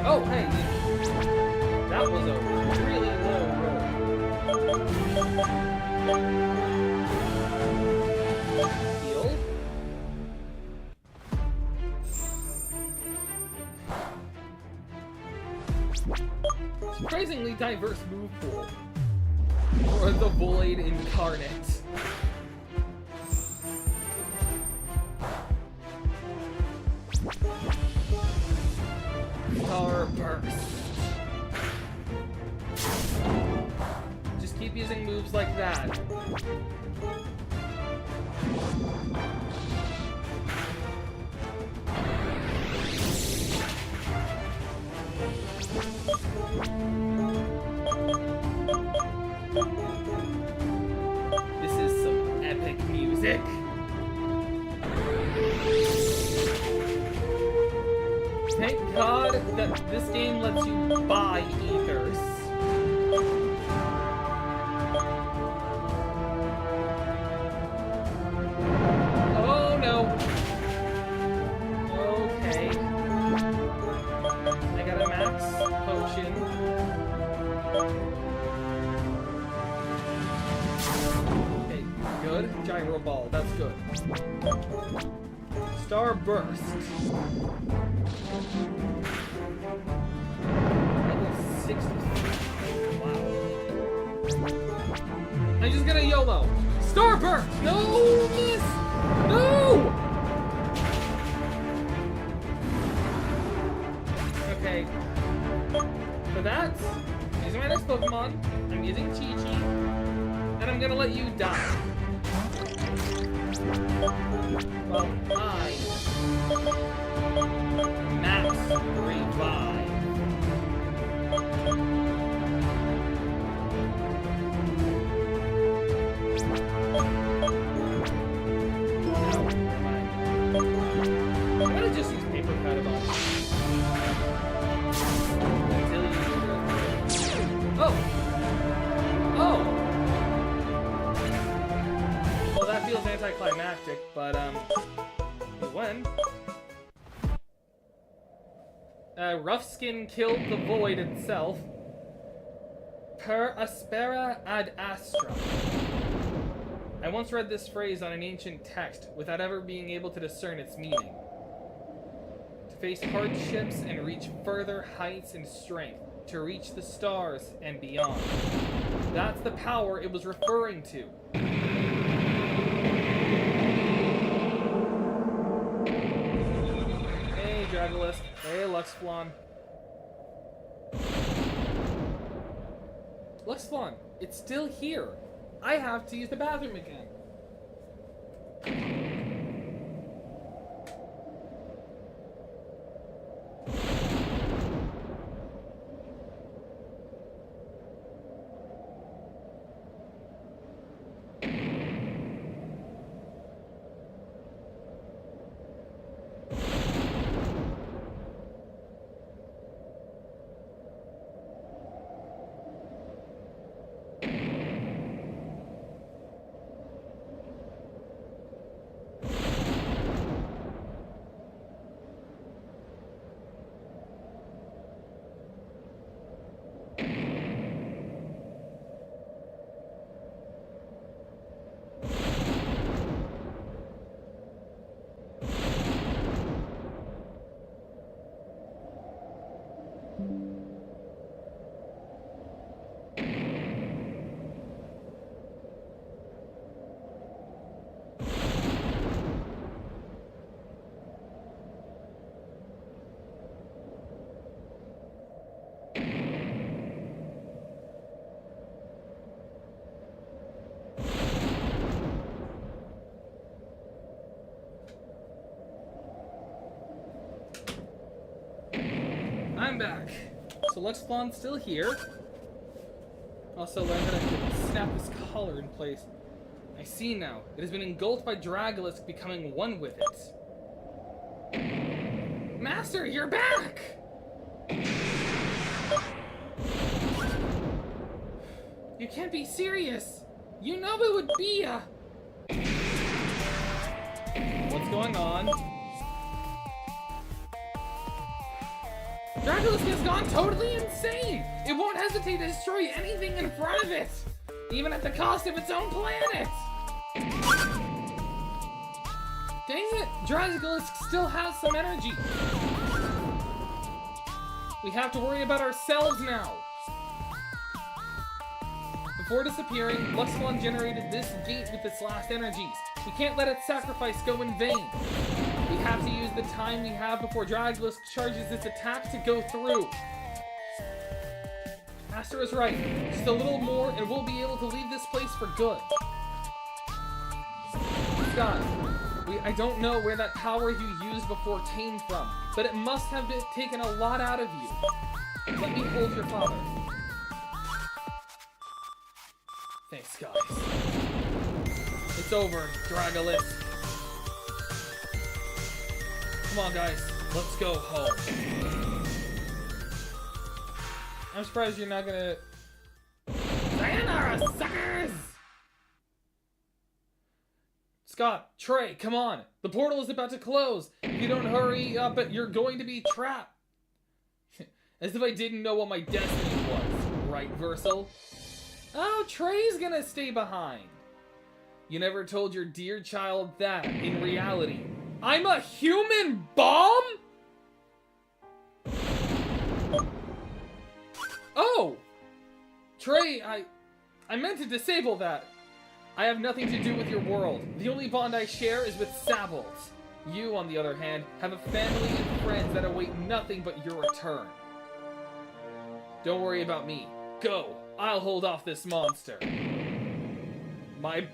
Oh, hey! That was a really low roll. Heal. Surprisingly diverse move pool. Or the Void Incarnate. Starburst. Just keep using moves like that. This is some epic music. Thank God that this game lets you buy ethers. Oh no! gyro ball. That's good. Star burst. Level 60. Wow. I'm just gonna YOLO. Star burst. No, miss. No. Okay. For that, using my next Pokemon, I'm using Chi-Chi, and I'm gonna let you die. Well, I max revive. I'm gonna just use paper cut a bunch. Oh! Oh! Well, that feels anticlimactic, but, when? Rough Skin killed the Void itself. Per aspera ad astra. I once read this phrase on an ancient text without ever being able to discern its meaning. To face hardships and reach further heights in strength. To reach the stars and beyond. That's the power it was referring to. Hey, Dragolist. Hey, Luxflon. Luxflon, it's still here. I have to use the bathroom again. I'm back. So Luxflon's still here. Also learned that I could snap this collar in place. I see now. It has been engulfed by Dragolisk, becoming one with it. Master, you're back! You can't be serious! You know it would be a... What's going on? Dragolisk has gone totally insane! It won't hesitate to destroy anything in front of it! Even at the cost of its own planet! Dang it! Dragolisk still has some energy! We have to worry about ourselves now! Before disappearing, Luxflon generated this gate with its last energies. We can't let its sacrifice go in vain. We have to use the time we have before Dragolisk charges its attack to go through. Master is right. Just a little more and we'll be able to leave this place for good. Scott, I don't know where that power you used before came from, but it must have taken a lot out of you. Let me hold your father. Thanks, guys. It's over, Dragolisk. Come on, guys. Let's go home. I'm surprised you're not gonna... Sayonara, suckers! Scott, Trey, come on. The portal is about to close. If you don't hurry up, you're going to be trapped. As if I didn't know what my destiny was. Right, Versal? Oh, Trey's gonna stay behind. You never told your dear child that, in reality, I'm a human bomb? Oh! Trey, I meant to disable that. I have nothing to do with your world. The only bond I share is with Sabolds. You, on the other hand, have a family and friends that await nothing but your return. Don't worry about me. Go. I'll hold off this monster.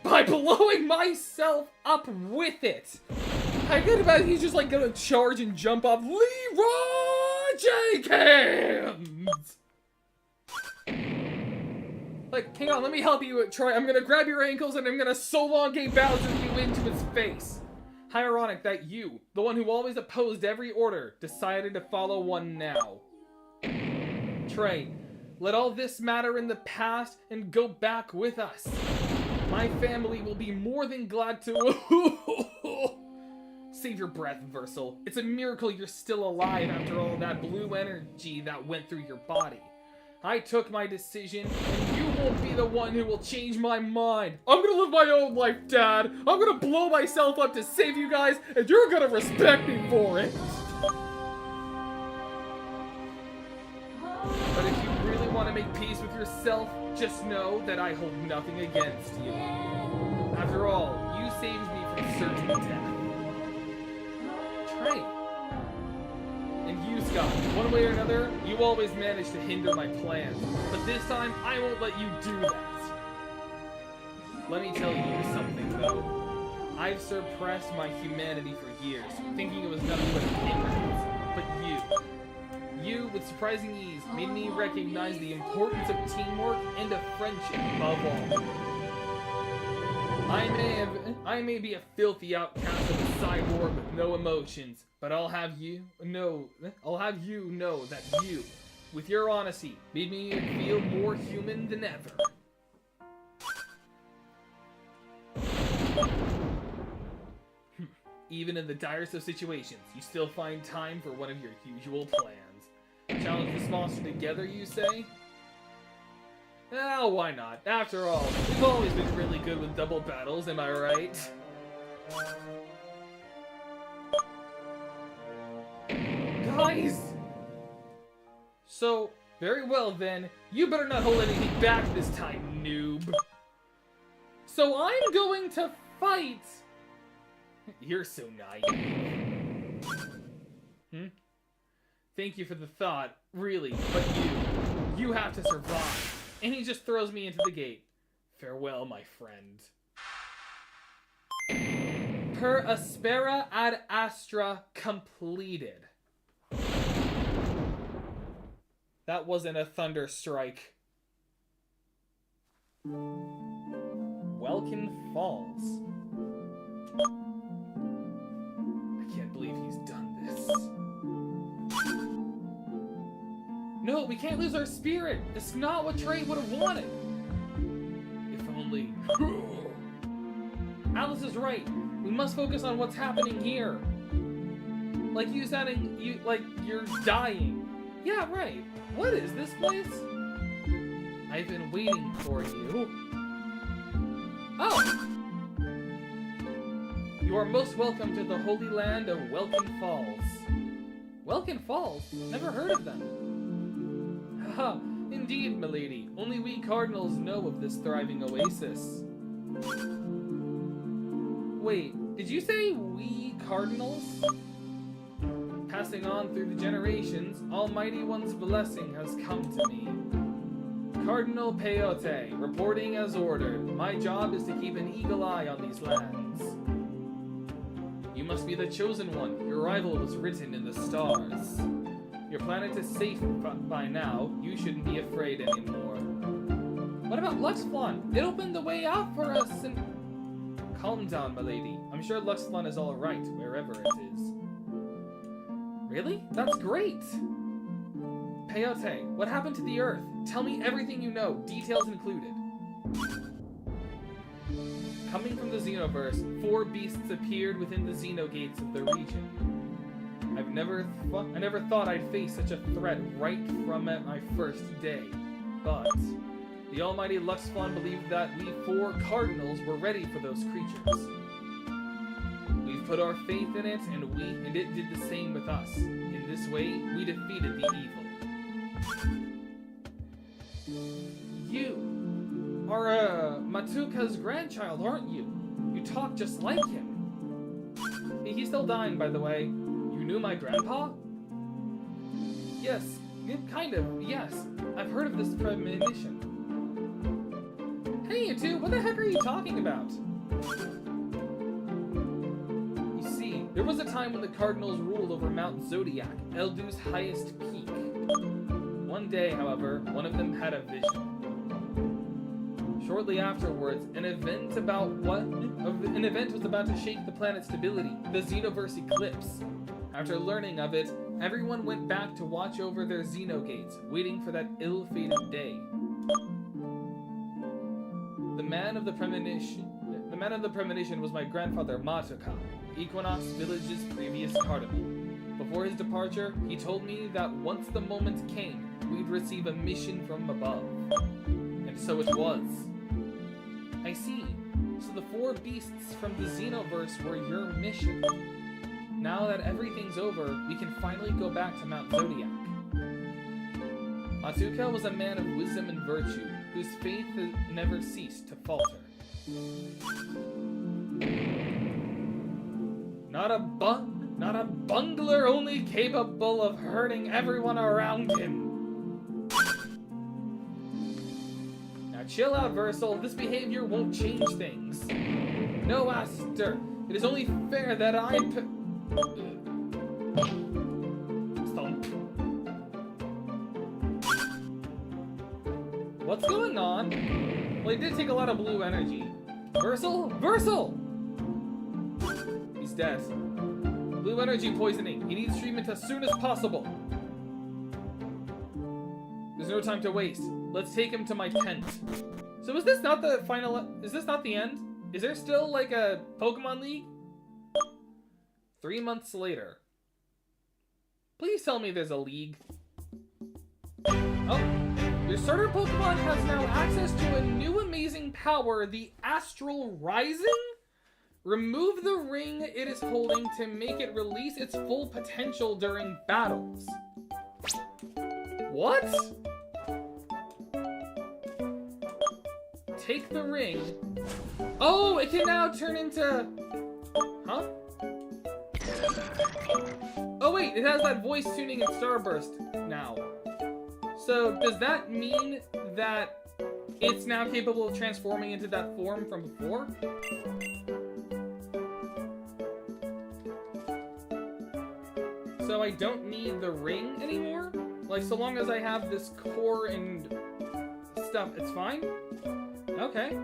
By blowing myself up with it. I could imagine he's just like gonna charge and jump off Leroy Jenkins. Like, hang on, let me help you, Troy. I'm gonna grab your ankles and I'm gonna Solongate Bowser you into his face. How ironic that you, the one who always opposed every order, decided to follow one now. Trey, let all this matter in the past and go back with us. My family will be more than glad to... Save your breath, Versal. It's a miracle you're still alive after all that blue energy that went through your body. I took my decision, and you won't be the one who will change my mind. I'm gonna live my own life, Dad. I'm gonna blow myself up to save you guys, and you're gonna respect me for it. But if you really want to make peace with yourself, just know that I hold nothing against you. After all, you saved me from certain death. Trey. And you, Scott, one way or another, you always manage to hinder my plans. But this time, I won't let you do that. Let me tell you something, though. I've suppressed my humanity for years, thinking it was nothing but ignorance. But you, with surprising ease, made me recognize the importance of teamwork and of friendship above all. I may be a filthy outcast of a cyborg with no emotions, but I'll have you know that you, with your honesty, made me feel more human than ever. Even in the direst of situations, you still find time for one of your usual plans. Challenge this monster together, you say? Oh, why not? After all, we've always been really good with double battles, am I right? Guys! So, very well then, you better not hold anything back this time, noob. So I'm going to fight... You're so naive. Thank you for the thought, really, but you have to survive. And he just throws me into the gate. Farewell, my friend. Per aspera ad astra completed. That wasn't a thunder strike. Welkin Falls. I can't believe he's done this. No, we can't lose our spirit. It's not what Trey would have wanted. If only. Alice is right. We must focus on what's happening here. Like you sounding, like you're dying. Yeah, right. What is this place? I've been waiting for you. Oh! You are most welcome to the holy land of Welkin Falls. Welkin Falls? Never heard of them. Haha, indeed, milady. Only we cardinals know of this thriving oasis. Wait, did you say we cardinals? Passing on through the generations, Almighty One's blessing has come to me. Cardinal Peyote, reporting as ordered. My job is to keep an eagle eye on these lands. You must be the chosen one. Your arrival was written in the stars. Your planet is safe by now. You shouldn't be afraid anymore. What about Luxflon? It opened the way out for us and... Calm down, milady. I'm sure Luxflon is alright, wherever it is. Really? That's great! Peyote, what happened to the Earth? Tell me everything you know, details included. Coming from the Xenoverse, 4 beasts appeared within the Xenogates of the region. I never thought I'd face such a threat right from my first day, but the The almighty Luxflon believed that we 4 cardinals were ready for those creatures. We've put our faith in it, and it did the same with us. In this way, we defeated the evil. You are Matuka's grandchild, aren't you? You talk just like him. He's still dying, by the way. You knew my grandpa? Yes, kind of, yes. I've heard of this premonition. Hey, you two, what the heck are you talking about? You see, there was a time when the Cardinals ruled over Mount Zodiac, Eldu's highest peak. One day, however, one of them had a vision. Shortly afterwards, an event was about to shake the planet's stability, the Xenoverse eclipse. After learning of it, everyone went back to watch over their Xenogates, waiting for that ill-fated day. The man of the premonition was my grandfather Matuka, Equinox Village's previous cardinal. Before his departure, he told me that once the moment came, we'd receive a mission from above. And so it was. I see. So the 4 beasts from the Xenoverse were your mission. Now that everything's over, we can finally go back to Mount Zodiac. Matuka was a man of wisdom and virtue, whose faith never ceased to falter. Not a bungler only capable of hurting everyone around him. Now chill out, Versal. This behavior won't change things. No, Aster. It is only fair that I Thump. What's going on? Well, he did take a lot of blue energy. Versal? Versal! He's dead. Blue energy poisoning. He needs treatment as soon as possible. There's no time to waste. Let's take him to my tent. So is this not the final... Is this not the end? Is there still, like, a Pokemon League? 3 months later. Please tell me there's a league. Oh. Your starter Pokemon has now access to a new amazing power, the Astral Rising? Remove the ring it is holding to make it release its full potential during battles. What? Take the ring. Oh, it can now turn into... Huh? Oh wait, it has that voice tuning in Starburst now. So, does that mean that it's now capable of transforming into that form from before? So I don't need the ring anymore? Like, so long as I have this core and stuff, it's fine? Okay.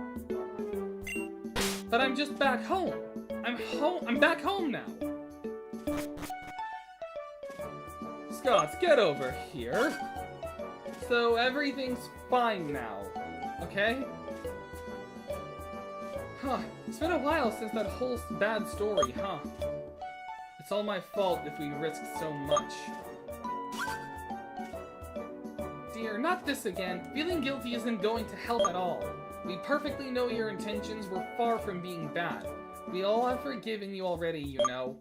But I'm just back home. I'm back home now. Scott, get over here. So everything's fine now, okay? Huh, it's been a while since that whole bad story, huh? It's all my fault if we risked so much. Dear, not this again. Feeling guilty isn't going to help at all. We perfectly know your intentions were far from being bad. We all have forgiven you already, you know.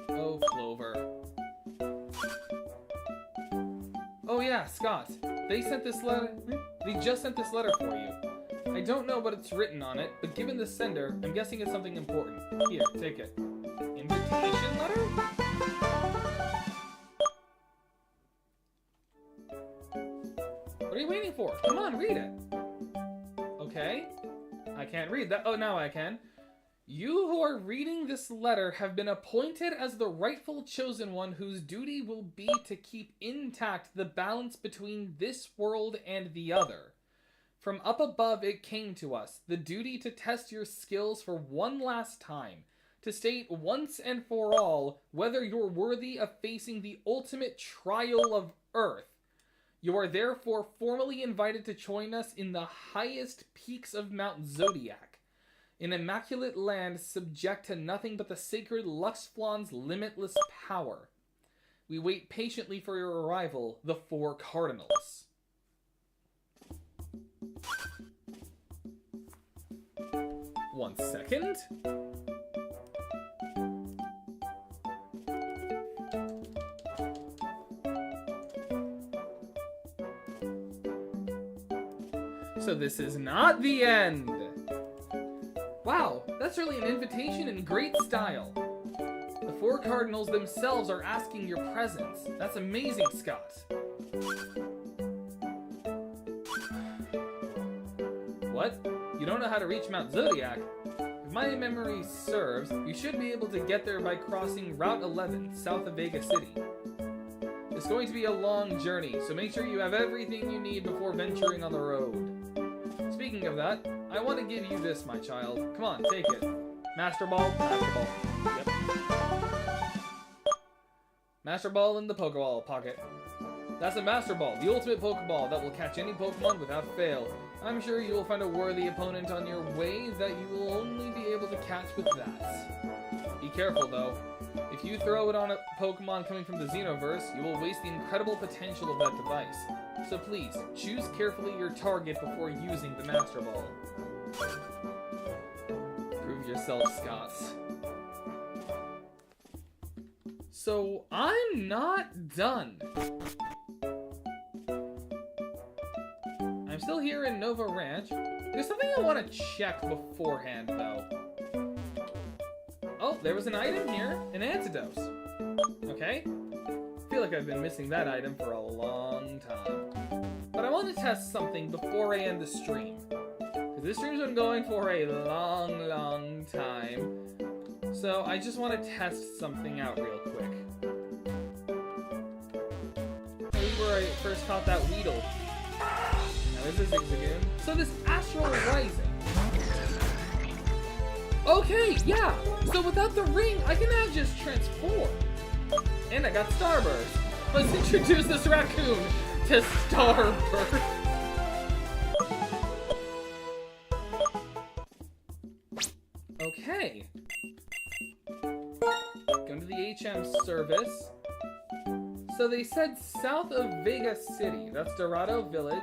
Oh, Clover. Oh yeah, Scott. They just sent this letter for you. I don't know what it's written on it, but given the sender, I'm guessing it's something important. Here, take it. Invitation letter? What are you waiting for? Come on, read it. Okay. I can't read that. Oh, now I can. You who are reading this letter have been appointed as the rightful chosen one whose duty will be to keep intact the balance between this world and the other. From up above it came to us, the duty to test your skills for one last time, to state once and for all whether you're worthy of facing the ultimate trial of Earth. You are therefore formally invited to join us in the highest peaks of Mount Zodiac, an immaculate land subject to nothing but the sacred Luxflon's limitless power. We wait patiently for your arrival, the 4 cardinals. 1 second. So this is not the end. Wow, that's really an invitation in great style. The 4 cardinals themselves are asking your presence. That's amazing, Scott. What? You don't know how to reach Mount Zodiac? If my memory serves, you should be able to get there by crossing Route 11, south of Vega City. It's going to be a long journey, so make sure you have everything you need before venturing on the road. Speaking of that, I want to give you this, my child. Come on, take it. Master Ball, Master Ball. Yep. Master Ball in the Pokeball pocket. That's a Master Ball, the ultimate Pokeball that will catch any Pokemon without fail. I'm sure you will find a worthy opponent on your way that you will only be able to catch with that. Be careful, though. If you throw it on a Pokemon coming from the Xenoverse, you will waste the incredible potential of that device. So please, choose carefully your target before using the Master Ball. Prove yourself, Scott. So, I'm not done. I'm still here in Nova Ranch. There's something I want to check beforehand, though. Oh, there was an item here, an antidote. Okay. I feel like I've been missing that item for a long time. But I want to test something before I end the stream. Because this stream's been going for a long time. So I just want to test something out real quick. This is where I first caught that Weedle. Now there's a Zigzagoon. So this Astral Rising. Okay, yeah! So without the ring, I can now just transform. And I got Starburst. Let's introduce this raccoon to Starburst. Okay. Going to the HM service. So they said south of Vega City. That's Dorado Village,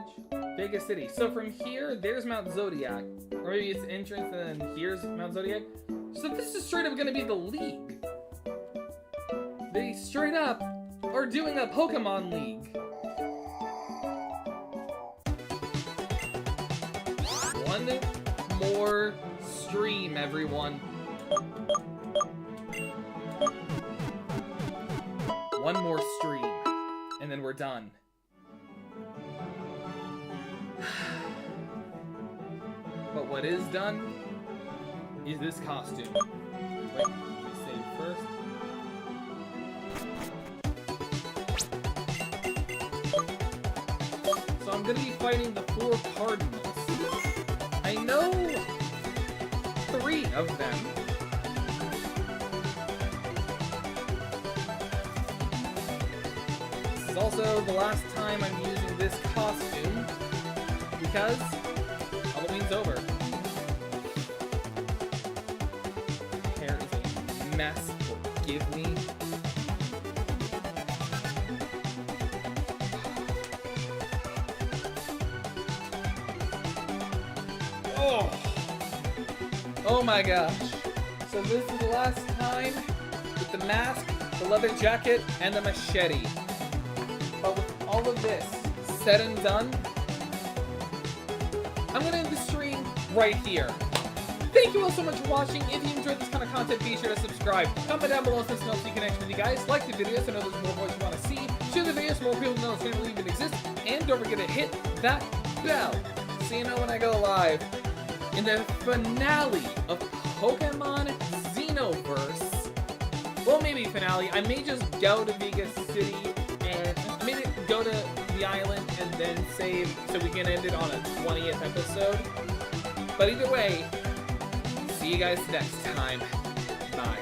Vega City. So from here, there's Mount Zodiac. Or maybe it's entrance and then here's Mount Zodiac. So this is straight up going to be the League. They straight up are doing a Pokemon League. One more stream, everyone. One more stream, and then we're done. But what is done is this costume. Wait, let me save first. So I'm gonna be fighting the 4 Cardinals. I know 3 of them. This is also the last time I'm using this costume because Halloween's over. Hair is a mess, forgive me. Oh my gosh. So this is the last time with the mask, the leather jacket, and the machete. But with all of this said and done, I'm gonna end the stream right here. Thank you all so much for watching. If you enjoyed this kind of content, be sure to subscribe. Comment down below so I can connect with you guys. Like the video so I know there's more what you want to see. Share the video so more people know it's going to even exist. And don't forget to hit that bell so you know when I go live. In the finale of Pokemon Xenoverse. Well, maybe finale. I may just go to Vega City and I may go to the island and then save so we can end it on a 20th episode. But either way, see you guys next time. Bye.